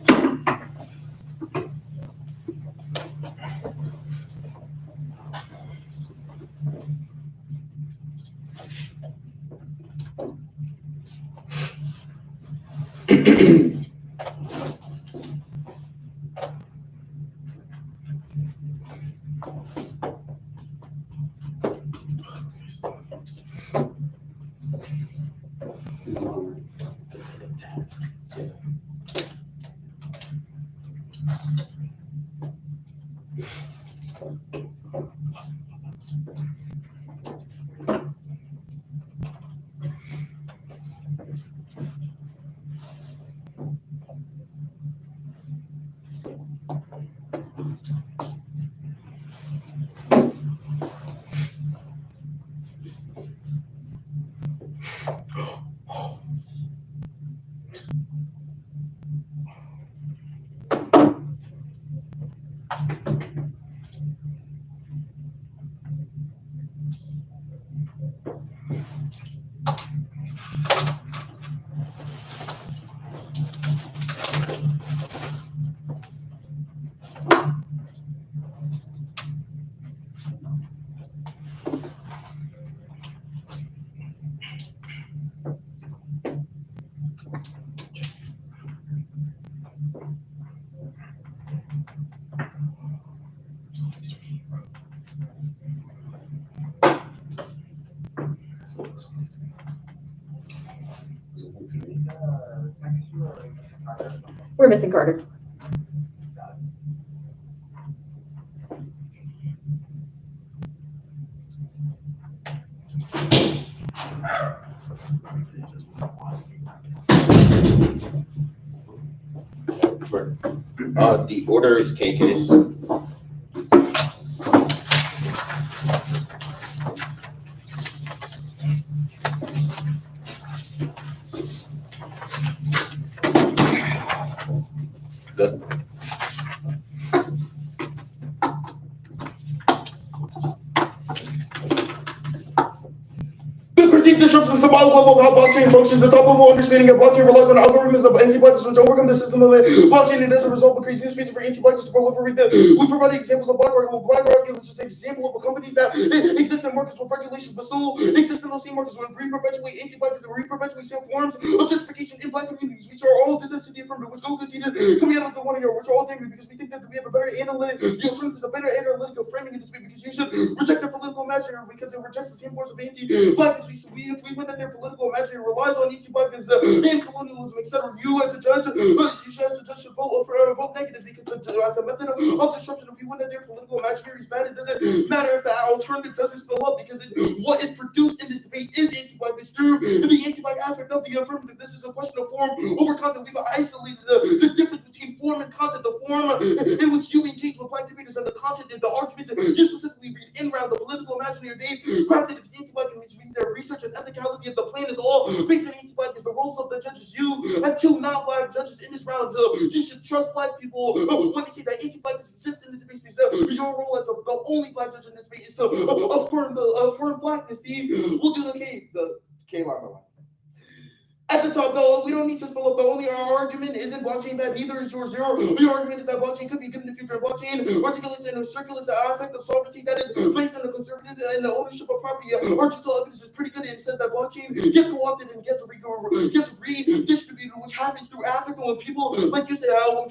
[SPEAKER 1] We're missing Carter.
[SPEAKER 6] The order is KK's. Good. The critique disrupts the symbolic level of how blockchain functions. The top level understanding of blockchain relies on algorithms of anti-blackness which overcome the system of the blockchain, and as a result, it creates new spaces for anti-blackness to proliferate. We provided examples of BlackRock, which is an example of companies that exist in markets with regulations, but still exist in those same markets when re-perpetuate anti-blackness and re-perpetuate some forms of gentrification in black communities, which are all disassociated from which go conceded coming out of the one year, which are all damaged because we think that we have a better analytic, the alternative is a better analytical framing in this way, because you should reject the political imaginary because it rejects the same forms of anti-blackness. If we win that their political imaginary relies on anti-blackness and colonialism, etc., you as a judge, should vote negative because as a method of disruption, if we win that their political imaginary is bad, it doesn't matter if that alternative doesn't spill up because what is produced in this debate is anti-blackness through the anti-black aspect of the affirmative. This is a question of form over content. We've isolated the difference between form and content. The form in which you engage with black debaters and the content and the arguments you specifically read in around the political imaginary they've crafted is anti-black, which means their research and ethicality of the plan is all based on anti-blackness. The roles of the judges, you as two non-black judges in this round, you should trust black people when they say that anti-blackness exists in the debate space. Your role as the only black judge in this debate is to affirm blackness. Steve, we'll do the K line. At the top, though, we don't need to spell up. The only our argument isn't blockchain bad, neither is your zero. Your argument is that blockchain could be good in the future. Blockchain articulates and circulates the affect of sovereignty that is based on the conservative and the ownership of property. Our digital evidence is pretty good, and it says that blockchain gets co-opted and gets redistributed, which happens through affect. And when people, like you said, when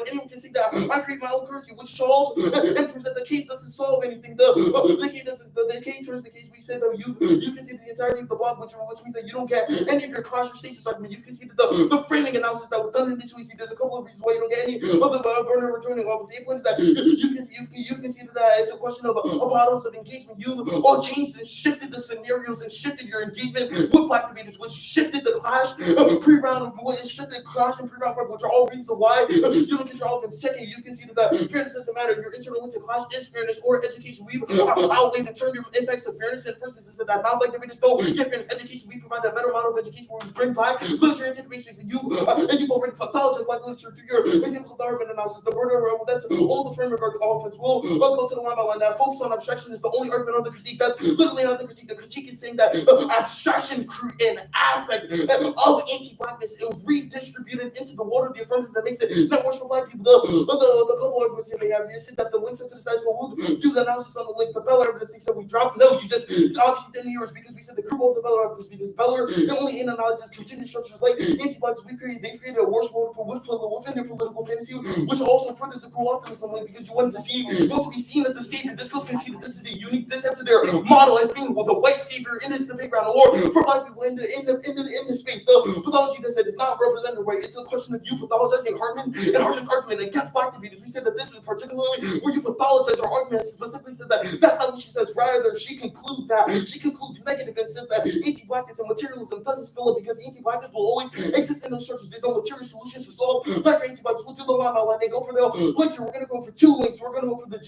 [SPEAKER 6] anyone can say that I create my own currency, which solves and proves that the case doesn't solve anything. The case doesn't. The case turns the case. We say that you can see the entirety of the block, which means that you don't get any of your clash stasis argument. You can see that the framing analysis that was done initially. See, there's a couple of reasons why you don't get any of the burner returning off the table. Is that you can see that it's a question of models of engagement. You've all changed and shifted the scenarios and shifted your engagement with Black debaters, which shifted the clash pre-round, which shifted clash and pre-round, which are all reasons why you don't get your argument second. You can see that fairness doesn't matter. Your internal link to clash is fairness or education. We've outweighed the term impacts of fairness in the first place. Is that non-Black debaters don't get fairness education. We provide a better model of education where we bring Black literature into the debate space, and you've already pathologized Black literature through your examples of the argument analysis. The word that's all the framework of offense. We'll go to the line by line. That focus on abstraction is the only argument on the critique. That's literally not the critique. The critique is saying that abstraction create an affect of anti-Blackness and redistributed into the water of the affirmative that makes it not worse for Black people. The couple arguments here they have is that the links up to the status quo. We'll do the analysis on the links. The Beller evidence thinks that we dropped. No, you just obviously didn't hear us because we said the group of the Beller evidence because Beller only analyzes continued structures like anti-Blacks. They created a worse world for within their political fantasy, which also furthers the cruel optimism link because you want to be seen as the savior. This goes can see that this is a unique dissent to their model as being the white savior in this debate ground or for Black people in the space. The pathology that said it's not represented right. It's a question of you pathologizing Hartman and Hartman's argument against Black debaters. We said that this is particularly where you pathologize her argument. Specifically says that that's not what she says. Rather, she concludes negative and says that anti-Blackness and materialism doesn't spill up because anti-Blackness will always exist in those structures. There's no material solutions to solve Black anti-Blacks. We'll do the line by line. They go for the links here. We're going to go for two links. We're going to go for the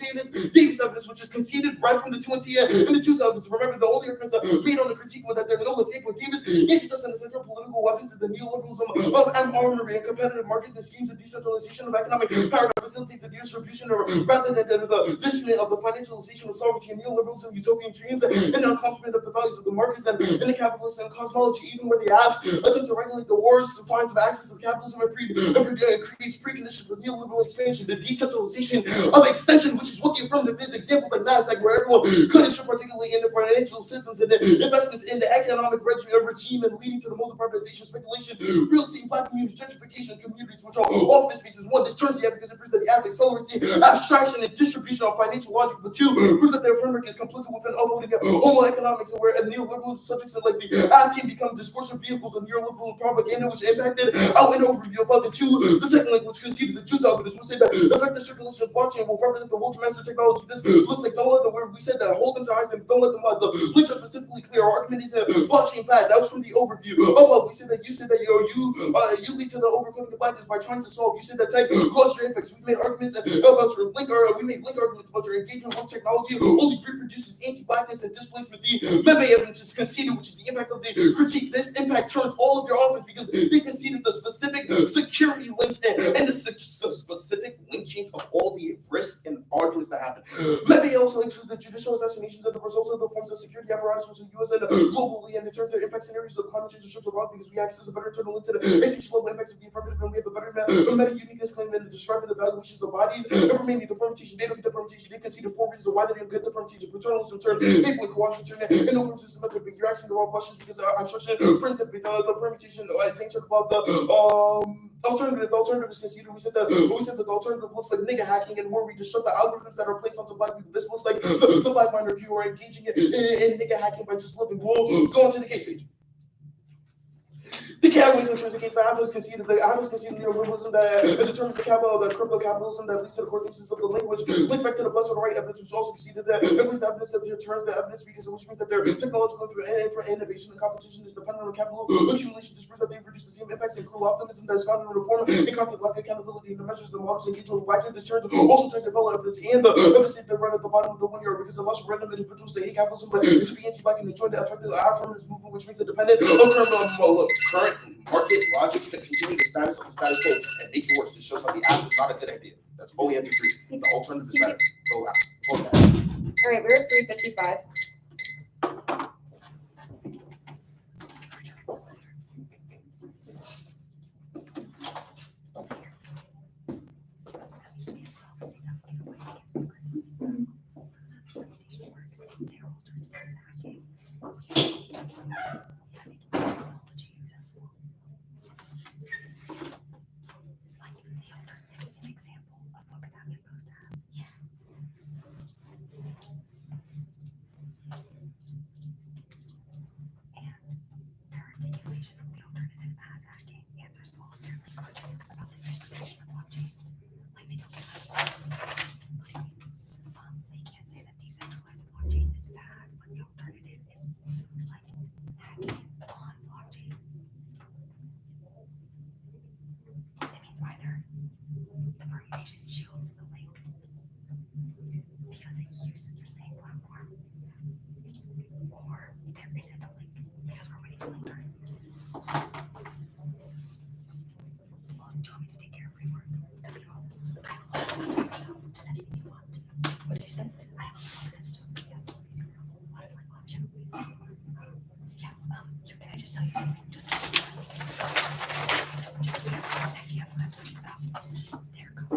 [SPEAKER 6] Davis evidence, which is conceded right from the 20 and the 2 evidence. Remember, the only arguments made on the critique was that there are no links. With Davis, antitrust and essential political weapons is the neoliberalism of armory and competitive markets and schemes of decentralization of economic power that facilitates the distribution rather than the distribution of the financialization of sovereignty and neoliberalism, utopian dreams, and the accomplishment of the values of the markets and the capitalist and cosmology, even where the apps attempt to regulate the wars, defines of access of capitalism and creates preconditions for neoliberal expansion, the decentralization of extension, which is what the affirmative is. Examples like NASDAQ, where everyone could ensure, particularly in the financial systems and the investments in the economic regime and leading to the most privatization, speculation, real estate, Black community, gentrification communities, which are office spaces. One, this turns the app because it proves that the app accelerates the abstraction and distribution of financial logic. But two, proves that the affirmative is complicit within upholding homo economics, where a neoliberal subjects like the app team become discursive vehicles of neoliberal propaganda, which impacted out an overview above the two. The second link, which conceded the Jews algorithms, will say that effective circulation of blockchain will represent the world's master technology. This looks like don't let the word we said that hold them to eyes and don't let them lie. The links are specifically clear. Our argument is a blockchain path. That was from the overview. We said that you said that you lead to the overcoming the Blackness by trying to solve. You said that type cluster impacts. We made arguments about your link, or we made link arguments about your engagement with technology only reproduces anti-Blackness and displacement. The meme evidence is conceded, which is the impact of the critique. This impact turns all of your offense because they conceded the specific security links and the specific link change of all the risks and arguments that happen. Meme also includes the judicial assassinations and the results of the forms of security apparatus which the U.S. and globally, and in terms of impact scenarios of climate change and social wrong because we access a better internal into the extinction level impacts of the affirmative, and we have a better meta-uniqueness claim than describing the valuations of bodies and remaining the permutation. They don't get the permutation. They concede the 4 reasons why they didn't get the permutation. Paternalism turn, equal co-option turn, and no permutation method. But you're asking the wrong questions because I'm structuring friends that the permutation is centered above the alternative. The alternative is conceded. We said that the alternative looks like nigga hacking, and where we disrupt the algorithms that are placed onto Black people. This looks like the Black minority who are engaging in nigga hacking by just living. We'll go on to the case page. The categories in terms of case, the Atlas conceded neoliberalism that determines the capital of the crypto capitalism that leads to the core thesis of the language, linked back to the blessed or the right evidence, which also conceded that at least evidence that returns the evidence because which means that their technological innovation and competition is dependent on capital accumulation. This proves that they produce the same impacts and cruel optimism that is founded in reform and concept like accountability and the measures the models engagement with Black discern also turns the Bella evidence and the evidence that right at the bottom of the 1 year because the loss of random individuals they hate capitalism, but it should be anti-Black and join the effective affirmative movement, which means they're dependent on current market logics to continue the status of the status quo and make it worse. It shows how the app is not a good idea. That's all we have to agree. The alternative is better. Go out. Go back.
[SPEAKER 1] All right, we're at 3:55. alternative as hacking answers all of their questions about the distribution of blockchain. Like they don't they can't say that decentralized blockchain is bad when the alternative is like hacking on blockchain. It means either the permutation shields the link because it uses the same platform, or there isn't a link because we're waiting for link time. Well, do you want me to take care of framework? That'd be awesome. I have a lot of stuff. Just anything you want. What did you say? I have a lot of stuff. Yes, basically a lot of like collection. Yeah. Can I just tell you something? Just an idea of what I'm talking about. They're going for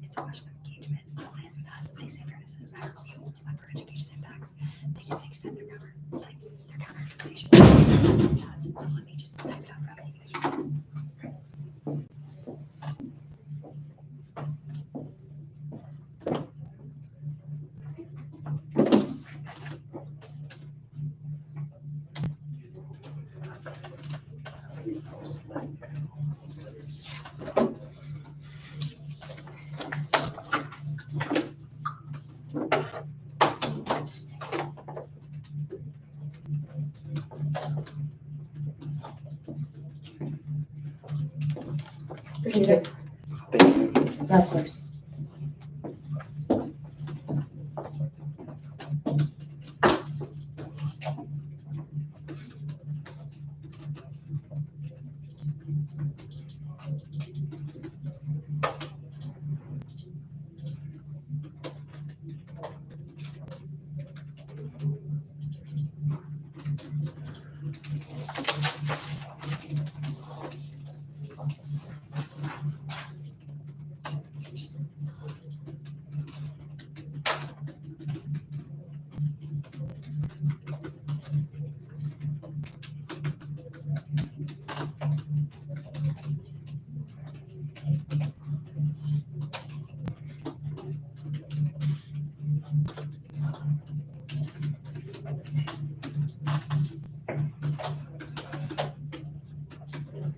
[SPEAKER 1] it's a question of engagement. I'll answer that. They say fairness is a matter of view, but for education impacts, they didn't extend their counter organization. So let me just type it out for you guys.
[SPEAKER 3] Thank you.
[SPEAKER 1] Yeah, of course.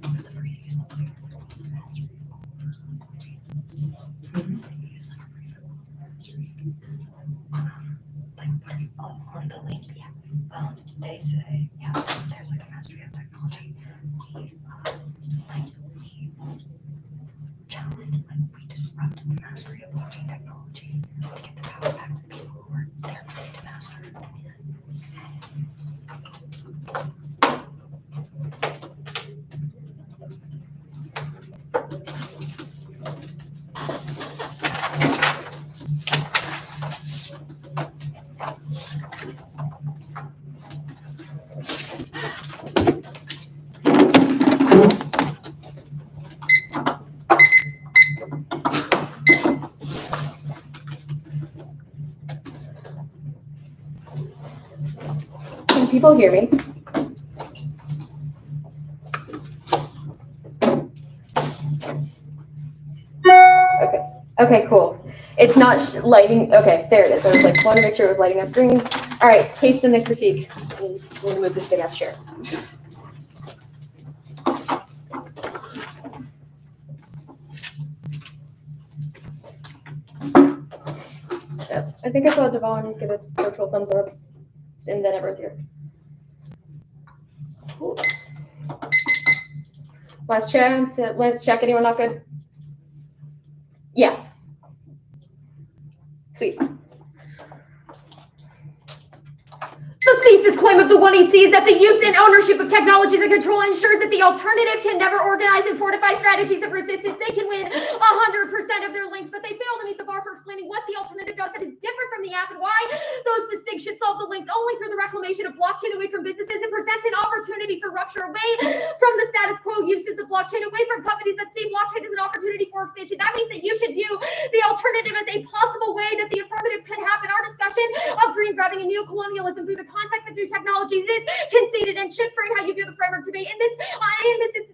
[SPEAKER 1] What's the phrase used? On the link, yeah. They say, yeah, there's like a mastery of technology. We challenge, we disrupt the mastery of blockchain technology to get the power back to the people who are there trying to master it.
[SPEAKER 4] Can people hear me? Okay, cool. It's not lighting. Okay, there it is. I was like, want to make sure it was lighting up green. All right, paste in the critique. I'm going to move this big ass chair. Yep. I think I saw Devon give a virtual thumbs up, and then everyone's here. Cool. Last chance. Let's check. Anyone not good? Yeah. Sweet. The thesis claim of the 1EC is that the use and ownership of technologies and control ensures that the alternative can never organize and fortify strategies of resistance. They can win 100% of their links, but they fail to meet the bar for explaining what the alternative does that is different from the app and why those distinctions solve the links only through the reclamation of blockchain away from businesses and presents an opportunity for rupture away from the status quo uses of blockchain, away from companies that see blockchain as an opportunity for expansion. That means that you should view the alternative as a possible way that the affirmative can happen. Our discussion of green grabbing and neocolonialism through the context of new technologies is conceded and should frame how you view the framework debate. In this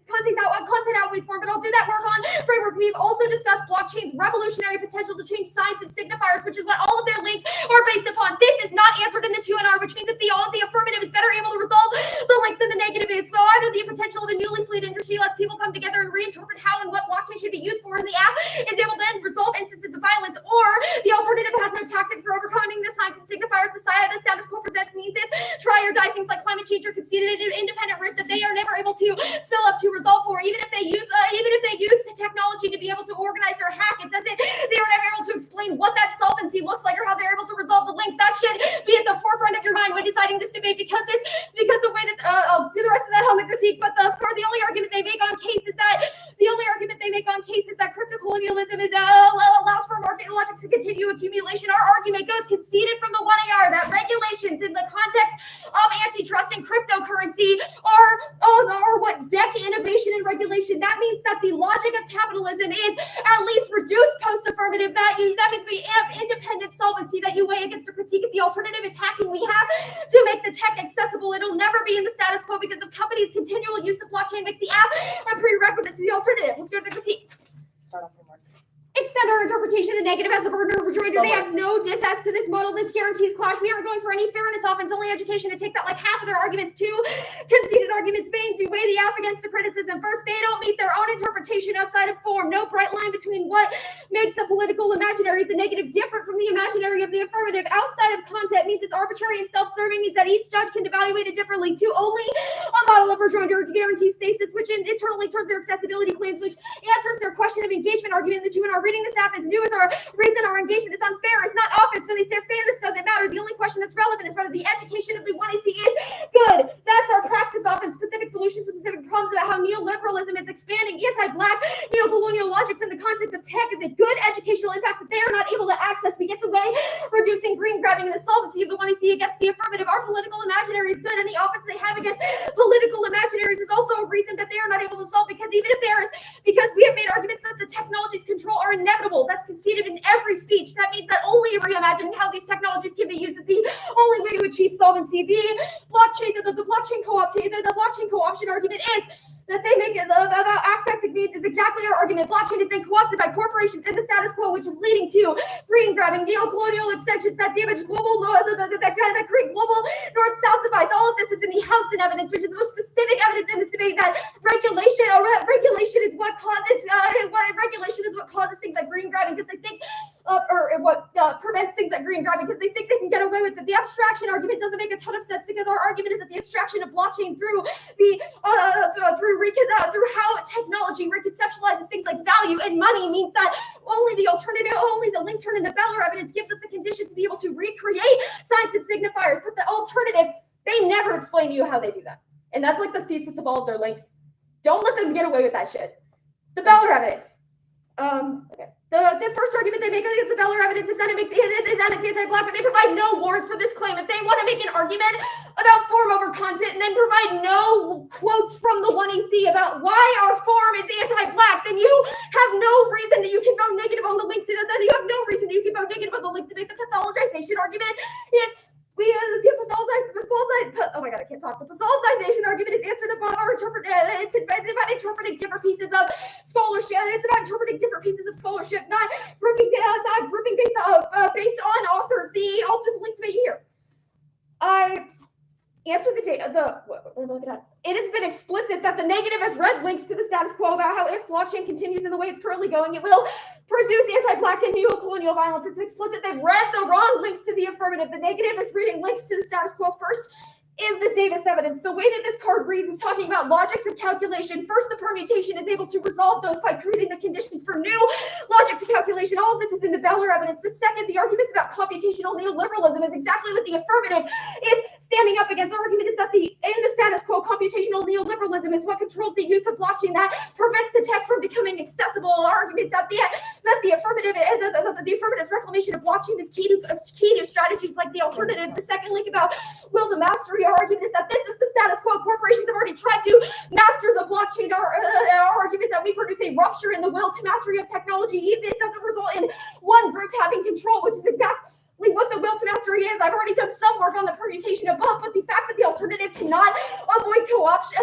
[SPEAKER 4] context, content outweighs form, but I'll do that work on framework. We've also discussed blockchain's revolutionary potential to change signs and signifiers, which is what all of their links are based upon. This is not answered in the 2NR, which means that the affirmative is better able to resolve the links than the negative is, so either the potential of a newly fluid industry lets people come together and reinterpret how and what blockchain should be used for, and the app is able to then resolve instances of violence, or the alternative has no tactic for overcoming the signs and signifiers the status quo presents means is try or die things like climate change or conceded independent risk that they are never able to spill up to resolve for, even if they use the technology to be able to organize or hack it, they are never able to explain what that solvency looks like or how they're able to resolve the links. That should be at the forefront of your mind when deciding this debate, because the way that I'll do the rest of that on the critique, but the only argument they make on case is that crypto colonialism allows for market logic to continue accumulation. Our argument goes conceded from the 1AR that regulations in the context of antitrust and cryptocurrency are what deck innovation and regulation. That means that the logic of capitalism is at least reduced post-affirmative value. That means we have independent solvency that you weigh against a critique of the alternative. It's hacking we have to make the tech accessible. It'll never be in the status quo because of companies' continual use of blockchain makes the app a prerequisite to the alternative. Let's go to the critique.
[SPEAKER 1] Start off your mark.
[SPEAKER 4] Extend our interpretation. The negative has the burden of rejoinder. They have no dissents to this model which guarantees clash. We aren't going for any fairness offense, only education. It takes out like half of their arguments too. Conceded arguments vain to weigh the app against the criticism. First, they don't meet their own interpretation outside of form. No bright line between what makes the political imaginary, the negative, different from the imaginary of the affirmative. Outside of content means it's arbitrary and self-serving, means that each judge can evaluate it differently. Two, only a model of rejoinder guarantees stasis, which internally turns their accessibility claims, which answers their question of engagement argument that you and our reading this app is new as our reason our engagement is unfair. It's not offense. When they say fairness doesn't matter, the only question that's relevant is whether the education of the 1AC is good. That's our praxis offense. Specific solutions to specific problems about how neoliberalism is expanding anti-black neo-colonial logics in the context of tech is a good educational impact that they are not able to access. Begins away reducing green grabbing and the solvency of the 1AC against the affirmative. Our political imaginary is good, and the offense they have against political imaginaries is also a reason that they are not able to solve, because even if there is, because we have made arguments that the technologies control are inevitable. That's conceded in every speech. That means that only reimagining how these technologies can be used is the only way to achieve solvency. The blockchain co-option argument is that they make it about affective needs is exactly our argument. Blockchain has been co-opted by corporations in the status quo, which is leading to green grabbing, neo-colonial extensions that damage global, that create global north-south divides. All of this is in the House in evidence, which is the most specific evidence in this debate that regulation is what causes things like green grabbing, because they think prevents things like green grabbing because they think they can get away with it. The abstraction argument doesn't make a ton of sense, because our argument is that the abstraction of blockchain through how technology reconceptualizes things like value and money means that only the link turn in the Beller evidence gives us the condition to be able to recreate signs and signifiers. But the alternative, they never explain to you how they do that. And that's like the thesis of all of their links. Don't let them get away with that shit. The Beller evidence. Okay. The first argument they make against the Beller evidence is that it's anti-black, but they provide no warrants for this claim. If they want to make an argument about form over content and then provide no quotes from the 1AC about why our form is anti-black, then you have no reason that you can vote negative on the link to that. You have no reason that you can vote negative on the link to make the pathologization argument is the pathologization argument is answered about interpreting different pieces of scholarship. It's about interpreting different pieces of scholarship, not grouping based on authors. The ultimate link to me here. I answer the data. It has been explicit that the negative has read links to the status quo about how if blockchain continues in the way it's currently going, it will produce anti-black and neo-colonial violence. It's explicit. They've read the wrong links to the affirmative. The negative is reading links to the status quo first. Is the Davis evidence. The way that this card reads is talking about logics of calculation. First, the permutation is able to resolve those by creating the conditions for new logics of calculation. All of this is in the Beller evidence. But second, the arguments about computational neoliberalism is exactly what the affirmative is standing up against. Our argument is that in the status quo, computational neoliberalism is what controls the use of blockchain that prevents the tech from becoming accessible. Our argument is that the affirmative's reclamation of blockchain is key to strategies like the alternative. The second link about will the mastery. Our argument is that this is the status quo. Corporations have already tried to master the blockchain. Our argument is that we produce a rupture in the will to mastery of technology. Even it doesn't result in one group having control, which is exactly exactly what the will to mastery is. I've already done some work on the permutation above, but the fact that the alternative cannot avoid co-option,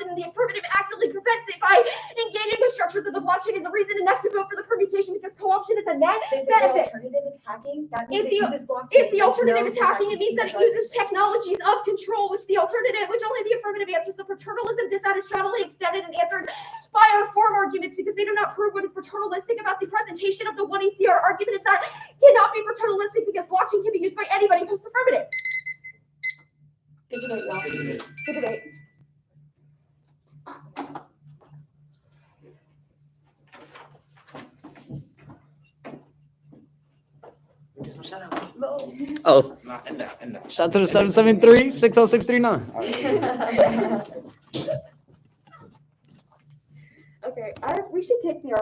[SPEAKER 4] and the affirmative actively prevents it by engaging with structures of the blockchain is a reason enough to vote for the permutation because co-option is a net benefit.
[SPEAKER 1] Alternative is hacking. That means
[SPEAKER 4] If
[SPEAKER 1] it
[SPEAKER 4] the-
[SPEAKER 1] uses blockchain.
[SPEAKER 4] If the
[SPEAKER 1] There's
[SPEAKER 4] alternative
[SPEAKER 1] no
[SPEAKER 4] is hacking, it means that it uses
[SPEAKER 1] decentralization.
[SPEAKER 4] technologies of control, which only the affirmative answers. The paternalism dissatisfactorily extended and answered by our form arguments because they do not prove what is paternalistic about the presentation of the 1EC. Our argument is that cannot be paternalistic because blockchain can be used by anybody post-affirmative. Good debate, y'all. Good debate.
[SPEAKER 8] Oh,
[SPEAKER 6] Nah, end that.
[SPEAKER 8] shout out to the 773-60639.
[SPEAKER 4] Okay, we should take the